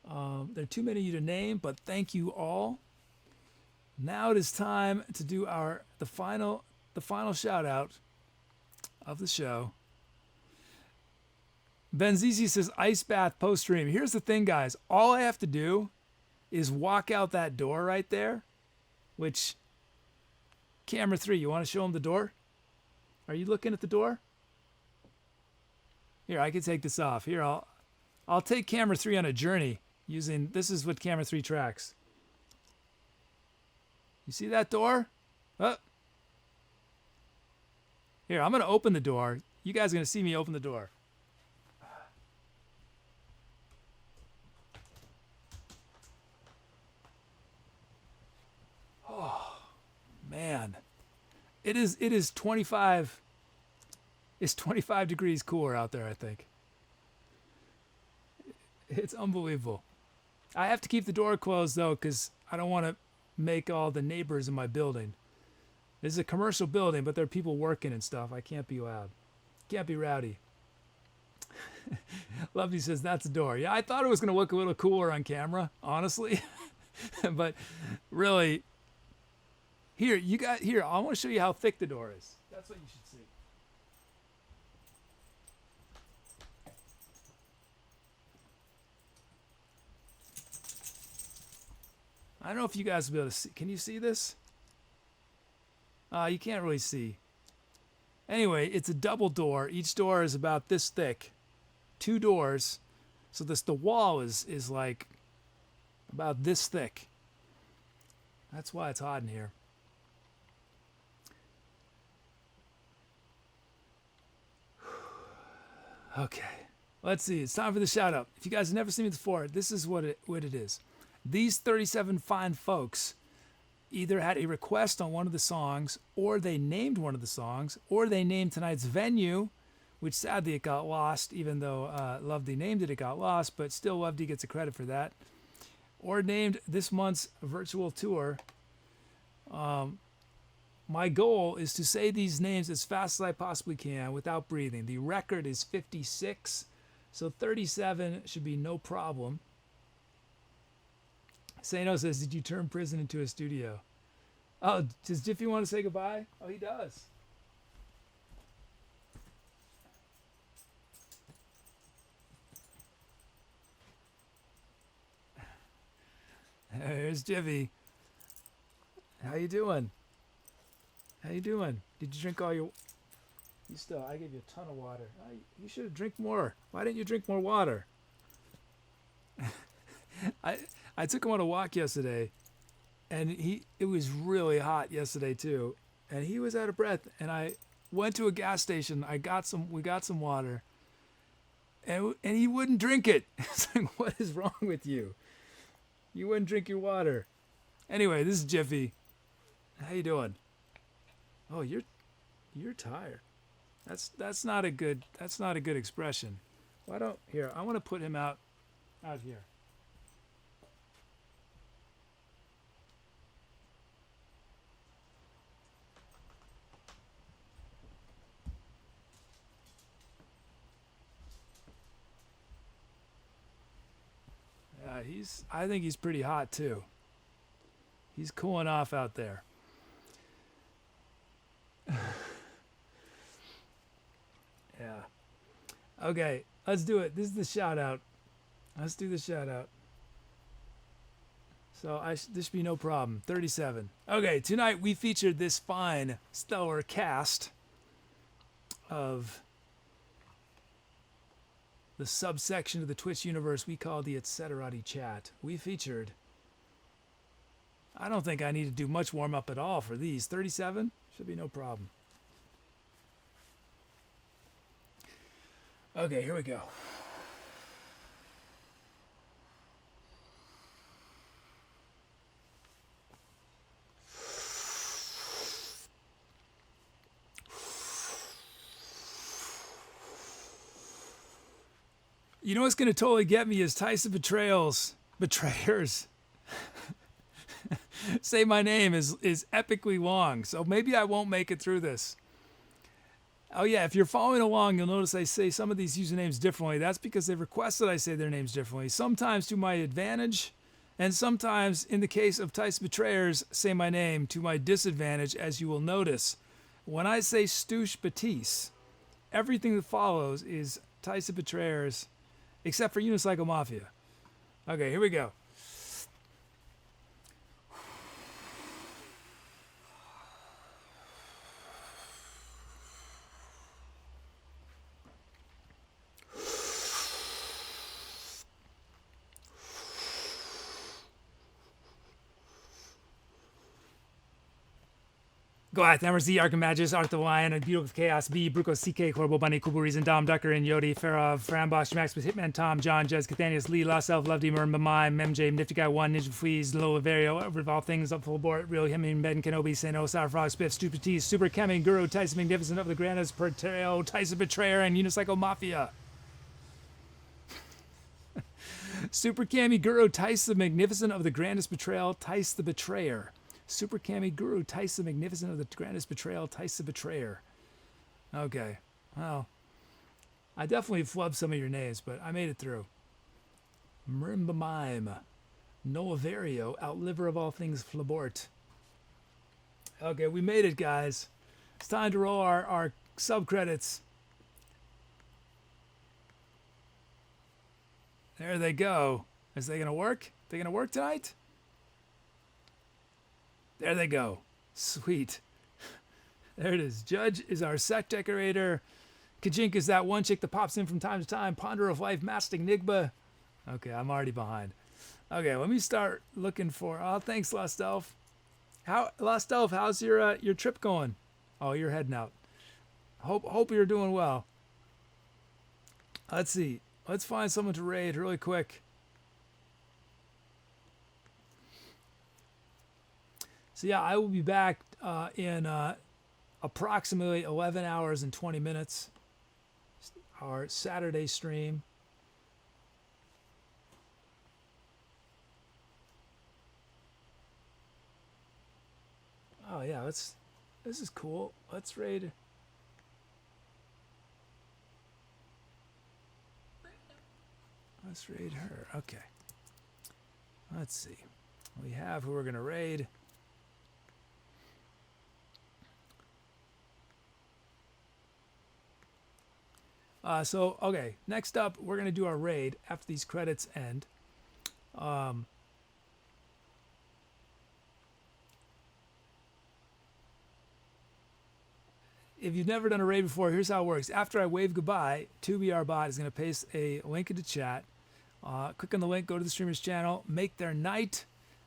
There are too many of you to name, but thank you all. Now it is time to do the final shout out of the show. Benzizi says ice bath post stream. Here's the thing, guys. All I have to do is walk out that door right there, which camera 3, you want to show them the door? Are you looking at the door? Here, I can take this off. Here, I'll take camera 3 on a journey using, this is what camera 3 tracks. You see that door? Oh. Here, I'm going to open the door. You guys are going to see me open the door. Oh, man. It is 25. It's 25 degrees cooler out there, I think. It's unbelievable. I have to keep the door closed, though, because I don't want to make all the neighbors in my building. This is a commercial building, but there are people working and stuff. I can't be loud. Can't be rowdy. Lovely says, that's the door. Yeah, I thought it was going to look a little cooler on camera, honestly. But really, here, I want to show you how thick the door is. That's what you should see. I don't know if you guys will be able to see. Can you see this? You can't really see. Anyway, it's a double door. Each door is about this thick. 2 doors. So the wall is like about this thick. That's why it's hot in here. Okay. Let's see. It's time for the shout out. If you guys have never seen me before, this is what it is. These 37 fine folks either had a request on one of the songs, or they named one of the songs, or they named tonight's venue, which sadly it got lost, even though LuvDWayULie named it got lost, but still LuvDWayULie gets a credit for that. Or named this month's virtual tour. My goal is to say these names as fast as I possibly can without breathing. The record is 56, so 37 should be no problem. Sano says, did you turn prison into a studio? Oh, does Jiffy want to say goodbye? Oh, he does. Here's Jiffy. How you doing? How you doing? Did you drink all your... I gave you a ton of water. You should have drank more. Why didn't you drink more water? I took him on a walk yesterday, and it was really hot yesterday too, and he was out of breath. And I went to a gas station. We got some water, and he wouldn't drink it. It's like, what is wrong with you? You wouldn't drink your water. Anyway, this is Jiffy. How you doing? Oh, you're tired. That's not a good expression. Why don't here? I want to put him out here. I think he's pretty hot too. He's cooling off out there. Yeah. Okay, let's do it. This is the shout out. Let's do the shout out. So this should be no problem. 37. Okay, tonight we featured this fine, stellar cast of the subsection of the Twitch universe we call the Etcetera chat. We featured, I don't think I need to do much warm up at all for these. 37 should be no problem. Okay, here we go. You know what's going to totally get me is Tyson Betrayers. Say my name is epically long, so maybe I won't make it through this. Oh yeah, if you're following along, you'll notice I say some of these usernames differently. That's because they've requested I say their names differently, sometimes to my advantage, and sometimes, in the case of Tyson Betrayers, say my name to my disadvantage, as you will notice. When I say Stouche Batiste, everything that follows is Tyson Betrayers, except for Unicycle Mafia. Okay, here we go. Goath, MRZ, Archimagus, Art of Lion, and Beautiful Chaos, B, Bruco, CK, Corbo, Bunny, Kubu, Reason, Dom, Ducker, and Yodi, Farah, Frambosh, Max, Hitman, Tom, John, Jez, Cathanius, Lee, Lost Elf, LuvDWayULie, Mime, MJ, Nifty Guy 1, Ninja Fleas, Low Vario, of all things, up full board, Real, Him, Ben, Kenobi, Sano, Sour Frog, Spiff, Stupid T, Super Kemi, Guru, Tyson Magnificent of the Grandest Portrayal, Tyson Betrayer, and Unicycle Mafia. Super Kami, Guru, Tyson Magnificent of the Grandest Betrayal, Tyson the Betrayer. Super Kami Guru, Tyson Magnificent of the Grandest Betrayal, Tyson Betrayer. Okay, well, I definitely flubbed some of your names, but I made it through. Marimba Mime, Noah Vario, Outliver of all things Flabort. Okay, we made it, guys. It's time to roll our sub-credits. There they go. Is they gonna work? They gonna work tonight? There they go. Sweet. There it is. Judge is our set decorator. Kajink is that one chick that pops in from time to time. Ponder of Life, Mastic Nigba. Okay, I'm already behind. Okay, let me start looking for... Oh, thanks, Lost Elf. Lost Elf, how's your trip going? Oh, you're heading out. Hope you're doing well. Let's see. Let's find someone to raid really quick. So yeah, I will be back in approximately 11 hours and 20 minutes. Our Saturday stream. Oh yeah, this is cool. Let's raid. Let's raid her. Okay. Let's see. We have who we're gonna raid. Okay, next up, we're going to do our raid after these credits end. If you've never done a raid before, here's how it works. After I wave goodbye, 2BRBot is going to paste a link into chat. Click on the link, go to the streamer's channel, make their night,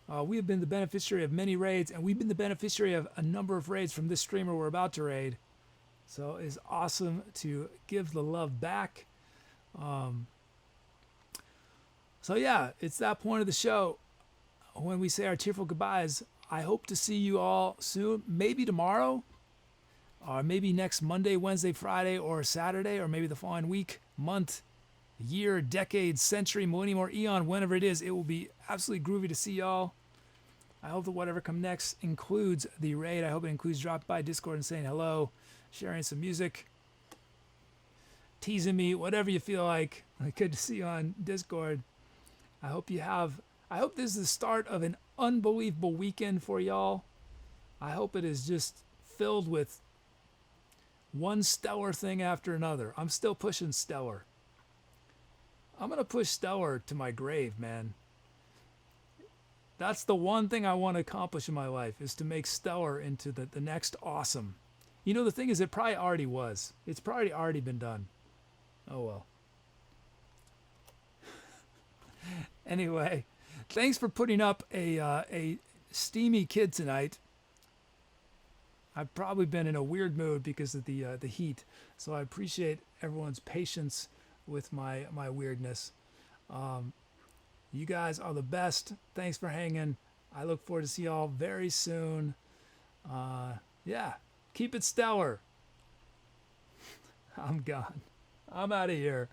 We have been the beneficiary of many raids, and we've been the beneficiary of a number of raids from this streamer we're about to raid. So it's awesome to give the love back. So yeah, it's that point of the show when we say our tearful goodbyes. I hope to see you all soon, maybe tomorrow, or maybe next Monday, Wednesday, Friday, or Saturday, or maybe the following week, month, year, decade, century, millennium, or eon, whenever it is. It will be absolutely groovy to see y'all. I hope that whatever comes next includes the raid. I hope it includes dropping by Discord and saying hello, sharing some music, teasing me, whatever you feel like. Good to see you on Discord. I hope this is the start of an unbelievable weekend for y'all. I hope it is just filled with one stellar thing after another. I'm still pushing stellar. I'm going to push stellar to my grave, man. That's the one thing I want to accomplish in my life, is to make stellar into the next awesome. You know, the thing is, it probably already was. It's probably already been done. Oh, well. Anyway, thanks for putting up a steamy kid tonight. I've probably been in a weird mood because of the heat, so I appreciate everyone's patience with my weirdness. You guys are the best. Thanks for hanging. I look forward to see y'all very soon. Yeah, keep it stellar. I'm gone. I'm out of here.